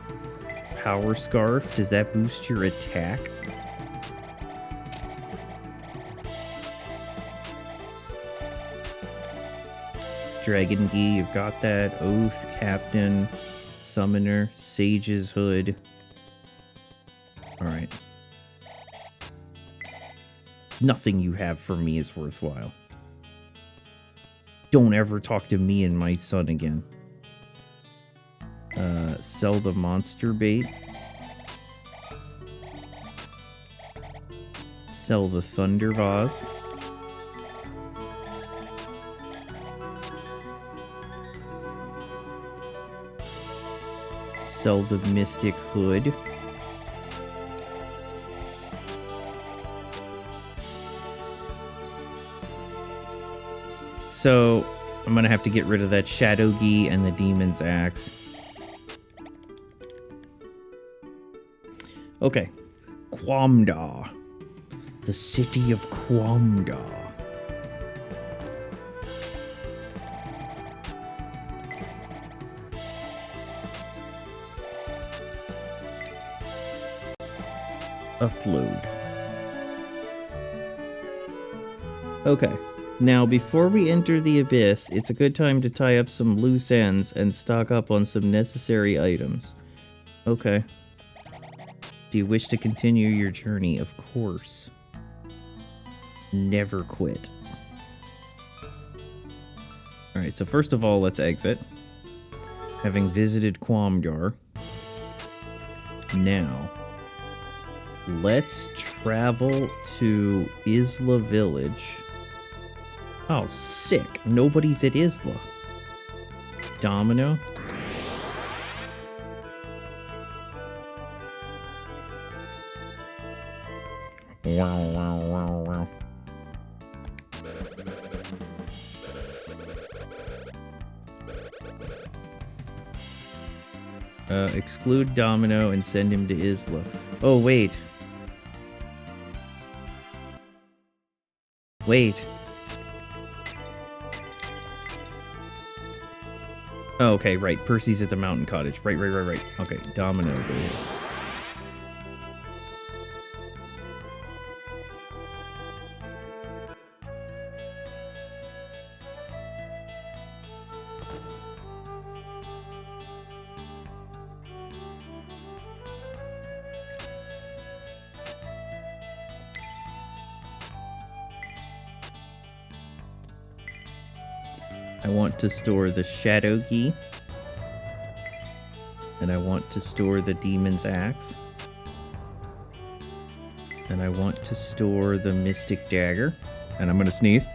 Power Scarf. Does that boost your attack? Dragon Gi, you've got that. Oath, Captain, Summoner, Sage's Hood. Alright. Nothing you have for me is worthwhile. Don't ever talk to me and my son again. Sell the monster bait. Sell the thunder vase. Sell the mystic hood. So I'm gonna have to get rid of that Shadow Gi and the Demon's Axe. Okay. Quamda. The city of Quamda. Upload. Okay. Now, before we enter the Abyss, it's a good time to tie up some loose ends and stock up on some necessary items. Okay. Do you wish to continue your journey? Of course. Never quit. Alright, so first of all, let's exit. Having visited Quamdar. Now, let's travel to Isla Village. Oh, sick. Nobody's at Isla. Domino. Wow, wow, wow, wow. Exclude Domino and send him to Isla. Oh, wait. Wait. Oh, okay, right. Percy's at the mountain cottage. Right. Okay, Domino, go ahead. I want to store the Shadow Gi. And I want to store the Demon's Axe. And I want to store the Mystic Dagger. And I'm gonna sneeze.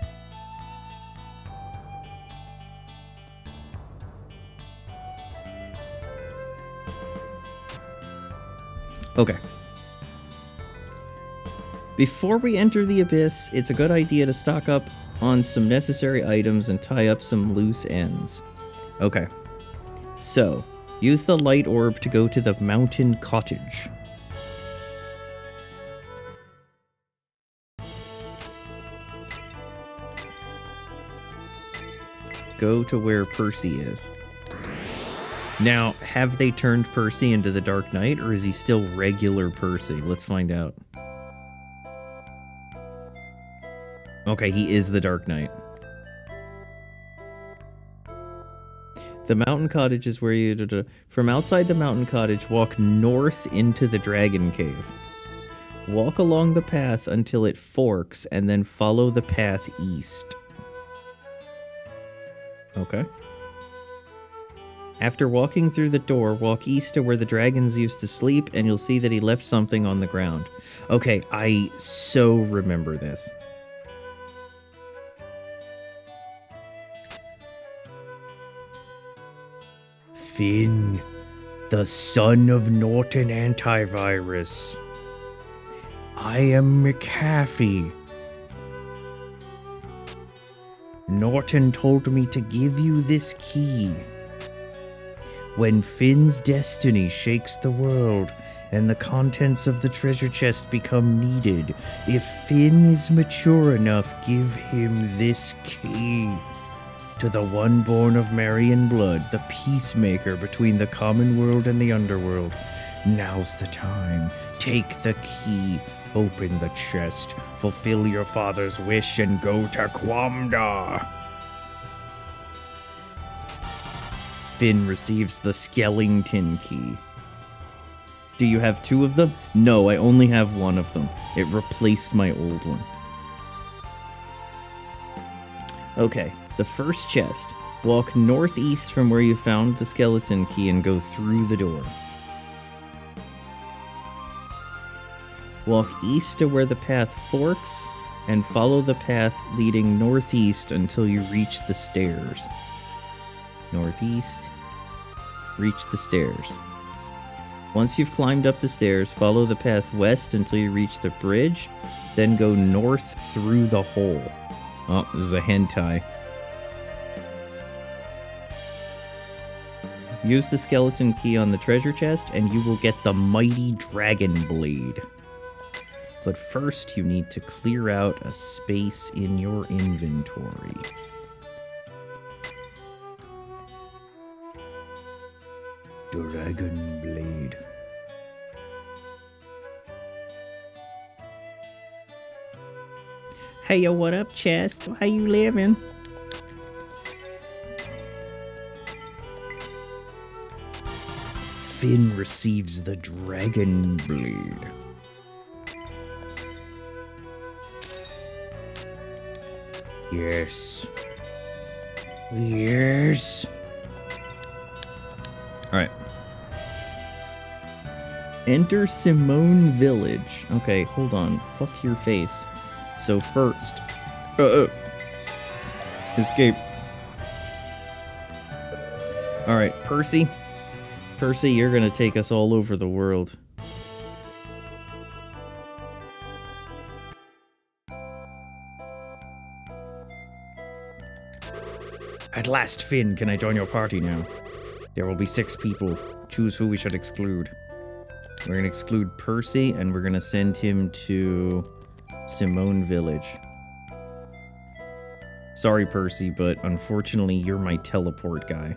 Okay. Before we enter the Abyss, it's a good idea to stock up on some necessary items and tie up some loose ends. Okay. So, use the light orb to go to the mountain cottage. Go to where Percy is. Now, have they turned Percy into the Dark Knight, or is he still regular Percy? Let's find out. Okay, he is the Dark Knight. The mountain cottage is where you... From outside the mountain cottage, walk north into the dragon cave. Walk along the path until it forks, and then follow the path east. Okay. After walking through the door, walk east to where the dragons used to sleep, and you'll see that he left something on the ground. Okay, I so remember this. Finn, the son of Norton Antivirus. I am McAfee. Norton told me to give you this key. When Finn's destiny shakes the world and the contents of the treasure chest become needed, if Finn is mature enough, give him this key. To the one born of Marian blood, the peacemaker between the common world and the underworld. Now's the time. Take the key, open the chest, fulfill your father's wish, and go to Quamdar. Finn receives the Skellington key. Do you have 2 of them? No, I only have 1 of them. It replaced my old one. Okay, the first chest. Walk northeast from where you found the skeleton key and go through the door. Walk east to where the path forks and follow the path leading northeast until you reach the stairs. Northeast, reach the stairs. Once you've climbed up the stairs, follow the path west until you reach the bridge, then go north through the hole. Oh, this is a hentai. Use the skeleton key on the treasure chest and you will get the mighty dragon blade. But first you need to clear out a space in your inventory. Dragon blade. Hey yo, what up, chest? How you living? Finn receives the dragon blade. Yes. Yes. Alright. Enter Simone Village. Okay, hold on. Fuck your face. So first... Escape. Alright, Percy. Percy, you're gonna take us all over the world. At last, Finn, can I join your party now? There will be 6 people. Choose who we should exclude. We're gonna exclude Percy, and we're gonna send him to Simone Village. Sorry, Percy, but unfortunately, you're my teleport guy.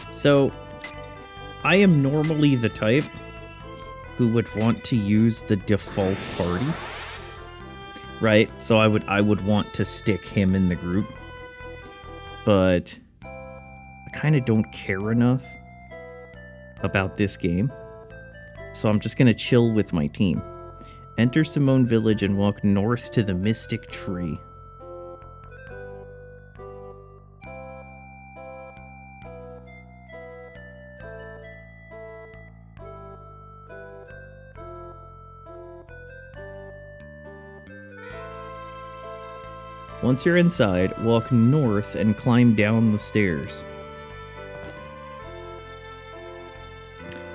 So, I am normally the type who would want to use the default party. Right? So I would want to stick him in the group. But I kind of don't care enough about this game. So I'm just going to chill with my team. Enter Simone Village and walk north to the Mystic Tree. Once you're inside, walk north and climb down the stairs.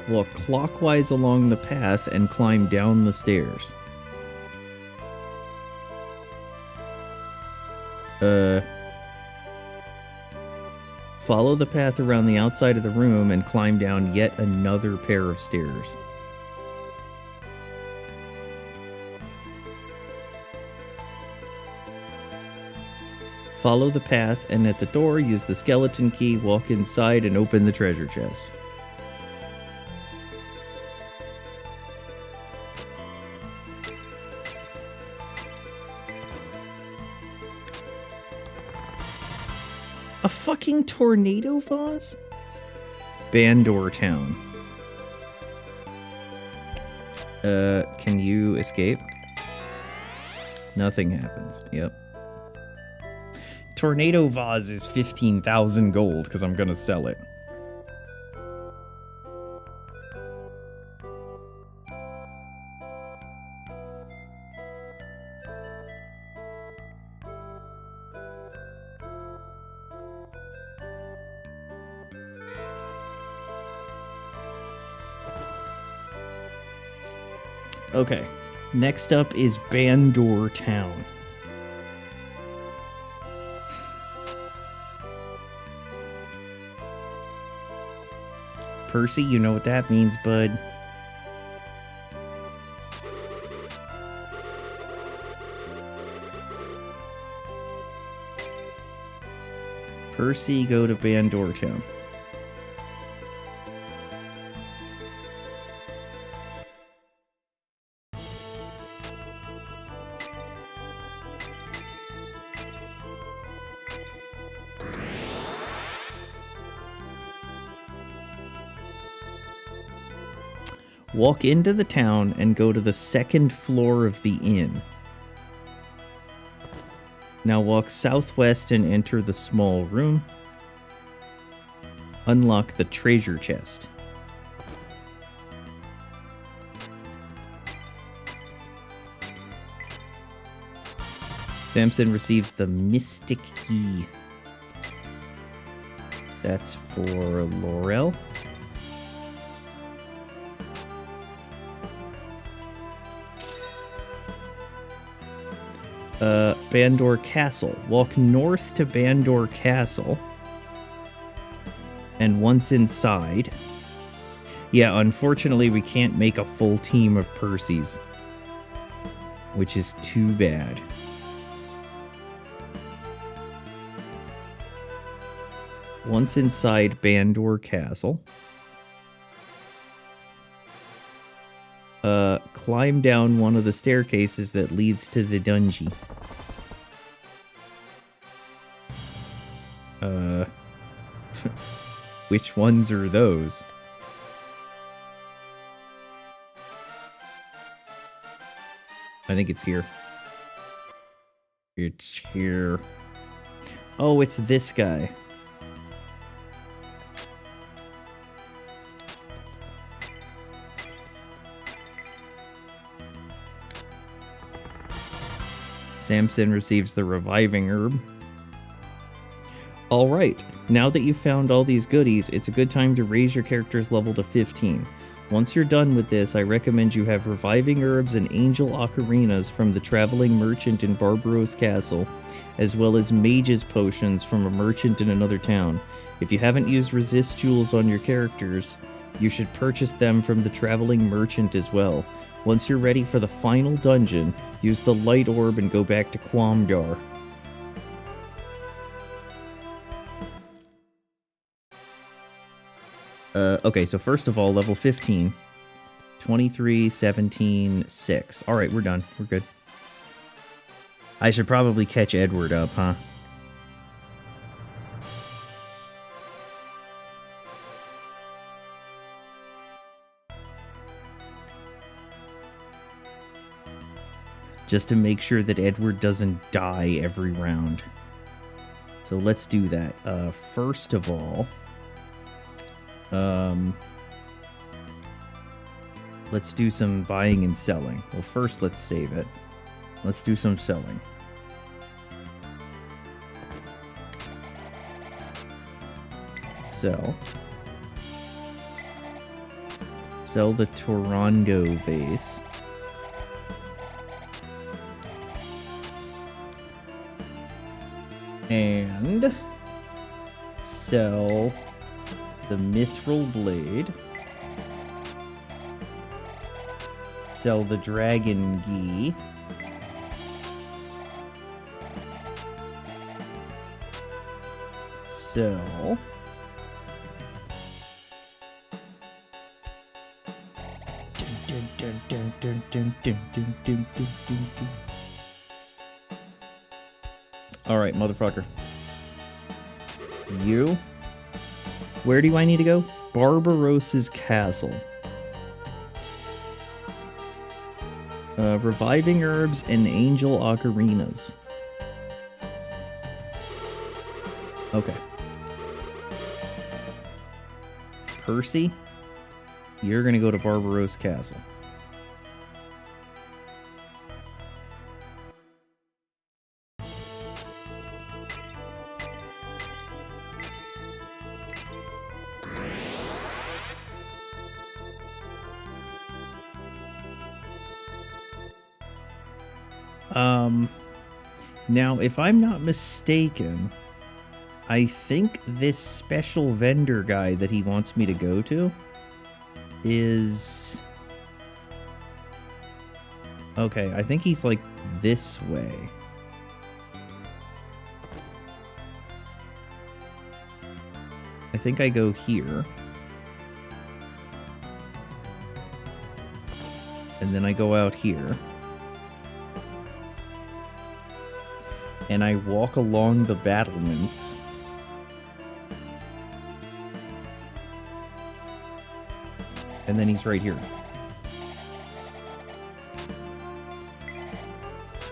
Walk clockwise along the path and climb down the stairs. Follow the path around the outside of the room and climb down yet another pair of stairs. Follow the path, and at the door, use the skeleton key, walk inside, and open the treasure chest. A fucking tornado vase? Bandor Town. Can you escape? Nothing happens. Yep. tornado vase is 15,000 gold because I'm gonna sell it. Okay, next up is Bandor Town. Percy, you know what that means, bud. Percy, go to Bandor Town. Walk into the town and go to the second floor of the inn. Now walk southwest and enter the small room. Unlock the treasure chest. Samson receives the mystic key. That's for Laurel. Bandor Castle. Walk north to Bandor Castle. And once inside... Yeah, unfortunately we can't make a full team of Percys. Which is too bad. Once inside Bandor Castle... climb down one of the staircases that leads to the dungeon. Which ones are those? I think it's here. It's here. Oh, it's this guy. Samson receives the reviving herb. Alright, now that you've found all these goodies, it's a good time to raise your character's level to 15. Once you're done with this, I recommend you have reviving herbs and angel ocarinas from the traveling merchant in Barbaros Castle, as well as mage's potions from a merchant in another town. If you haven't used resist jewels on your characters, you should purchase them from the traveling merchant as well. Once you're ready for the final dungeon, use the light orb and go back to Quamdar. Okay, so first of all, level 15. 23, 17, 6. Alright, we're done. We're good. I should probably catch Edward up, huh? Just to make sure that Edward doesn't die every round. So let's do that. First of all... let's do some buying and selling. Well, first let's save it. Let's do some selling. Sell. Sell the Toronto vase. And sell the Mithril Blade. Sell the Dragon Ghee. Sell. Alright, motherfucker. You? Where do I need to go? Barbaros's Castle. Reviving herbs and angel ocarinas. Okay. Percy, you're gonna go to Barbaros Castle. Now, if I'm not mistaken, I think this special vendor guy that he wants me to go to is... Okay, I think he's like this way. I think I go here. And then I go out here. And I walk along the battlements. And then he's right here.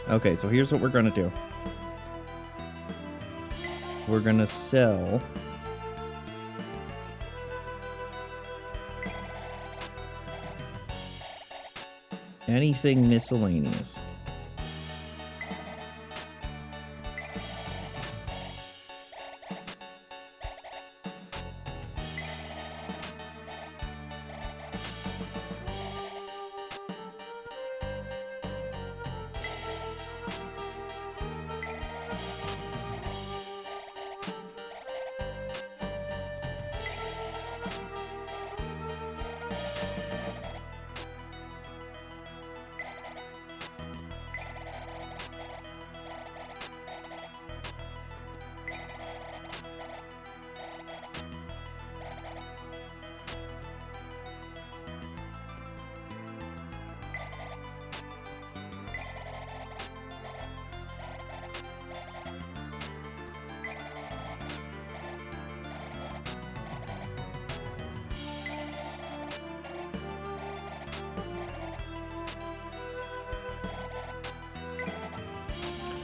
Okay, so here's what we're gonna do. We're gonna sell... anything miscellaneous.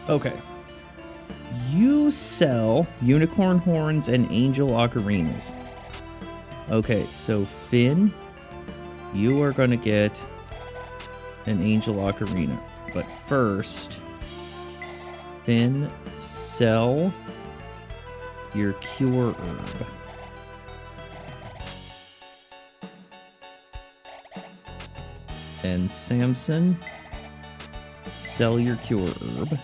Okay. You sell unicorn horns and angel ocarinas. Okay, so Finn, you are going to get an angel ocarina. But first, Finn, sell your cure herb. And Samson, sell your cure herb.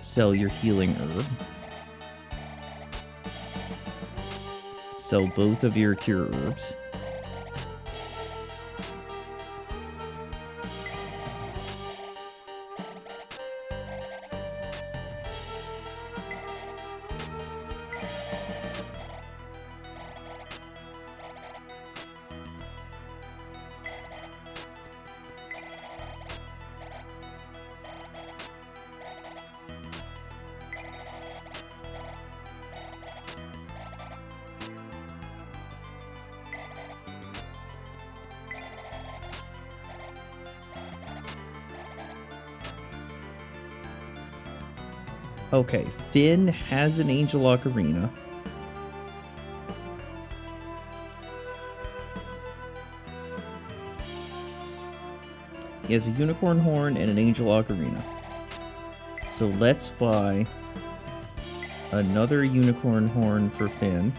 Sell your healing herb. Sell both of your cure herbs. Okay, Finn has an angel ocarina. He has a unicorn horn and an angel ocarina. So let's buy another unicorn horn for Finn.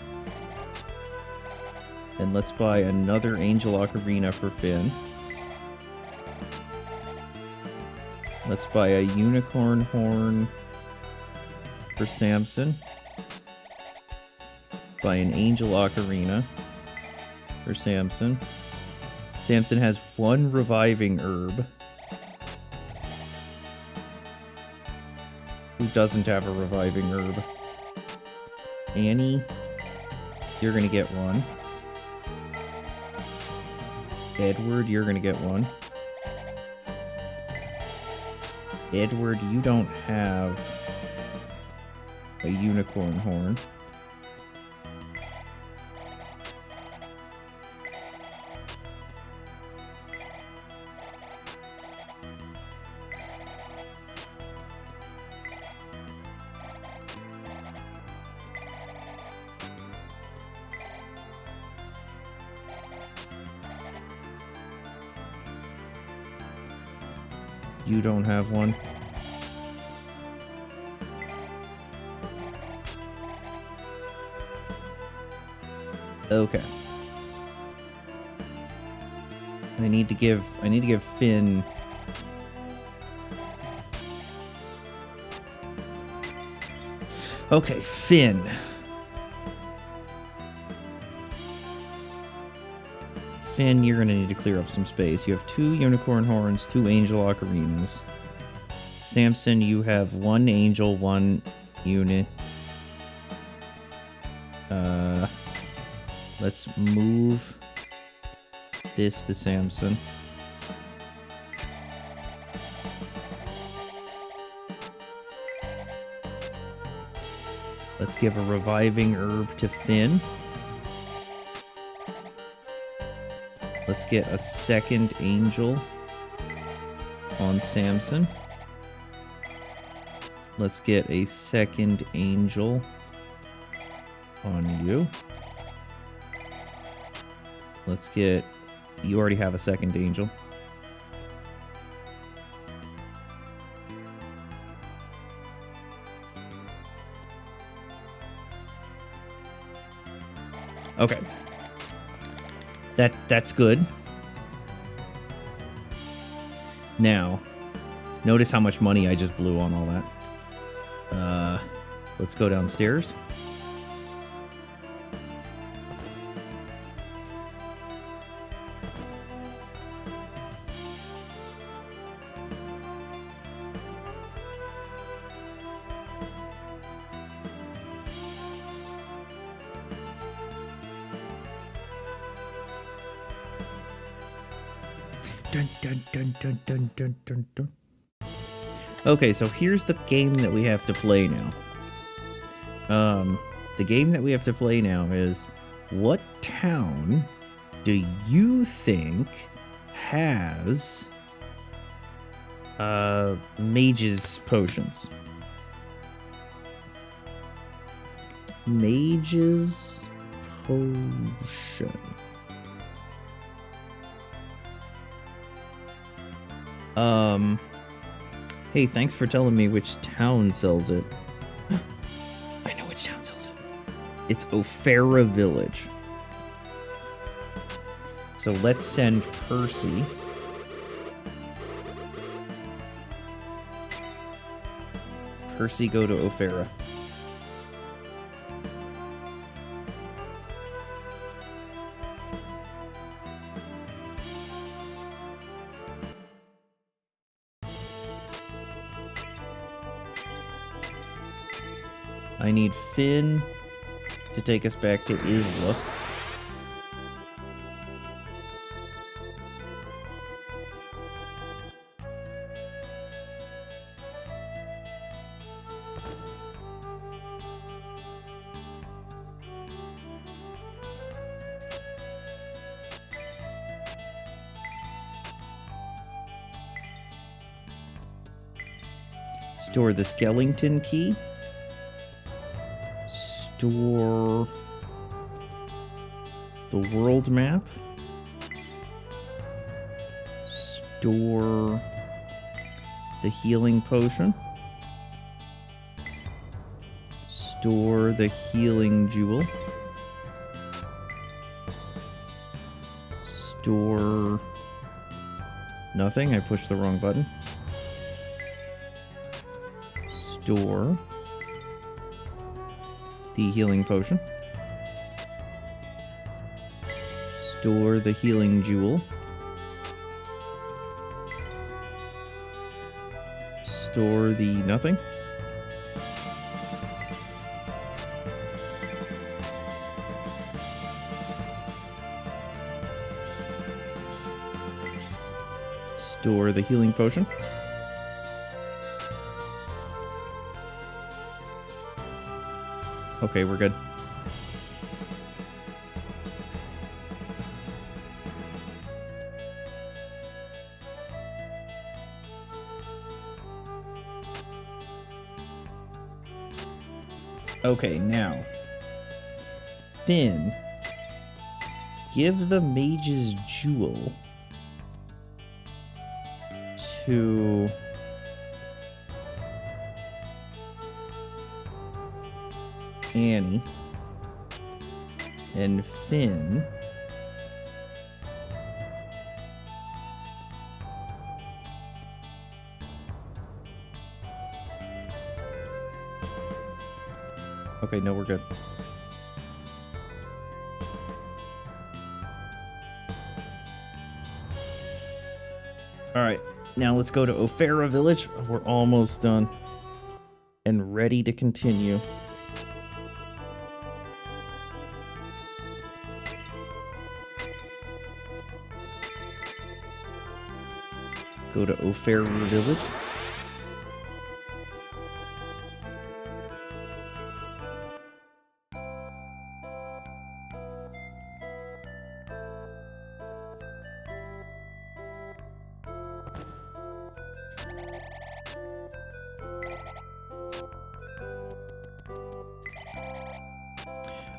And let's buy another angel ocarina for Finn. Let's buy a unicorn horn for Samson. Buy an angel ocarina for Samson. Samson has one reviving herb. Who doesn't have a reviving herb? Annie, you're gonna get one. Edward, you're gonna get one. Edward, you don't have a unicorn horn. You don't have one. Okay. I need to give Finn Okay, Finn. Finn, you're gonna need to clear up some space. You have 2 unicorn horns, 2 angel ocarinas. Samson, you have 1 angel, 1 unit. Let's move this to Samson. Let's give a reviving herb to Finn. Let's get a second angel on Samson. Let's get a second angel on you. Let's get... You already have a second angel. Okay. That's good. Now, notice how much money I just blew on all that. Let's go downstairs. Dun, dun, dun, dun, dun, dun, dun, dun. Okay, so here's the game that we have to play now. The game that we have to play now is, what town do you think has mage's potions? Mage's potion. Hey, thanks for telling me which town sells it. I know which town sells it. It's Ofera Village. So let's send Percy. Percy, go to Ofera. I need Finn to take us back to Isla. Store the skeleton key. Store the world map. Store the healing potion. Store the healing jewel. Store nothing. I pushed the wrong button. Store the healing potion. Store the healing jewel. Store the nothing. Store the healing potion. Okay, we're good. Okay, now, Finn, give the mage's jewel to Annie and Finn. Okay, no, we're good. Alright, now let's go to O'Fara Village. We're almost done. And ready to continue. Go to O'Fara Village.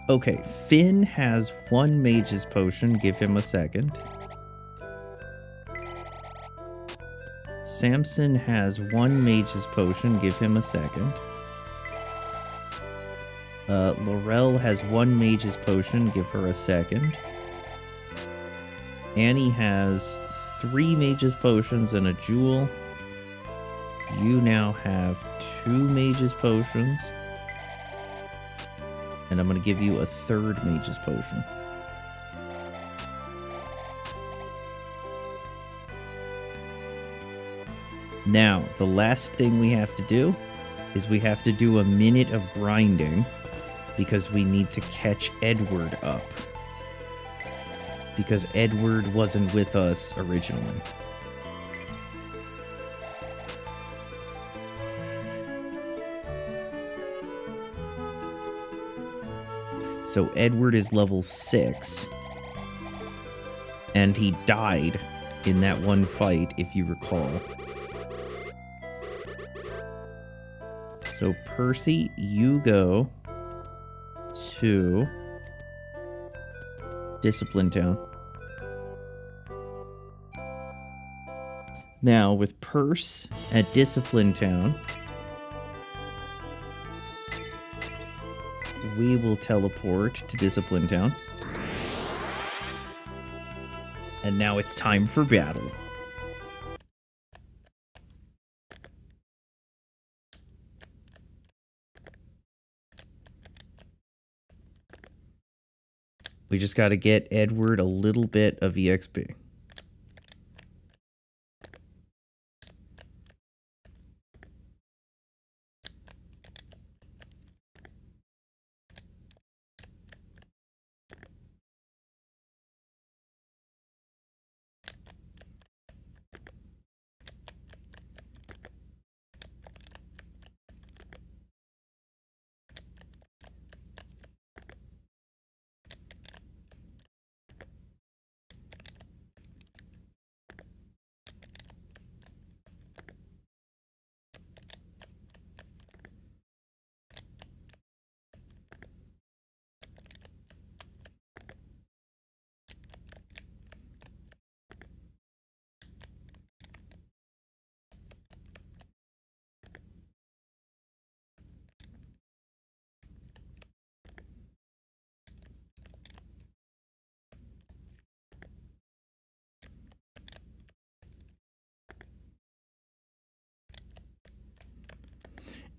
Okay, Finn has 1 mage's potion. Give him a second. Samson has 1 mage's potion. Give him a second. Laurel has 1 mage's potion. Give her a second. Annie has 3 mage's potions and a jewel. You now have 2 mage's potions. And I'm going to give you a 3rd mage's potion. Now, the last thing we have to do is we have to do a minute of grinding because we need to catch Edward up. Because Edward wasn't with us originally. So Edward is level 6. And he died in that one fight, if you recall. So Percy, you go to Discipline Town. Now, with Perce at Discipline Town, we will teleport to Discipline Town. And now it's time for battle. We just got to get Edward a little bit of EXP.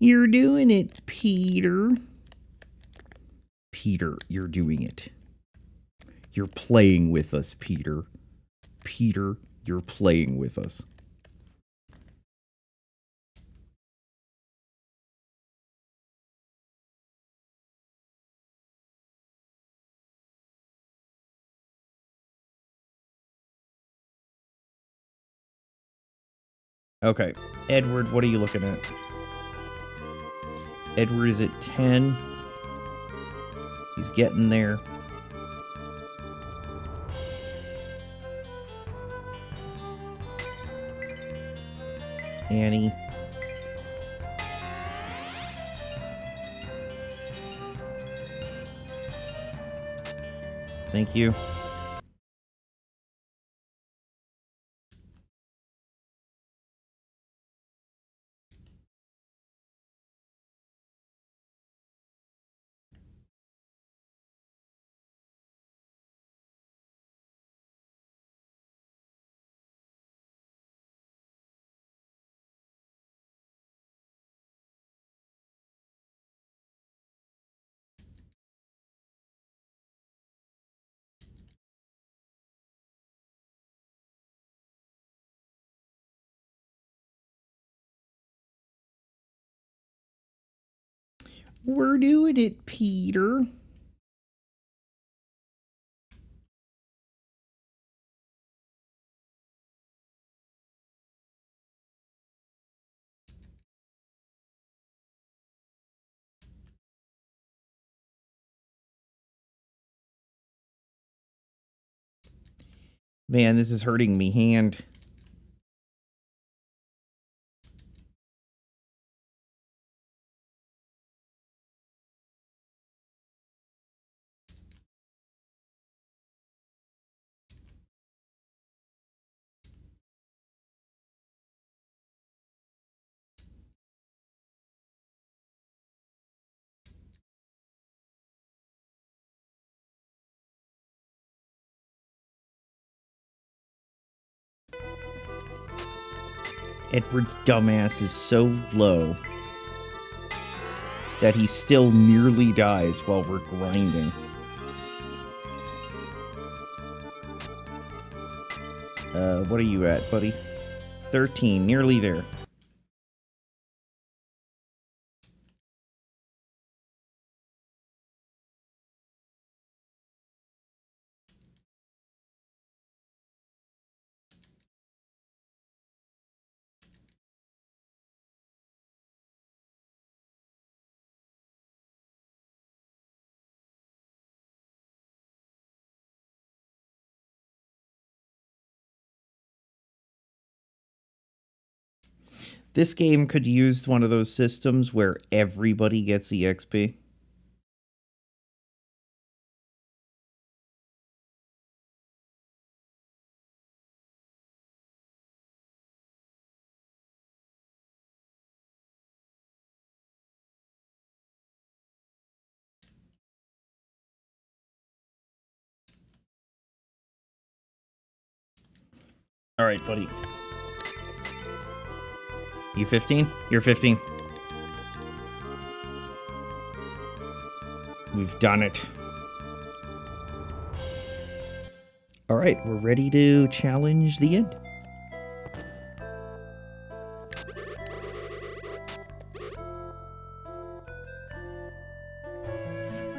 You're doing it, Peter. Peter, you're doing it. You're playing with us, Peter. Peter, you're playing with us. Okay, Edward, what are you looking at? Edward is at 10. He's getting there. Annie. Thank you. We're doing it, Peter. Man, this is hurting me hand. Edward's dumbass is so low that he still nearly dies while we're grinding. What are you at, buddy? 13, nearly there. This game could use one of those systems where everybody gets EXP. All right, buddy. You 15? You're 15. We've done it. All right, we're ready to challenge the end.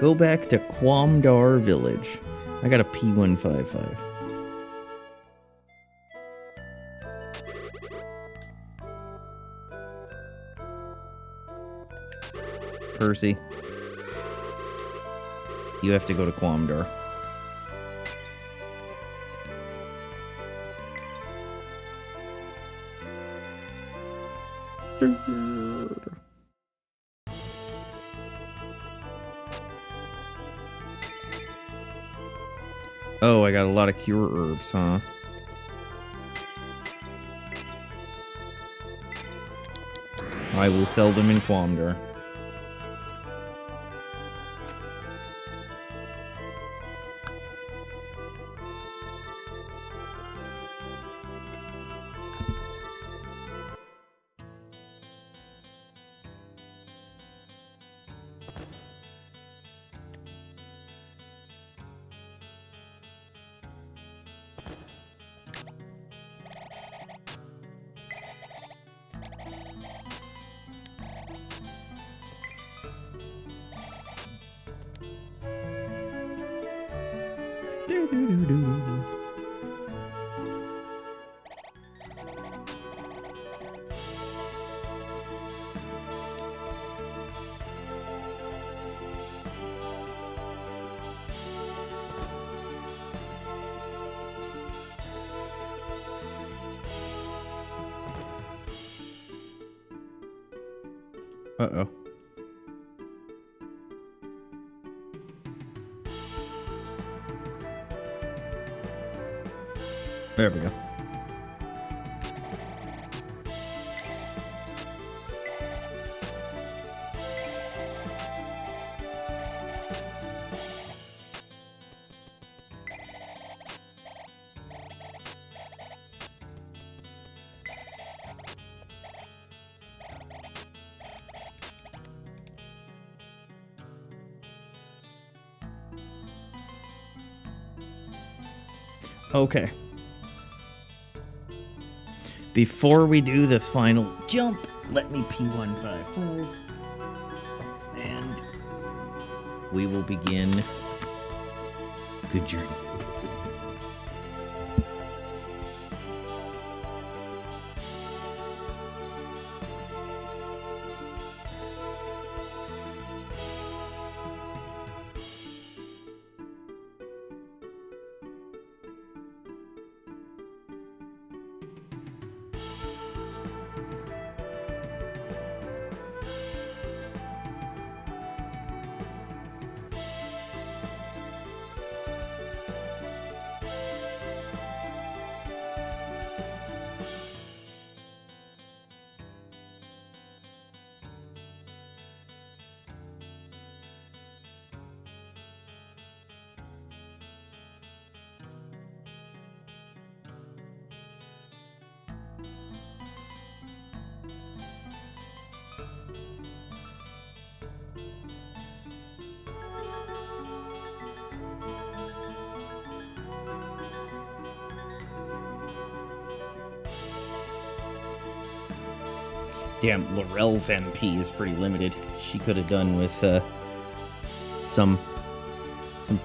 Go back to Quamdar Village. I got a P155. Percy, you have to go to Quamdar. Oh, I got a lot of cure herbs, huh? I will sell them in Quamdar. Uh-oh. There we go. Okay. Before we do this final jump, let me P155. And we will begin. Good journey. Damn, Laurel's MP is pretty limited. She could have done with some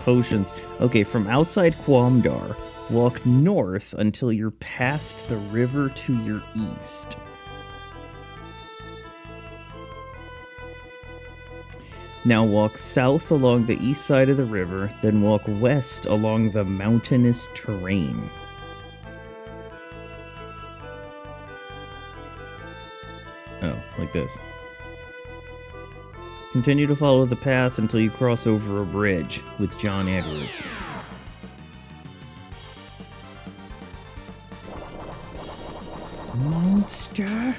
potions. Okay, from outside Quamdar, walk north until you're past the river to your east. Now walk south along the east side of the river, then walk west along the mountainous terrain. Oh, like this. Continue to follow the path until you cross over a bridge with John Edwards. Monster!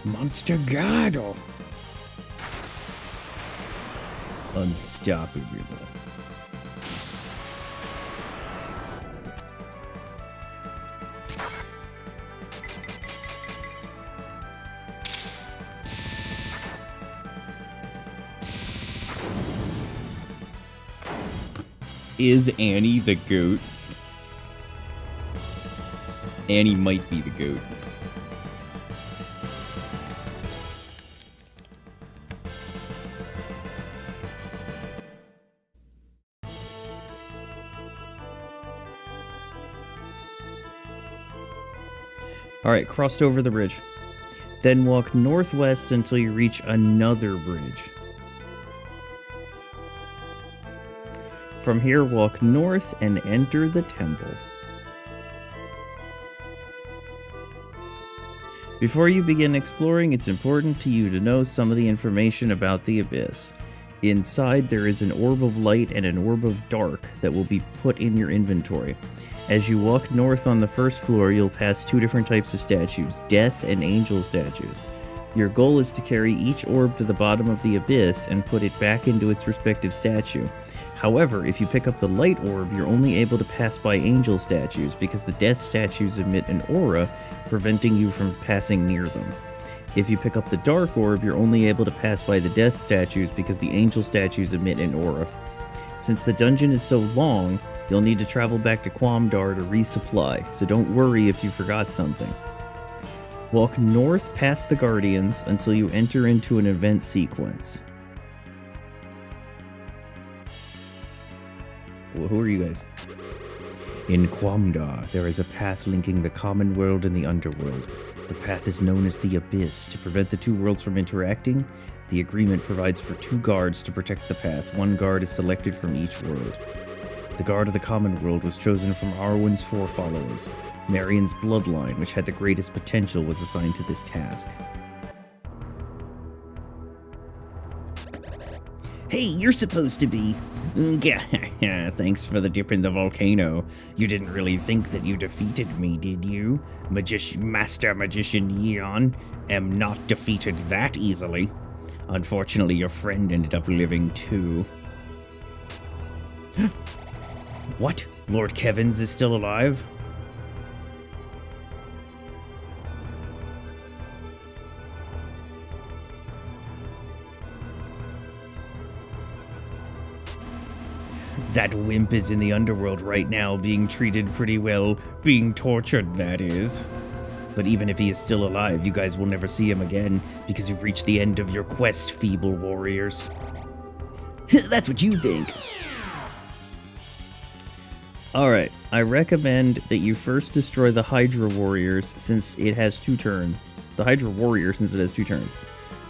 Monster Gado! Unstoppable. Is Annie the goat? Annie might be the goat. Alright, crossed over the bridge. Then walk northwest until you reach another bridge. From here, walk north and enter the temple. Before you begin exploring, it's important to you to know some of the information about the Abyss. Inside, there is an orb of light and an orb of dark that will be put in your inventory. As you walk north on the first floor, you'll pass two different types of statues, death and angel statues. Your goal is to carry each orb to the bottom of the Abyss and put it back into its respective statue. However, if you pick up the light orb, you're only able to pass by angel statues because the death statues emit an aura, preventing you from passing near them. If you pick up the dark orb, you're only able to pass by the death statues because the angel statues emit an aura. Since the dungeon is so long, you'll need to travel back to Quamdar to resupply, so don't worry if you forgot something. Walk north past the Guardians until you enter into an event sequence. Well, who are you guys? In Quamdar, there is a path linking the common world and the underworld. The path is known as the Abyss. To prevent the two worlds from interacting, the agreement provides for 2 guards to protect the path. 1 guard is selected from each world. The guard of the common world was chosen from Arwen's 4 followers. Marion's bloodline, which had the greatest potential, was assigned to this task. Hey, you're supposed to be. Yeah, thanks for the dip in the volcano. You didn't really think that you defeated me, did you? Master Magician Yeon am not defeated that easily. Unfortunately, your friend ended up living too. What? Lord Kevins is still alive? That wimp is in the underworld right now, being treated pretty well. Being tortured, that is. But even if he is still alive, you guys will never see him again, because you've reached the end of your quest, feeble warriors. That's what you think. Alright, I recommend that you first destroy the Hydra Warriors since it has 2 turns. The Hydra Warrior since it has 2 turns.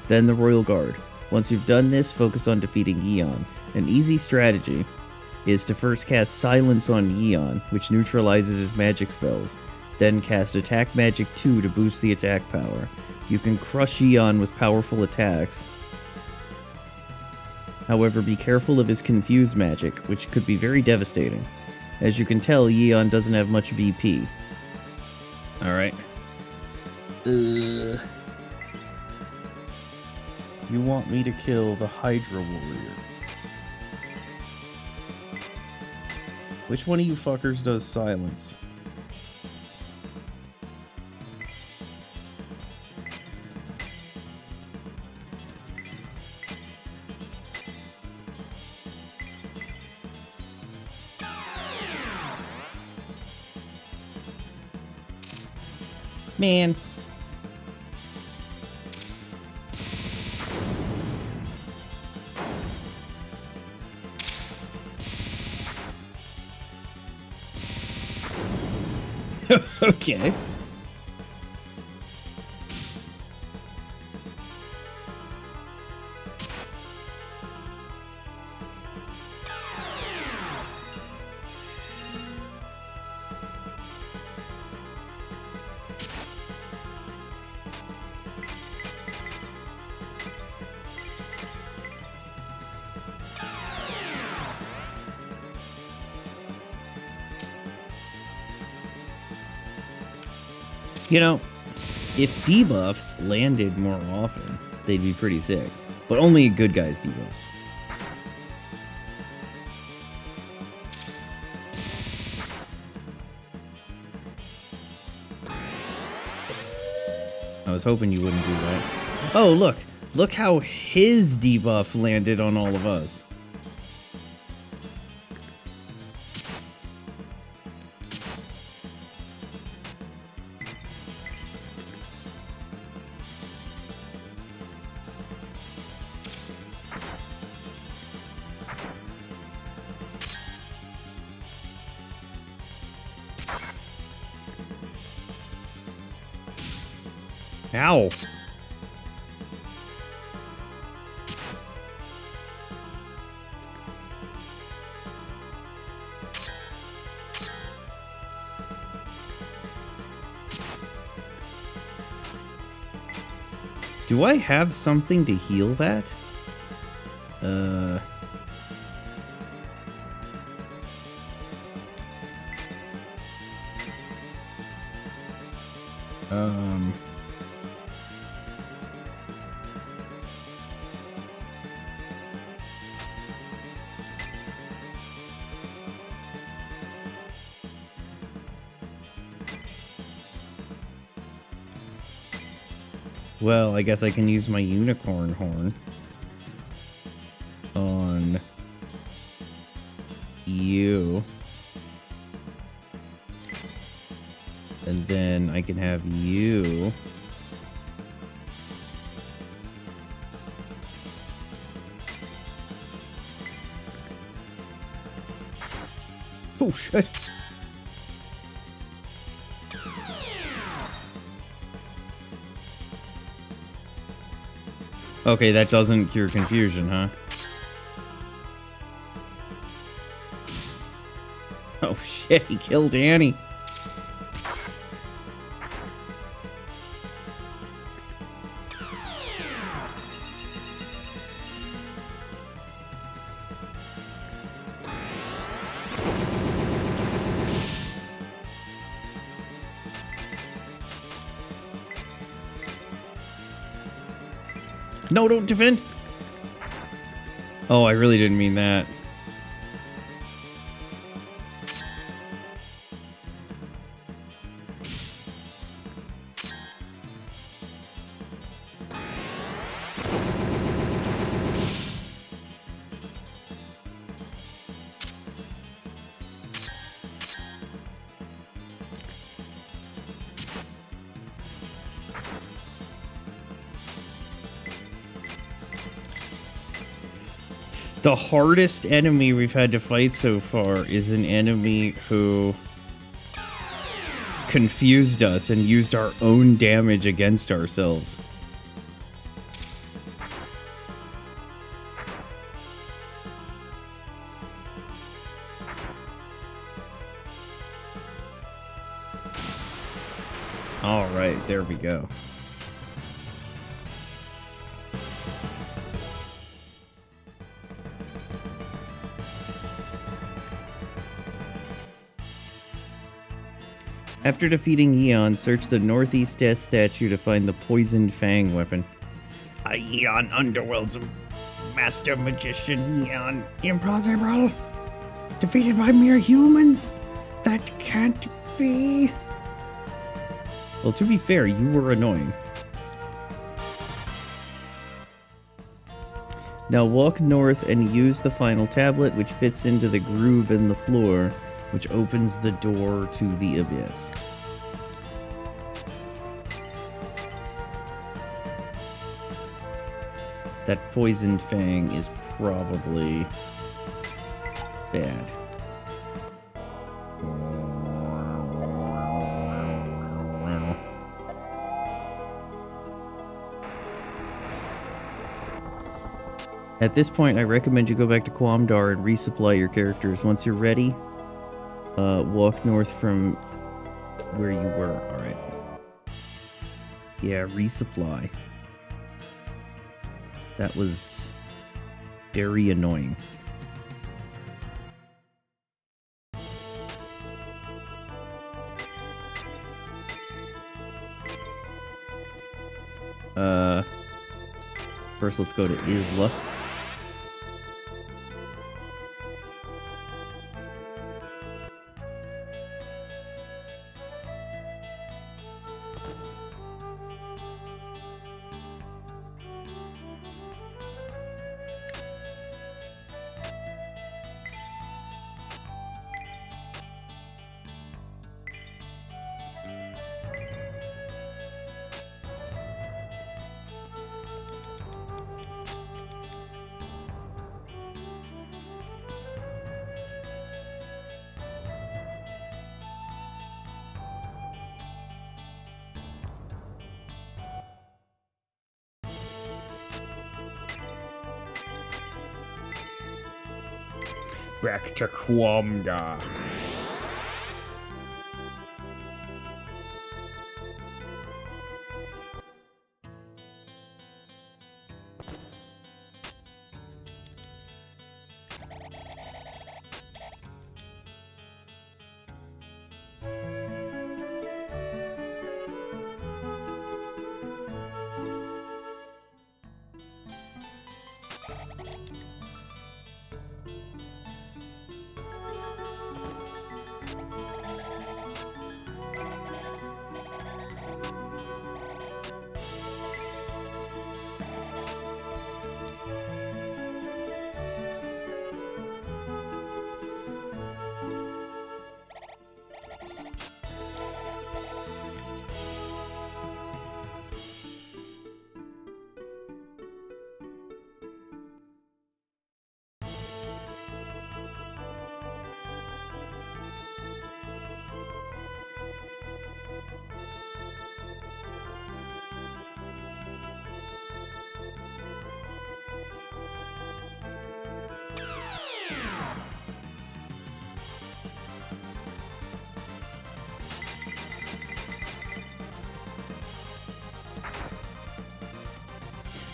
Then the Royal Guard. Once you've done this, focus on defeating Eon. An easy strategy is to first cast Silence on Eon, which neutralizes his magic spells. Then cast Attack Magic 2 to boost the attack power. You can crush Eon with powerful attacks. However, be careful of his Confuse magic, which could be very devastating. As you can tell, Eon doesn't have much VP. Alright. You want me to kill the Hydra Warrior. Which one of you fuckers does silence? Man. Okay. You know, if debuffs landed more often, they'd be pretty sick. But only good guys debuffs. I was hoping you wouldn't do that. Oh, look! Look how his debuff landed on all of us. Ow! Do I have something to heal that? Well, I guess I can use my unicorn horn on you. And then I can have you. Oh, shit. Okay, that doesn't cure confusion, huh? Oh shit, he killed Annie. No, don't defend! Oh, I really didn't mean that. The hardest enemy we've had to fight so far is an enemy who confused us and used our own damage against ourselves. All right, there we go. After defeating Eon, search the northeast statue to find the poisoned fang weapon. Eon Underworld's master magician, Eon. Impossible. Defeated by mere humans? That can't be. Well, to be fair, you were annoying. Now walk north and use the final tablet, which fits into the groove in the floor, which opens the door to the abyss. That poisoned fang is probably bad. At this point, I recommend you go back to Quamdar and resupply your characters. Once you're ready, walk north from where you were. Alright. Yeah, resupply. That was very annoying. First let's go to Isla. Back to Quamdar.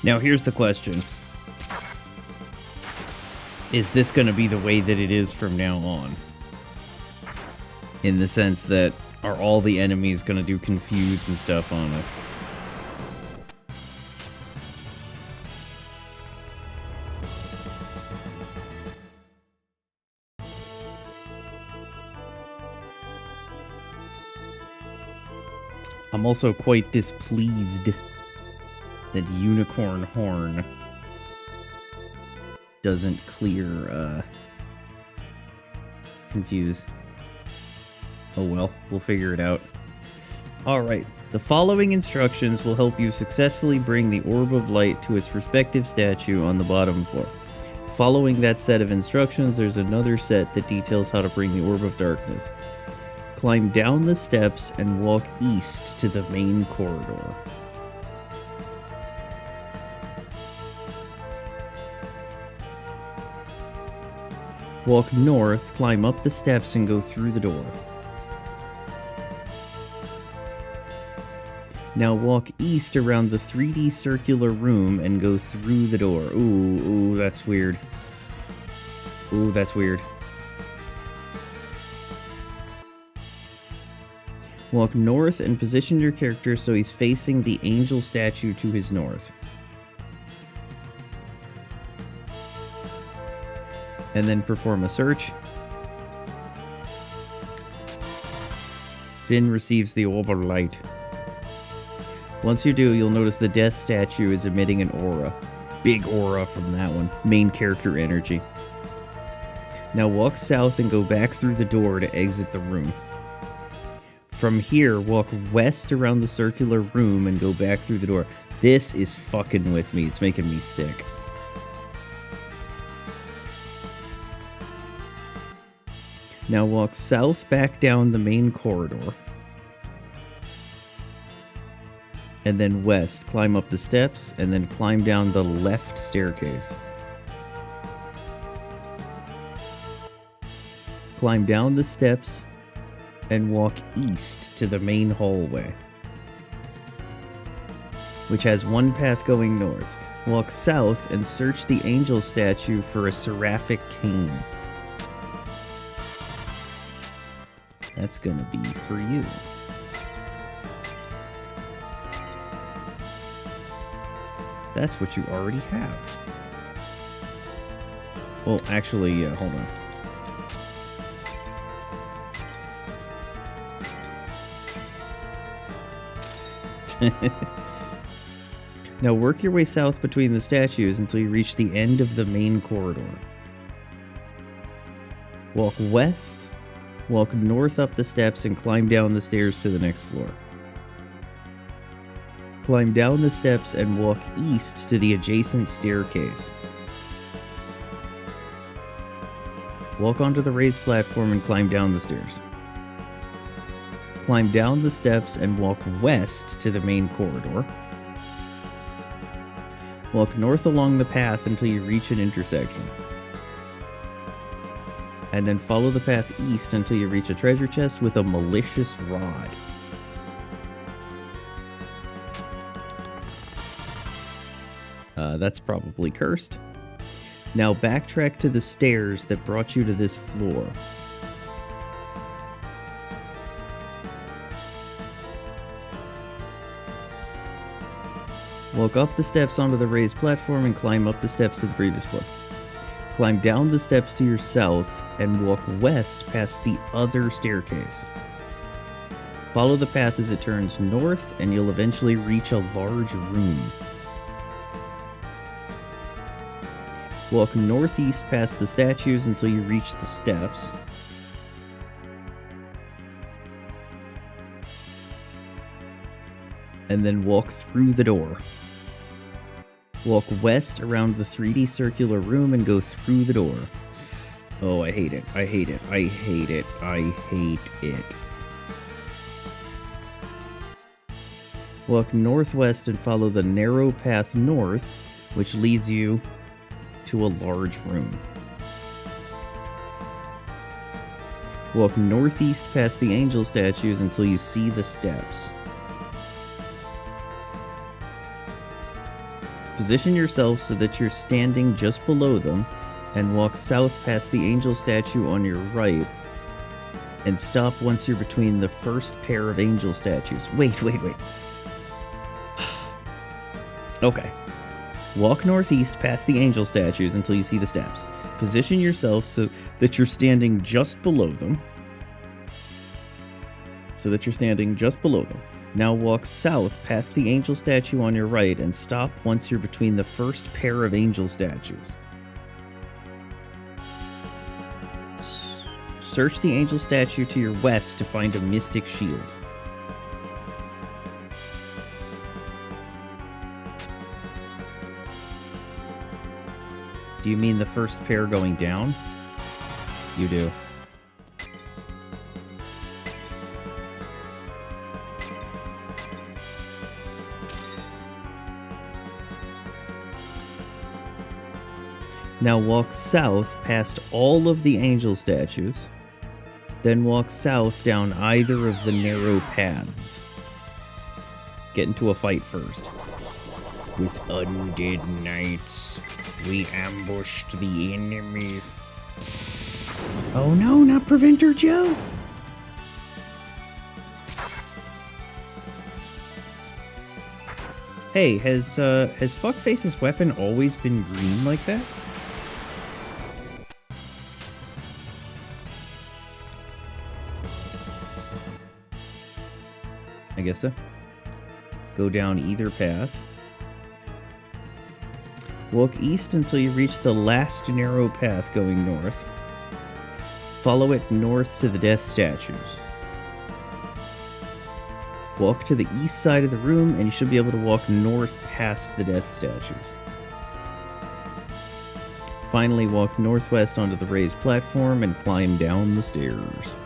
Now here's the question. Is this going to be the way that it is from now on? In the sense that, are all the enemies going to do confuse and stuff on us? I'm also quite displeased that Unicorn Horn doesn't clear, confuse. Oh well, we'll figure it out. Alright, the following instructions will help you successfully bring the Orb of Light to its respective statue on the bottom floor. Following that set of instructions, there's another set that details how to bring the Orb of Darkness. Climb down the steps and walk east to the main corridor. Walk north, climb up the steps, and go through the door. Now walk east around the 3D circular room and go through the door. Ooh, that's weird. Ooh, that's weird. Walk north and position your character so he's facing the angel statue to his north. And then perform a search. Finn receives the orb of light. Once you do, you'll notice the death statue is emitting an aura. Big aura from that one. Main character energy. Now walk south and go back through the door to exit the room. From here, walk west around the circular room and go back through the door. This is fucking with me. It's making me sick. Now walk south back down the main corridor. And then west, climb up the steps, and then climb down the left staircase. Climb down the steps and walk east to the main hallway, which has one path going north. Walk south and search the angel statue for a seraphic cane. That's gonna be for you. That's what you already have. Well, actually, hold on. Now work your way south between the statues until you reach the end of the main corridor. Walk west, walk north up the steps, and climb down the stairs to the next floor. Climb down the steps and walk east to the adjacent staircase. Walk onto the raised platform and climb down the stairs. Climb down the steps and walk west to the main corridor. Walk north along the path until you reach an intersection. And then follow the path east until you reach a treasure chest with a malicious rod. That's probably cursed. Now backtrack to the stairs that brought you to this floor. Walk up the steps onto the raised platform and climb up the steps to the previous floor. Climb down the steps to your south and walk west past the other staircase. Follow the path as it turns north and you'll eventually reach a large room. Walk northeast past the statues until you reach the steps. And then walk through the door. Walk west around the 3D circular room and go through the door. Oh, I hate it. I hate it. I hate it. I hate it. Walk northwest and follow the narrow path north, which leads you to a large room. Walk northeast past the angel statues until you see the steps. Position yourself so that you're standing just below them, and walk south past the angel statue on your right, and stop once you're between the first pair of angel statues. Wait. Okay. Walk northeast past the angel statues until you see the steps. Position yourself so that you're standing just below them. Now walk south past the angel statue on your right and stop once you're between the first pair of angel statues. Search the angel statue to your west to find a mystic shield. Do you mean the first pair going down? You do. Now walk south past all of the angel statues. Then walk south down either of the narrow paths. Get into a fight first. With undead knights, we ambushed the enemy. Oh no, not Preventer Joe! Hey, has Fuckface's weapon always been green like that? I guess so. Go down either path. Walk east until you reach the last narrow path going north. Follow it north to the death statues. Walk to the east side of the room and you should be able to walk north past the death statues. Finally, walk northwest onto the raised platform and climb down the stairs.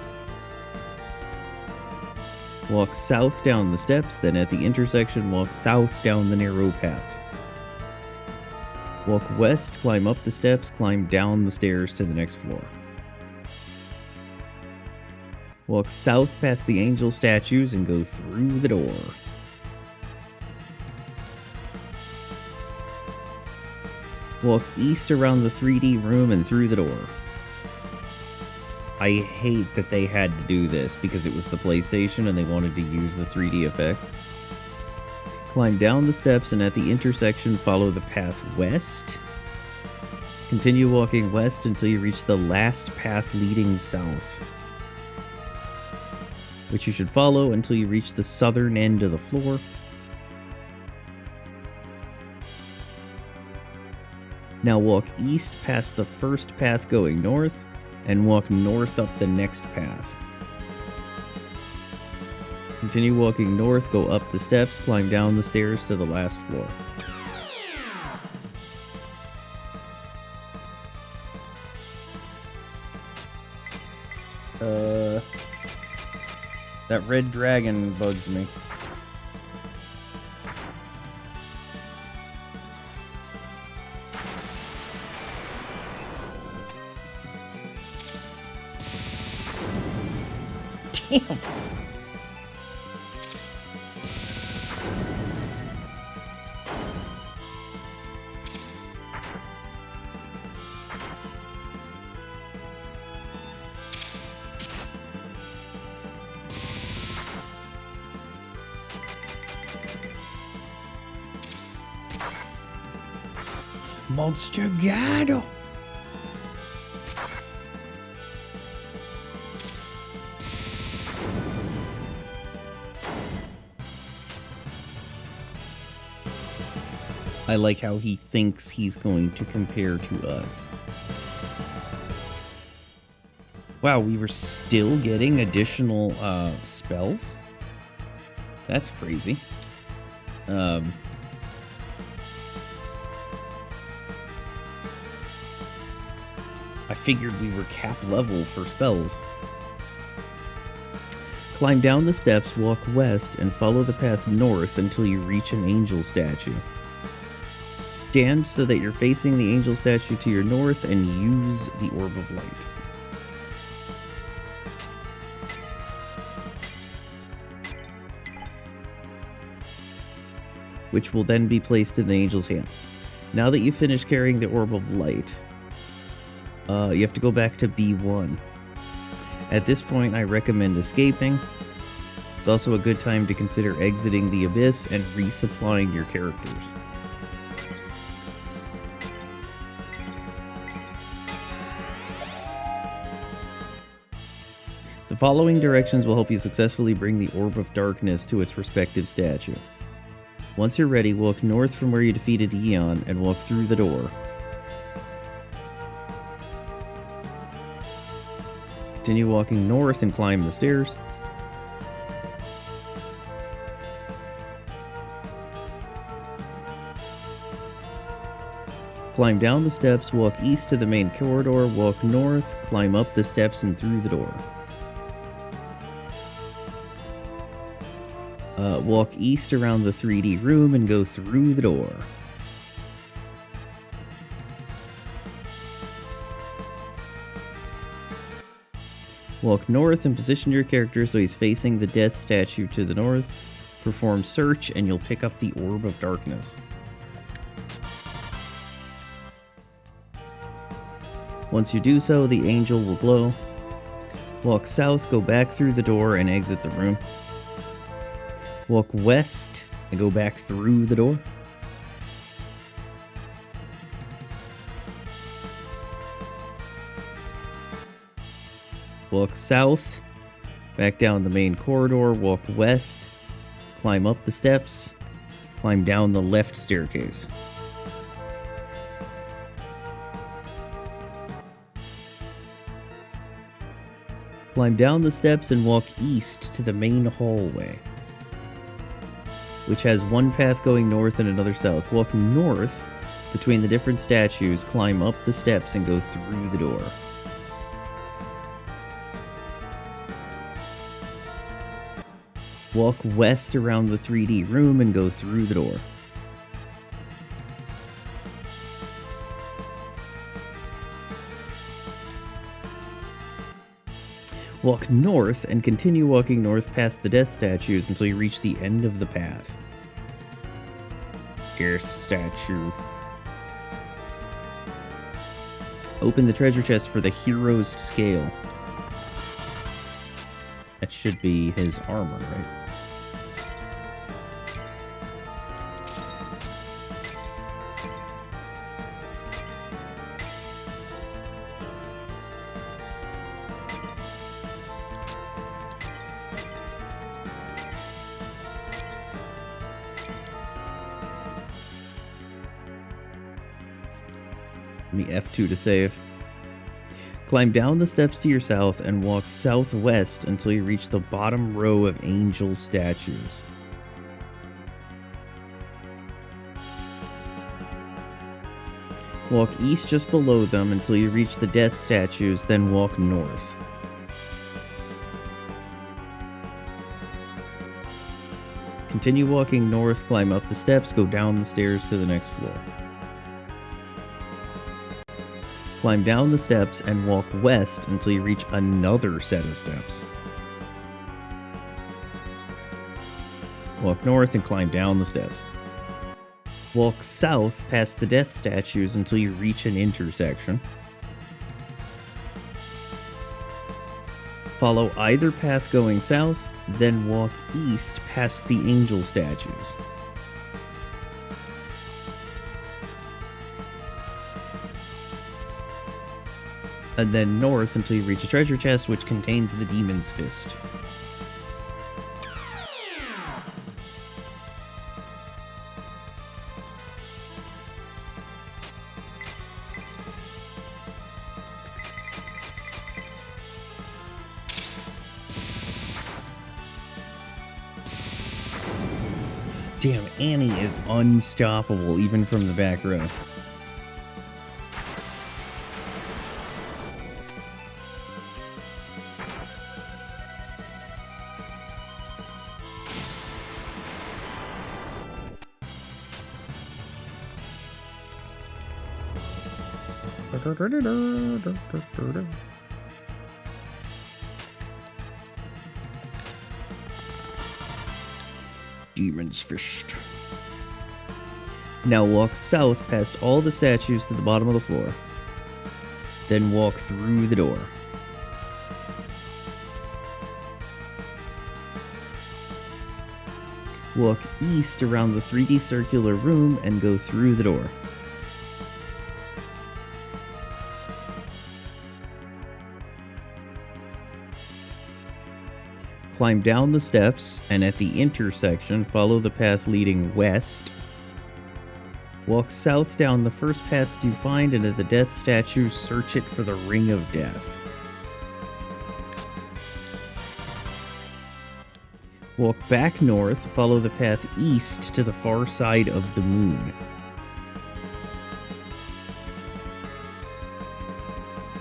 Walk south down the steps, then at the intersection, walk south down the narrow path. Walk west, climb up the steps, climb down the stairs to the next floor. Walk south past the angel statues and go through the door. Walk east around the 3D room and through the door. I hate that they had to do this because it was the PlayStation and they wanted to use the 3D effects. Climb down the steps and at the intersection follow the path west. Continue walking west until you reach the last path leading south, which you should follow until you reach the southern end of the floor. Now walk east past the first path going north, and walk north up the next path. Continue walking north, go up the steps, climb down the stairs to the last floor. That red dragon bugs me. Damn! Monster Gado! I like how he thinks he's going to compare to us. Wow, we were still getting additional spells? That's crazy. I figured we were cap level for spells. Climb down the steps, walk west, and follow the path north until you reach an angel statue. Stand so that you're facing the angel statue to your north and use the orb of light. Which will then be placed in the angel's hands. Now that you've finished carrying the orb of light, you have to go back to B1. At this point, I recommend escaping. It's also a good time to consider exiting the abyss and resupplying your characters. The following directions will help you successfully bring the Orb of Darkness to its respective statue. Once you're ready, walk north from where you defeated Eon and walk through the door. Continue walking north and climb the stairs. Climb down the steps, walk east to the main corridor, walk north, climb up the steps and through the door. Walk east around the 3D room and go through the door. Walk north and position your character so he's facing the death statue to the north. Perform search and you'll pick up the Orb of Darkness. Once you do so, the angel will glow. Walk south, go back through the door and exit the room. Walk west and go back through the door. Walk south, back down the main corridor, walk west, climb up the steps, climb down the left staircase. Climb down the steps and walk east to the main hallway, which has one path going north and another south. Walk north between the different statues, climb up the steps and go through the door. Walk west around the 3D room and go through the door. Walk north and continue walking north past the death statues until you reach the end of the path. Death statue. Open the treasure chest for the hero's scale. That should be his armor, right? Let me F2 to save. Climb down the steps to your south and walk southwest until you reach the bottom row of angel statues. Walk east just below them until you reach the death statues, then walk north. Continue walking north, climb up the steps, go down the stairs to the next floor. Climb down the steps and walk west until you reach another set of steps. Walk north and climb down the steps. Walk south past the death statues until you reach an intersection. Follow either path going south, then walk east past the angel statues. And then north until you reach a treasure chest which contains the demon's fist. Damn, Annie is unstoppable even from the back row. Demon's Fist. Now walk south past all the statues to the bottom of the floor. Then walk through the door. Walk east around the 3D circular room and go through the door. Climb down the steps, and at the intersection, follow the path leading west. Walk south down the first path you find, and at the death statue, search it for the Ring of Death. Walk back north, follow the path east to the far side of the moon.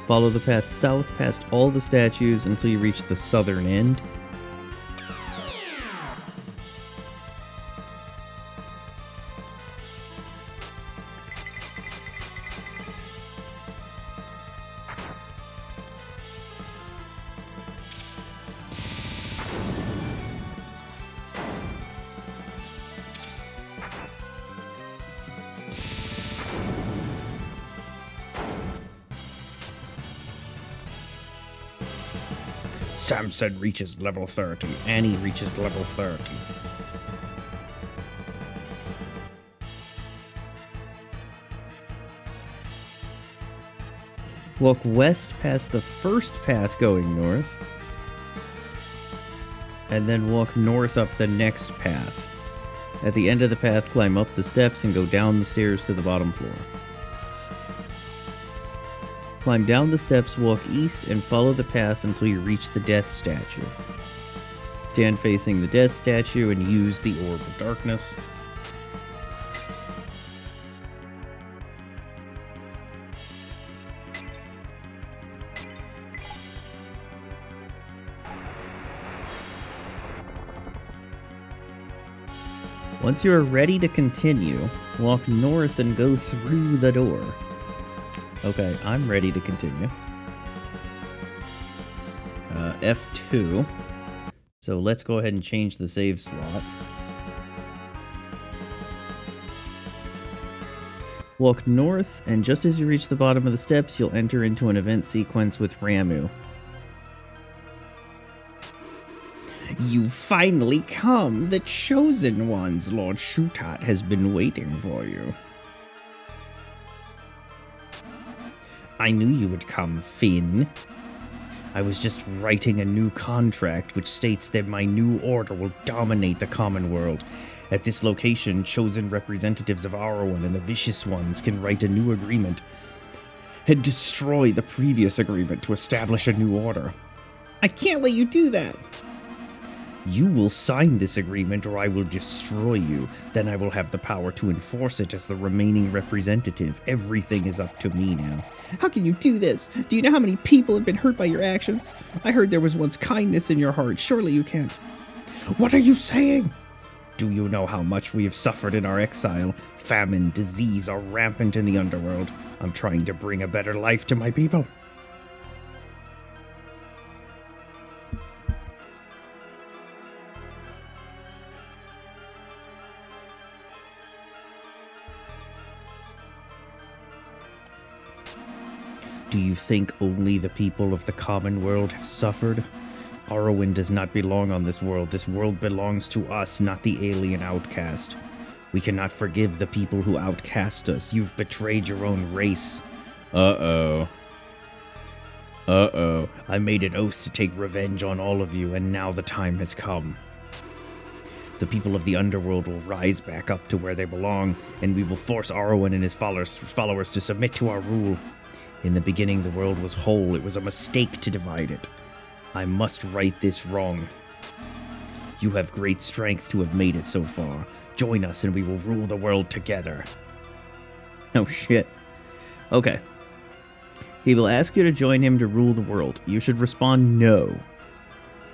Follow the path south past all the statues until you reach the southern end. Samson reaches level 30. Annie reaches level 30. Walk west past the first path going north. And then walk north up the next path. At the end of the path, climb up the steps and go down the stairs to the bottom floor. Climb down the steps, walk east, and follow the path until you reach the death statue. Stand facing the death statue and use the Orb of Darkness. Once you are ready to continue, walk north and go through the door. Okay, I'm ready to continue. F2. So let's go ahead and change the save slot. Walk north, and just as you reach the bottom of the steps, you'll enter into an event sequence with Ramu. You've finally come. The Chosen Ones, Lord Shutat, has been waiting for you. I knew you would come, Finn. I was just writing a new contract which states that my new order will dominate the common world. At this location, chosen representatives of Arwen and the Vicious Ones can write a new agreement and destroy the previous agreement to establish a new order. I can't let you do that. You will sign this agreement or I will destroy you. Then I will have the power to enforce it as the remaining representative. Everything is up to me now. How can you do this? Do you know how many people have been hurt by your actions? I heard there was once kindness in your heart. Surely you can't. What are you saying? Do you know how much we have suffered in our exile? Famine, disease are rampant in the underworld. I'm trying to bring a better life to my people. Do you think only the people of the common world have suffered? Arwen does not belong on this world. This world belongs to us, not the alien outcast. We cannot forgive the people who outcast us. You've betrayed your own race. Uh-oh. I made an oath to take revenge on all of you, and now the time has come. The people of the underworld will rise back up to where they belong, and we will force Arwen and his followers to submit to our rule. In the beginning, the world was whole. It was a mistake to divide it. I must right this wrong. You have great strength to have made it so far. Join us and we will rule the world together. Oh shit. Okay. He will ask you to join him to rule the world. You should respond no.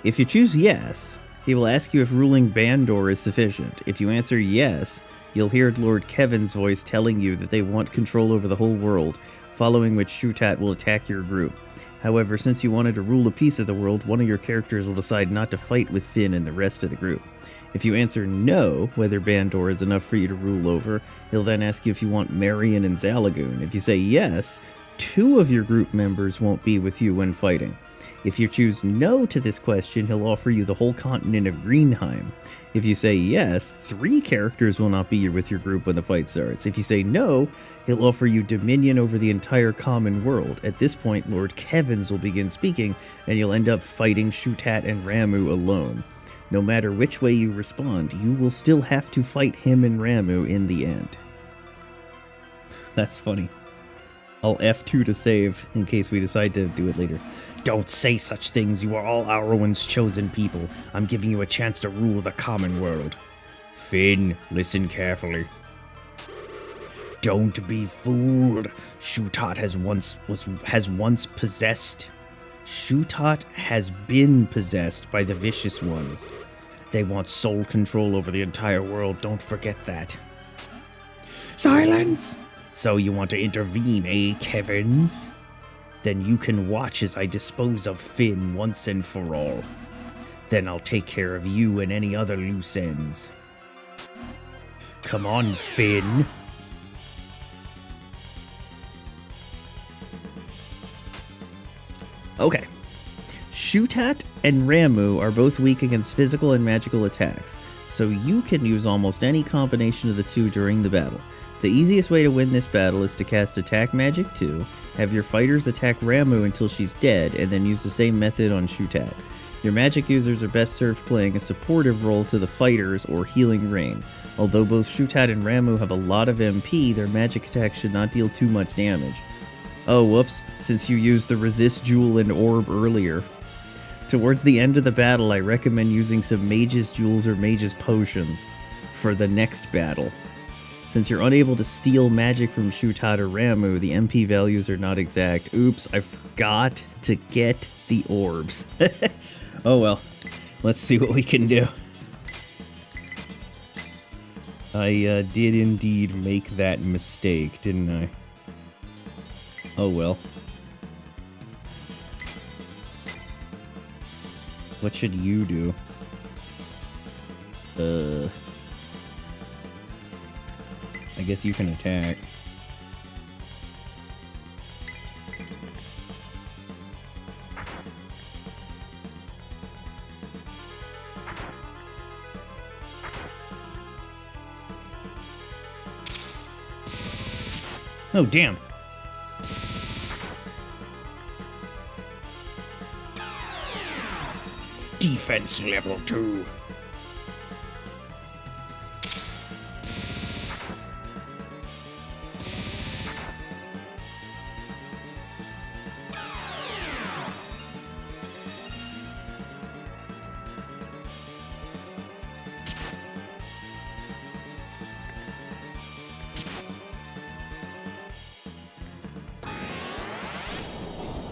If you choose yes, he will ask you if ruling Bandor is sufficient. If you answer yes, you'll hear Lord Kevin's voice telling you that they want control over the whole world, following which Shutat will attack your group. However, since you wanted to rule a piece of the world, one of your characters will decide not to fight with Finn and the rest of the group. If you answer no, whether Bandor is enough for you to rule over, he'll then ask you if you want Marion and Zalagoon. If you say yes, 2 of your group members won't be with you when fighting. If you choose no to this question, he'll offer you the whole continent of Greenheim. If you say yes, 3 characters will not be with your group when the fight starts. If you say no, he'll offer you dominion over the entire common world. At this point, Lord Kevins will begin speaking, and you'll end up fighting Shutat and Ramu alone. No matter which way you respond, you will still have to fight him and Ramu in the end. That's funny. I'll F2 to save in case we decide to do it later. Don't say such things. You are all Arwen's chosen people. I'm giving you a chance to rule the common world. Finn, listen carefully. Don't be fooled. Shutat has once possessed. Shutat has been possessed by the vicious ones. They want sole control over the entire world. Don't forget that. Silence! So you want to intervene, eh, Kevins? Then you can watch as I dispose of Finn once and for all. Then I'll take care of you and any other loose ends. Come on, Finn. Okay. Shutat and Ramu are both weak against physical and magical attacks, so you can use almost any combination of the two during the battle. The easiest way to win this battle is to cast Attack Magic 2, have your fighters attack Ramu until she's dead, and then use the same method on Shutat. Your magic users are best served playing a supportive role to the fighters or healing Rain. Although both Shutat and Ramu have a lot of MP, their magic attacks should not deal too much damage. Oh, whoops, since you used the Resist Jewel and Orb earlier. Towards the end of the battle, I recommend using some Mage's Jewels or Mage's Potions for the next battle. Since you're unable to steal magic from Shutat or Ramu, the MP values are not exact. Oops, I forgot to get the orbs. Oh well, let's see what we can do. I did indeed make that mistake, didn't I? Oh well. What should you do? I guess you can attack. Oh, damn. Defense level 2.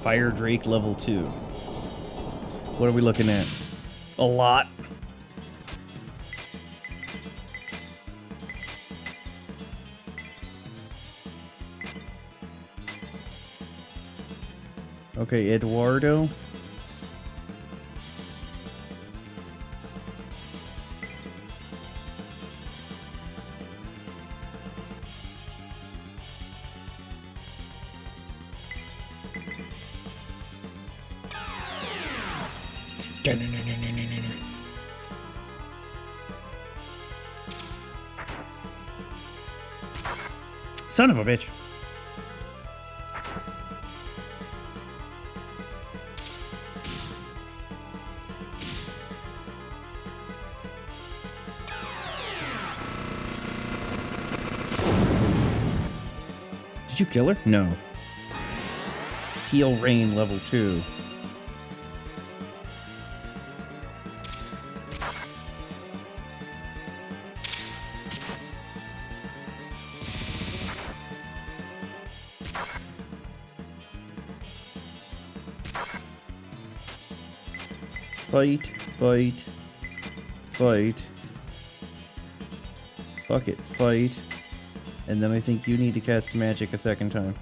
Fire Drake level 2. What are we looking at? A lot. Okay, Eduardo. Son of a bitch. Did you kill her? No. Heal Rain level 2. Fight, fight, fight. Fuck it, fight. And then I think you need to cast magic a second time.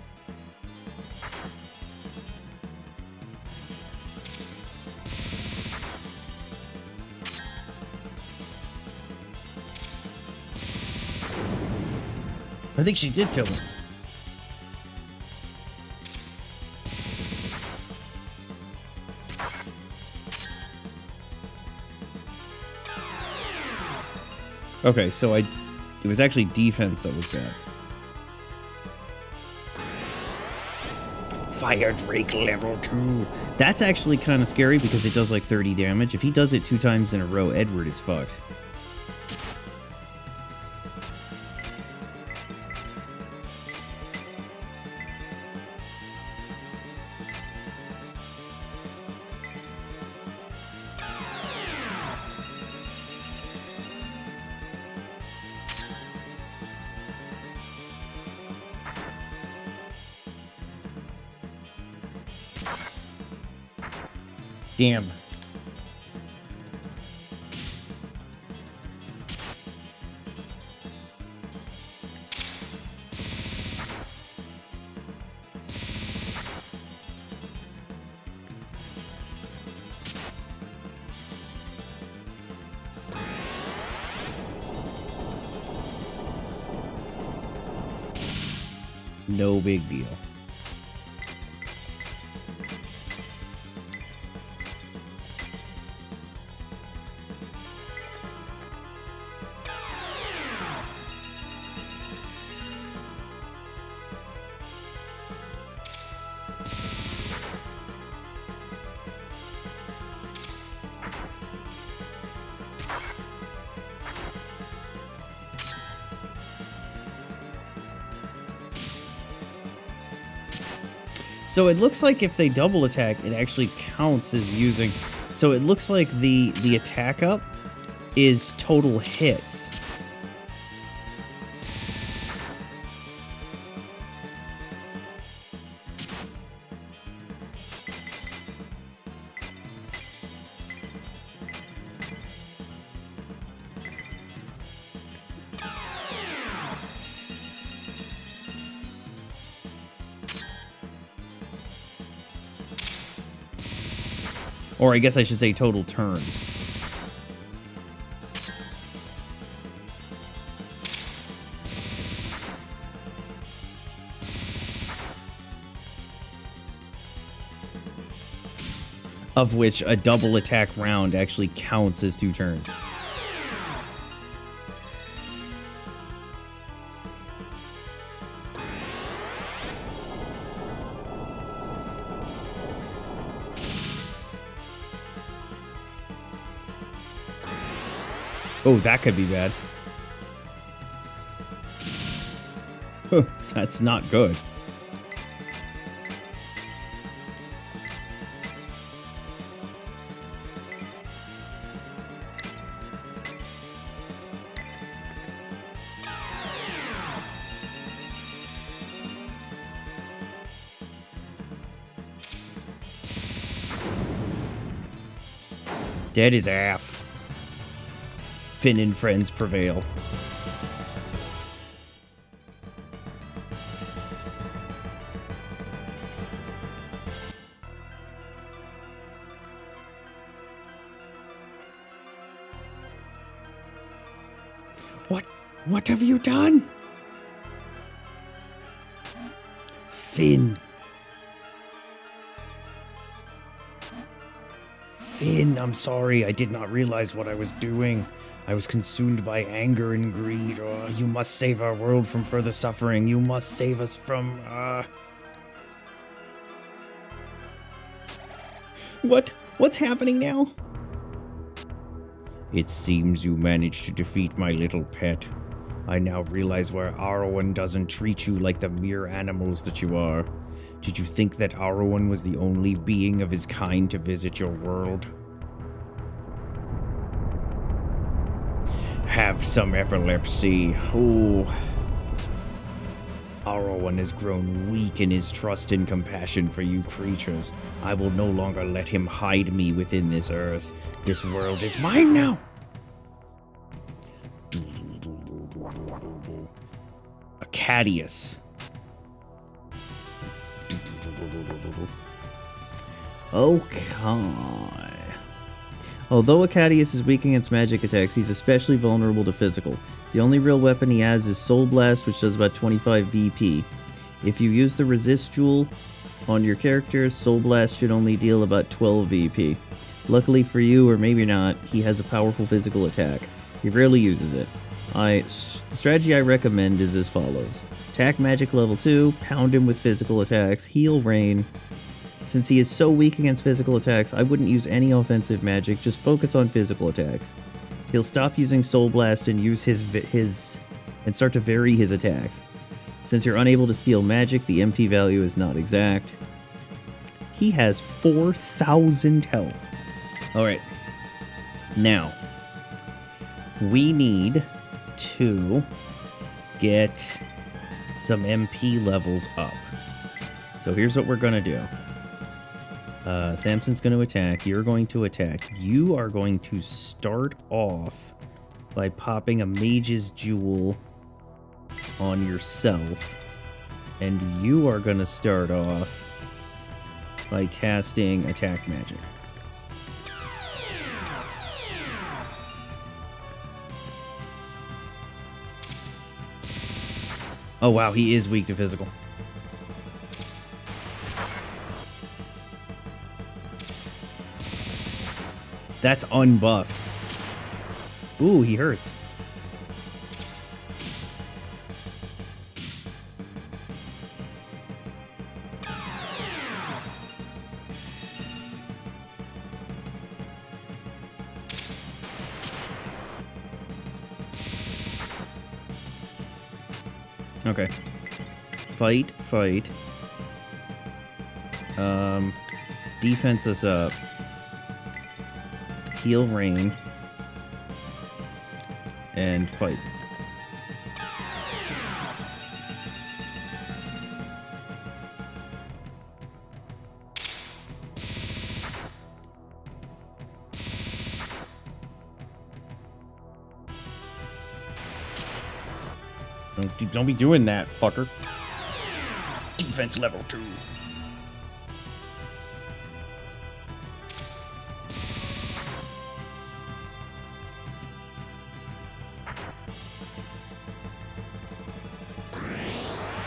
I think she did kill him. Okay, so it was actually defense that was bad. Fire Drake level 2. That's actually kind of scary because it does like 30 damage. If he does it 2 times in a row, Edward is fucked. Damn. No big deal. So it looks like if they double attack, it actually counts as using... So it looks like the attack up is total hits. Or I guess I should say total turns. Of which a double attack round actually counts as 2 turns. Oh, that could be bad. That's not good. Dead is AF. Finn and friends prevail. What have you done? Finn. Finn, I'm sorry. I did not realize what I was doing. I was consumed by anger and greed. Oh, you must save our world from further suffering. You must save us from, What's happening now? It seems you managed to defeat my little pet. I now realize why Arwen doesn't treat you like the mere animals that you are. Did you think that Arwen was the only being of his kind to visit your world? Have some epilepsy. Ooh. Arwen has grown weak in his trust and compassion for you creatures. I will no longer let him hide me within this earth. This world is mine now! Acadius. Okay. Although Acadius is weak against magic attacks, he's especially vulnerable to physical. The only real weapon he has is Soul Blast, which does about 25 VP. If you use the Resist Jewel on your character, Soul Blast should only deal about 12 VP. Luckily for you, or maybe not, he has a powerful physical attack. He rarely uses it. The strategy I recommend is as follows. Attack magic level 2, pound him with physical attacks, heal rain. Since he is so weak against physical attacks, I wouldn't use any offensive magic, just focus on physical attacks. He'll stop using Soul Blast and use and start to vary his attacks. Since you're unable to steal magic, the MP value is not exact. He has 4,000 health. Alright. Now, we need to get some MP levels up. So here's what we're gonna do. Samson's going to attack. You're going to attack. You are going to start off by popping a mage's jewel on yourself. And you are going to start off by casting attack magic. Oh wow, he is weak to physical. That's unbuffed. Ooh, he hurts. Okay. Fight. Defense us up. Heal rain. And fight. Don't be doing that, fucker. Defense level 2.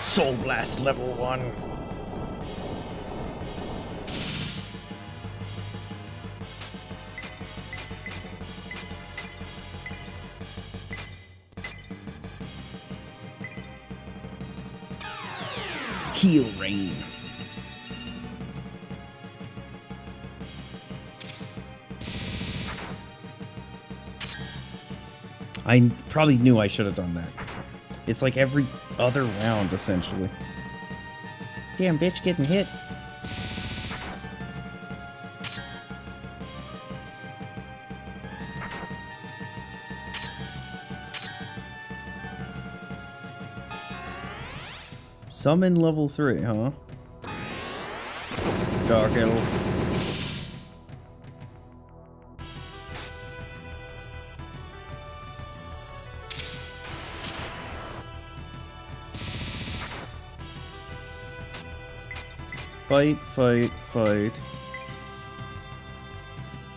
Soul Blast level 1. Heal rain. I probably knew I should have done that. It's like every other round, essentially. Damn bitch getting hit. Summon level 3, huh? Dark Elf. Fight.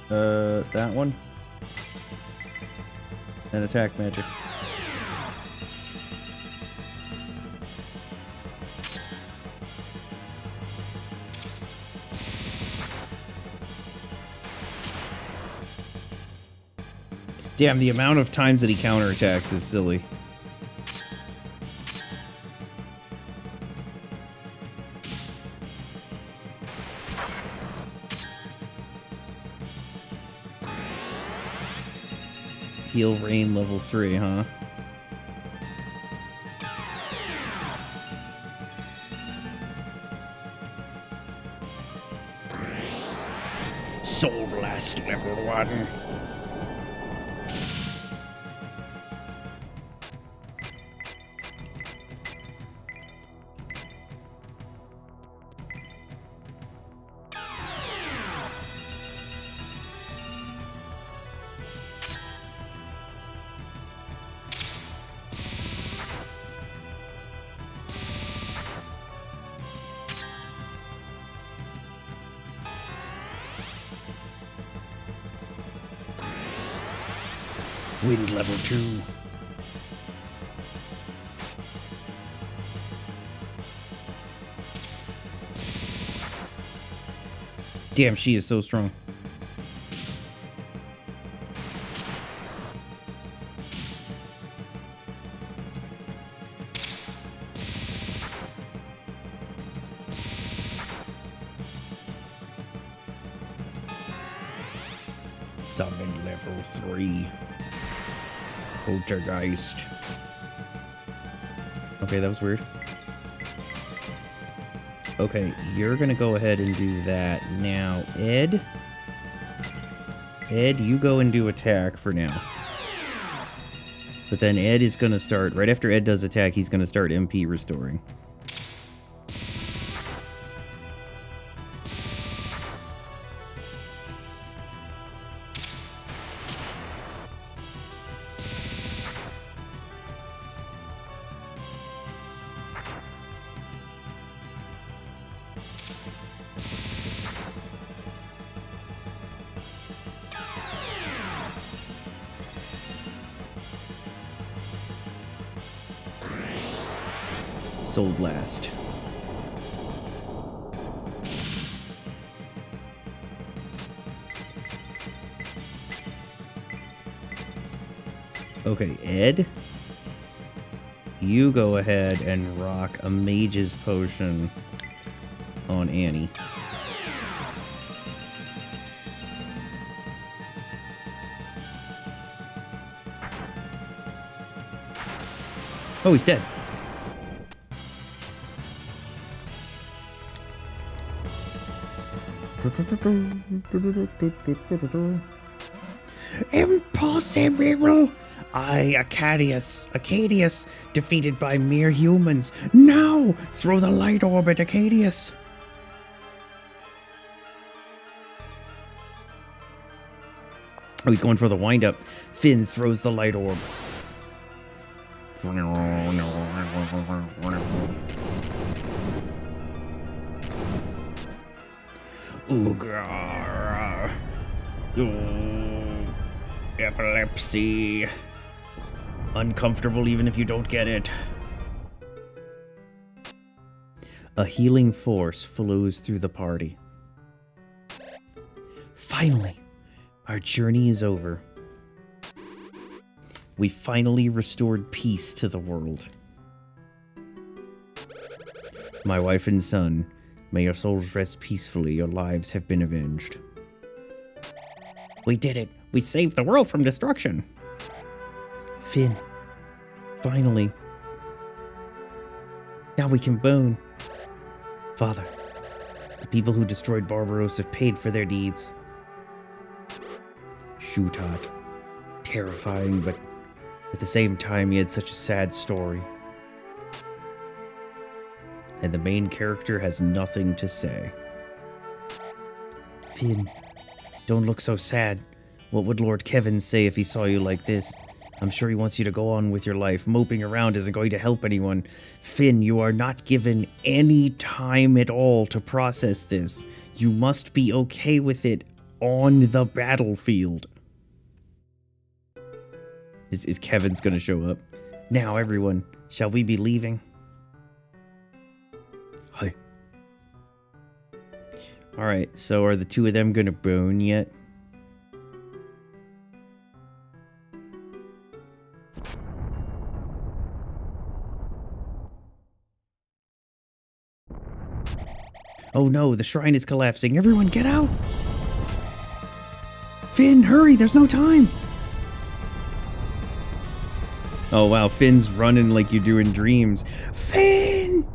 That one. And attack magic. Damn, the amount of times that he counterattacks is silly. Heal rain level 3, huh? Soul Blast level 1. Wind level 2. Damn, she is so strong. Summon level 3. Poltergeist. Okay, that was weird. Okay, you're gonna go ahead and do that. Now, Ed, you go and do attack for now. But then Ed is gonna start, right after Ed does attack, he's gonna start MP restoring. sold last. Okay, Ed, you go ahead and rock a mage's potion on Annie. Oh, he's dead. Impossible! Acadius, defeated by mere humans. Now, throw the light orb at Acadius. Oh, he's going for the wind-up. Finn throws the light orb. Oogar. Epilepsy. Uncomfortable even if you don't get it. A healing force flows through the party. Finally, our journey is over. We finally restored peace to the world. My wife and son, may your souls rest peacefully. Your lives have been avenged. We did it. We saved the world from destruction. Finn, finally. Now we can bone. Father, the people who destroyed Barbaros have paid for their deeds. Shutat, terrifying, but at the same time he had such a sad story. And the main character has nothing to say. Finn, don't look so sad. What would Lord Kevin say if he saw you like this? I'm sure he wants you to go on with your life. Moping around isn't going to help anyone. Finn, you are not given any time at all to process this. You must be okay with it on the battlefield. Is Kevin's gonna show up? Now, everyone, shall we be leaving? Hi. Alright, so are the two of them gonna bone yet? Oh no, the shrine is collapsing. Everyone get out! Finn, hurry, there's no time! Oh wow, Finn's running like you do in dreams. Finn!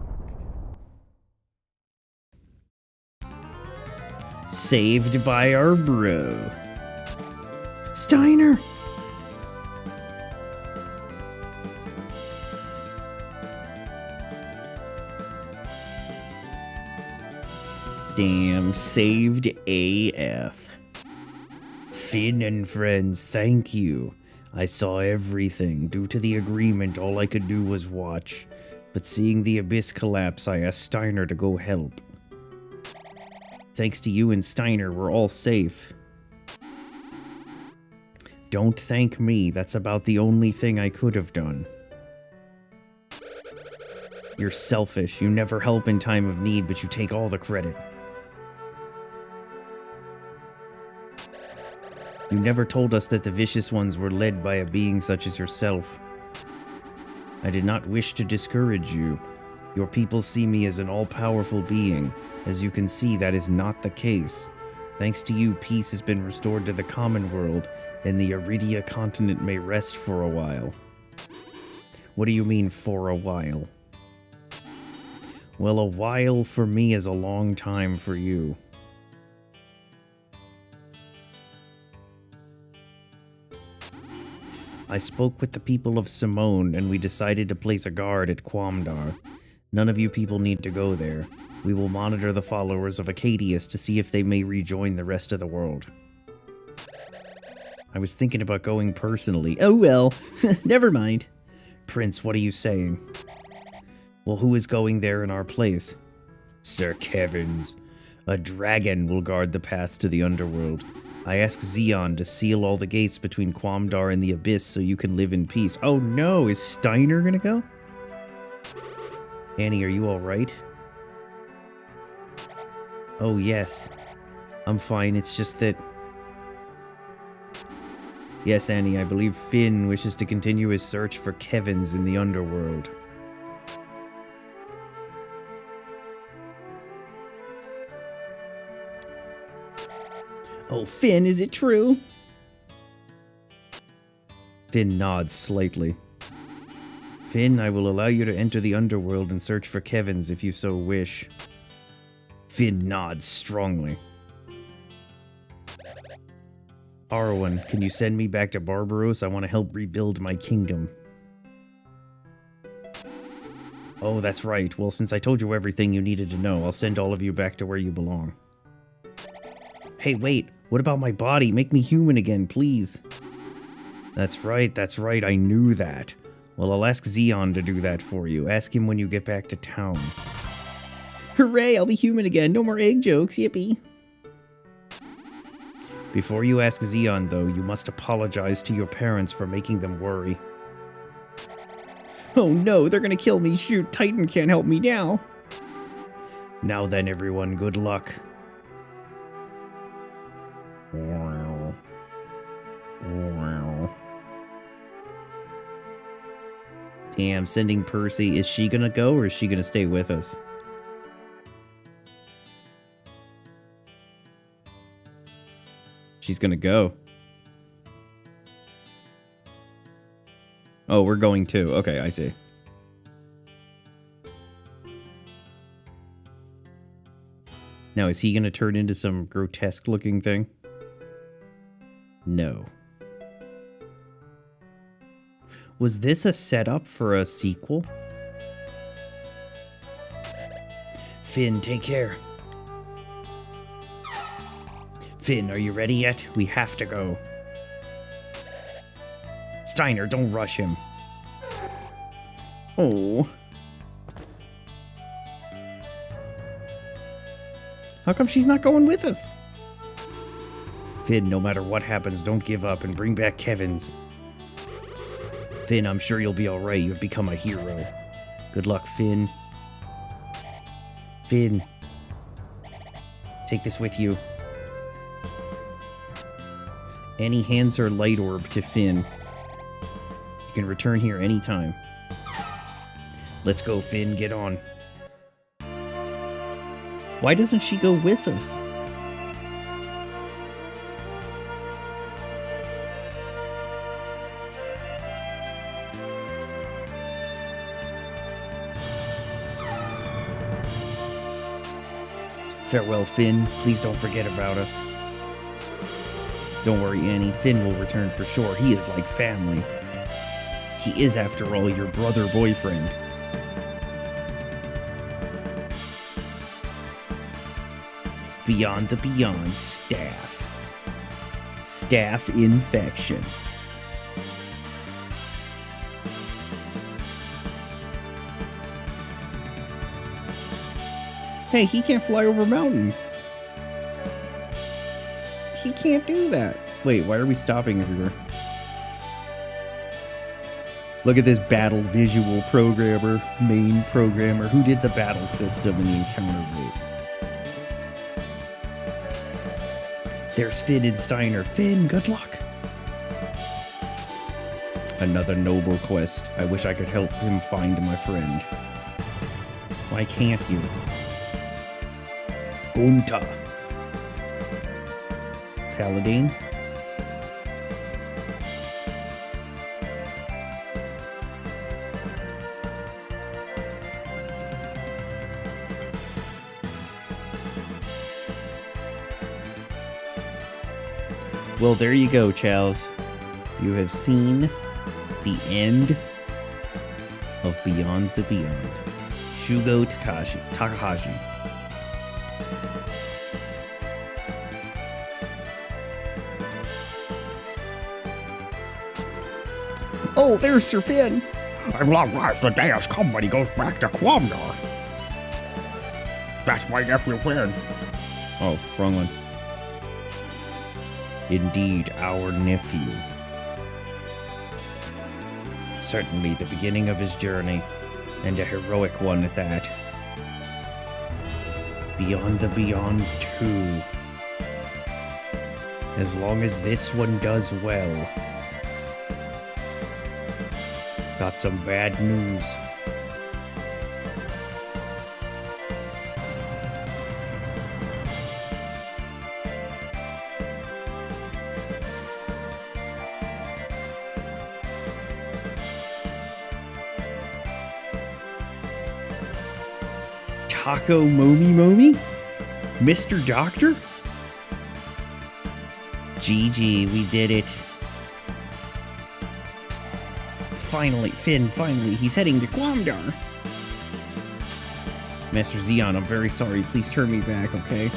Saved by our bro. Steiner! Damn, saved AF. Finn and friends, thank you. I saw everything. Due to the agreement, all I could do was watch. But seeing the abyss collapse, I asked Steiner to go help. Thanks to you and Steiner, we're all safe. Don't thank me. That's about the only thing I could have done. You're selfish. You never help in time of need, but you take all the credit. You never told us that the vicious ones were led by a being such as yourself. I did not wish to discourage you. Your people see me as an all-powerful being. As you can see, that is not the case. Thanks to you, peace has been restored to the common world, and the Iridia continent may rest for a while. What do you mean, for a while? Well, a while for me is a long time for you. I spoke with the people of Simone, and we decided to place a guard at Quamdar. None of you people need to go there. We will monitor the followers of Acadius to see if they may rejoin the rest of the world. I was thinking about going personally. Oh well, never mind. Prince, what are you saying? Well, who is going there in our place? Sir Kevin's. A dragon will guard the path to the underworld. I asked Xeon to seal all the gates between Quamdar and the Abyss so you can live in peace. Oh no, is Steiner gonna go? Annie, are you alright? Oh, yes. I'm fine, it's just that... Yes, Annie, I believe Finn wishes to continue his search for Kevins in the underworld. Oh, Finn, is it true? Finn nods slightly. Finn, I will allow you to enter the underworld and search for Kevins if you so wish. Finn nods strongly. Arwen, can you send me back to Barbaros? I want to help rebuild my kingdom. Oh, that's right. Well, since I told you everything you needed to know, I'll send all of you back to where you belong. Hey, wait. What about my body? Make me human again, please. That's right, I knew that. Well, I'll ask Xeon to do that for you. Ask him when you get back to town. Hooray, I'll be human again. No more egg jokes, yippee. Before you ask Xeon, though, you must apologize to your parents for making them worry. Oh no, they're gonna kill me. Shoot, Titan can't help me now. Now then, everyone, good luck. Wow. Wow. Damn, sending Percy. Is she gonna go or is she gonna stay with us? She's gonna go. Oh, we're going too. Okay, I see. Now, is he gonna turn into some grotesque looking thing? No. Was this a setup for a sequel? Finn, take care. Finn, are you ready yet? We have to go. Steiner, don't rush him. Oh. How come she's not going with us? Finn, no matter what happens, don't give up and bring back Kevins. Finn, I'm sure you'll be alright. You've become a hero. Good luck, Finn. Finn. Take this with you. Annie hands her light orb to Finn. You can return here anytime. Let's go, Finn. Get on. Why doesn't she go with us? Farewell, Finn. Please don't forget about us. Don't worry, Annie. Finn will return for sure. He is like family. He is, after all, your brother boyfriend. Beyond the Beyond staff. Staff infection. Hey, he can't fly over mountains. He can't do that. Wait, why are we stopping everywhere? Look at this battle visual programmer, main programmer. Who did the battle system and the encounter rate? There's Finn and Steiner. Finn, good luck. Another noble quest. I wish I could help him find my friend. Why can't you? Gunta. Paladin. Well, there you go, Chows. You have seen the end of Beyond the Beyond. Shugo Takahashi. Oh, there's Sir Finn. I'm long right. The day has come when he goes back to Quamdar. That's my nephew Finn. Oh, wrong one. Indeed, our nephew. Certainly the beginning of his journey. And a heroic one at that. Beyond the Beyond 2. As long as this one does well. Got some bad news. Taco Momi? Mr. Doctor? GG, we did it. Finally, Finn, he's heading to Guamdar. Master Zeon, I'm very sorry. Please turn me back, okay?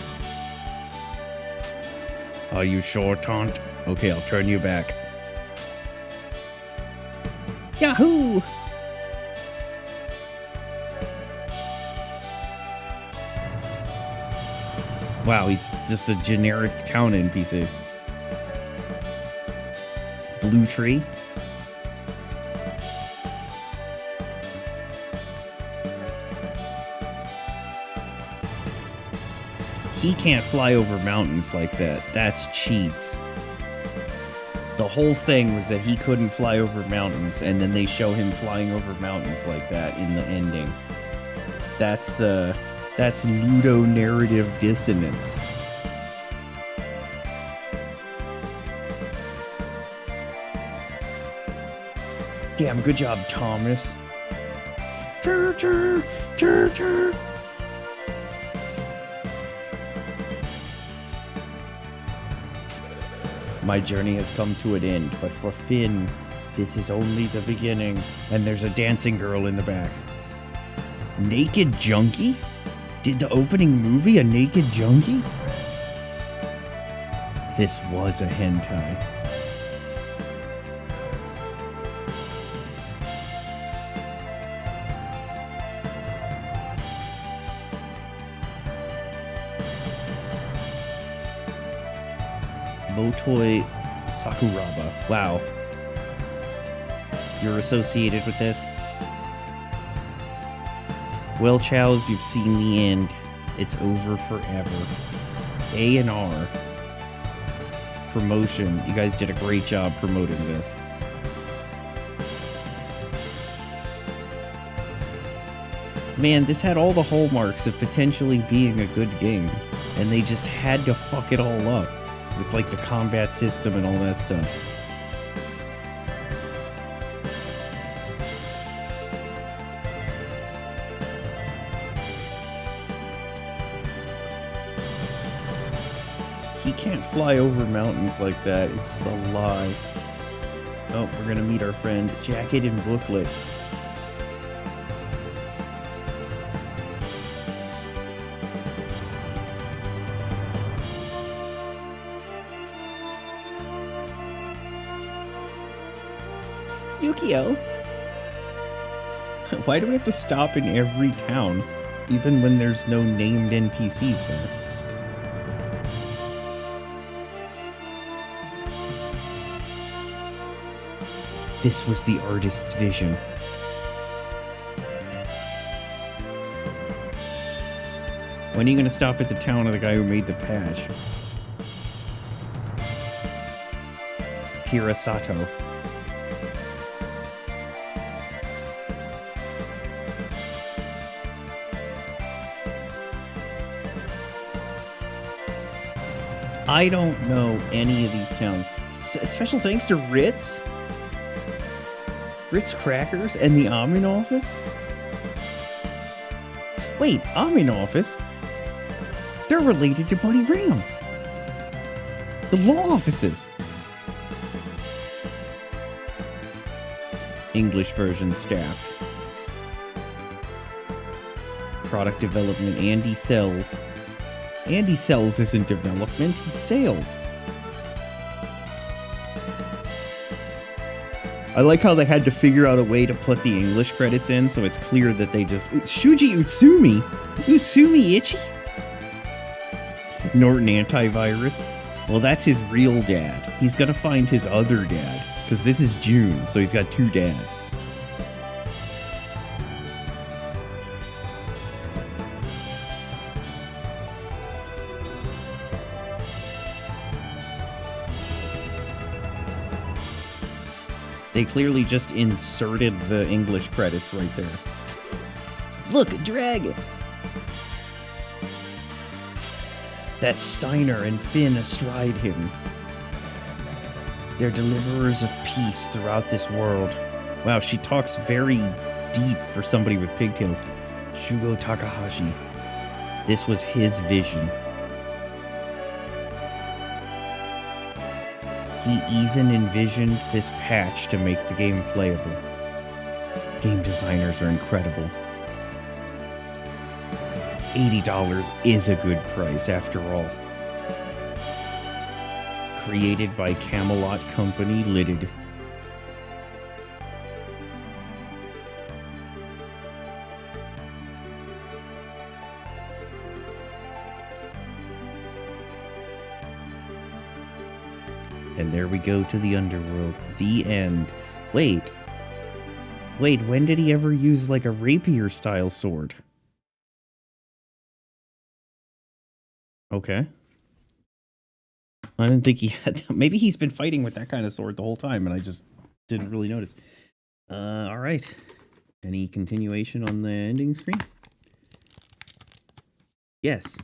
Are you sure, Taunt? Okay, I'll turn you back. Yahoo! Wow, he's just a generic town NPC. Blue tree. He can't fly over mountains like that. That's cheats. The whole thing was that he couldn't fly over mountains, and then they show him flying over mountains like that in the ending. That's ludonarrative dissonance. Damn, good job, Thomas. Chur. My journey has come to an end, but for Finn, this is only the beginning. And there's a dancing girl in the back. Naked junkie? Did the opening movie a naked junkie? This was a hentai. Motoi Sakuraba. Wow. You're associated with this? Well, Chows, you've seen the end. It's over forever. A&R. Promotion. You guys did a great job promoting this. Man, this had all the hallmarks of potentially being a good game. And they just had to fuck it all up. With, like, the combat system and all that stuff. He can't fly over mountains like that. It's a lie. Oh, we're gonna meet our friend Jacket and Booklet. Yukio. Why do we have to stop in every town, even when there's no named NPCs there? This was the artist's vision. When are you gonna stop at the town of the guy who made the patch? Hirasato. I don't know any of these towns. Special thanks to Ritz? Ritz Crackers and the Amin office? Wait, Amin office? They're related to Buddy Ram. The law offices. English version staff. Product development, Andy sells. Andy sells isn't development, he's sales. I like how they had to figure out a way to put the English credits in so it's clear that they just... Shuji Utsumi? Utsumi Ichi? Norton Antivirus? Well, that's his real dad. He's gonna find his other dad. Because this is June, so he's got two dads. They clearly just inserted the English credits right there. Look, a dragon! That's Steiner and Finn astride him. They're deliverers of peace throughout this world. Wow, she talks very deep for somebody with pigtails. Shugo Takahashi. This was his vision. He even envisioned this patch to make the game playable. Game designers are incredible. $80 is a good price after all. Created by Camelot Company Limited. And there we go to the underworld. The end. Wait, when did he ever use like a rapier style sword? Okay. I didn't think he had that. Maybe he's been fighting with that kind of sword the whole time and I just didn't really notice. All right. Any continuation on the ending screen? Yes.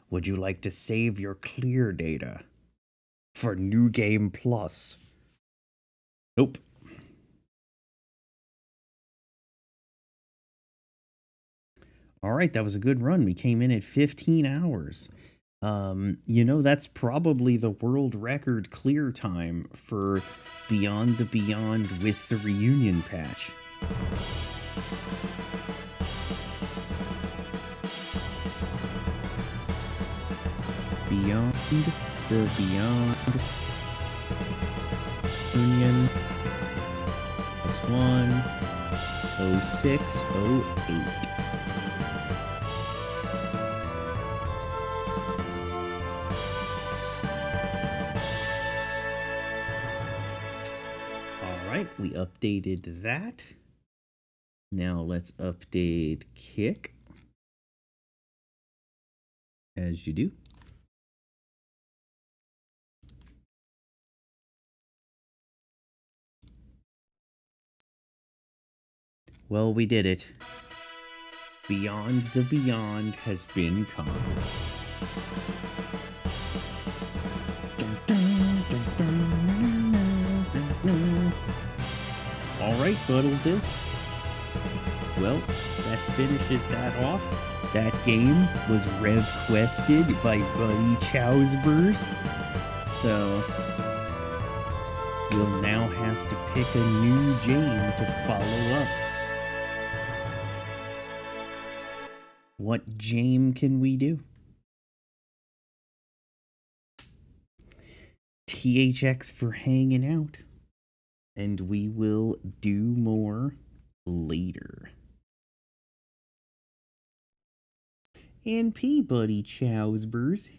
Would you like to save your clear data for New Game Plus? Nope. All right, that was a good run. We came in at 15 hours. You know, that's probably the world record clear time for Beyond the Beyond with the reunion patch. Beyond the Beyond Union +1 0608. Alright, we updated that. Now let's update Kick. As you do. Well, we did it. Beyond the Beyond has been conquered. Alright, Buttleses. Well, that finishes that off. That game was rev-quested by Buddy Chowsbers. So, we'll now have to pick a new game to follow up. What game can we do? THX for hanging out. And we will do more later. And Buddy Chowsbers.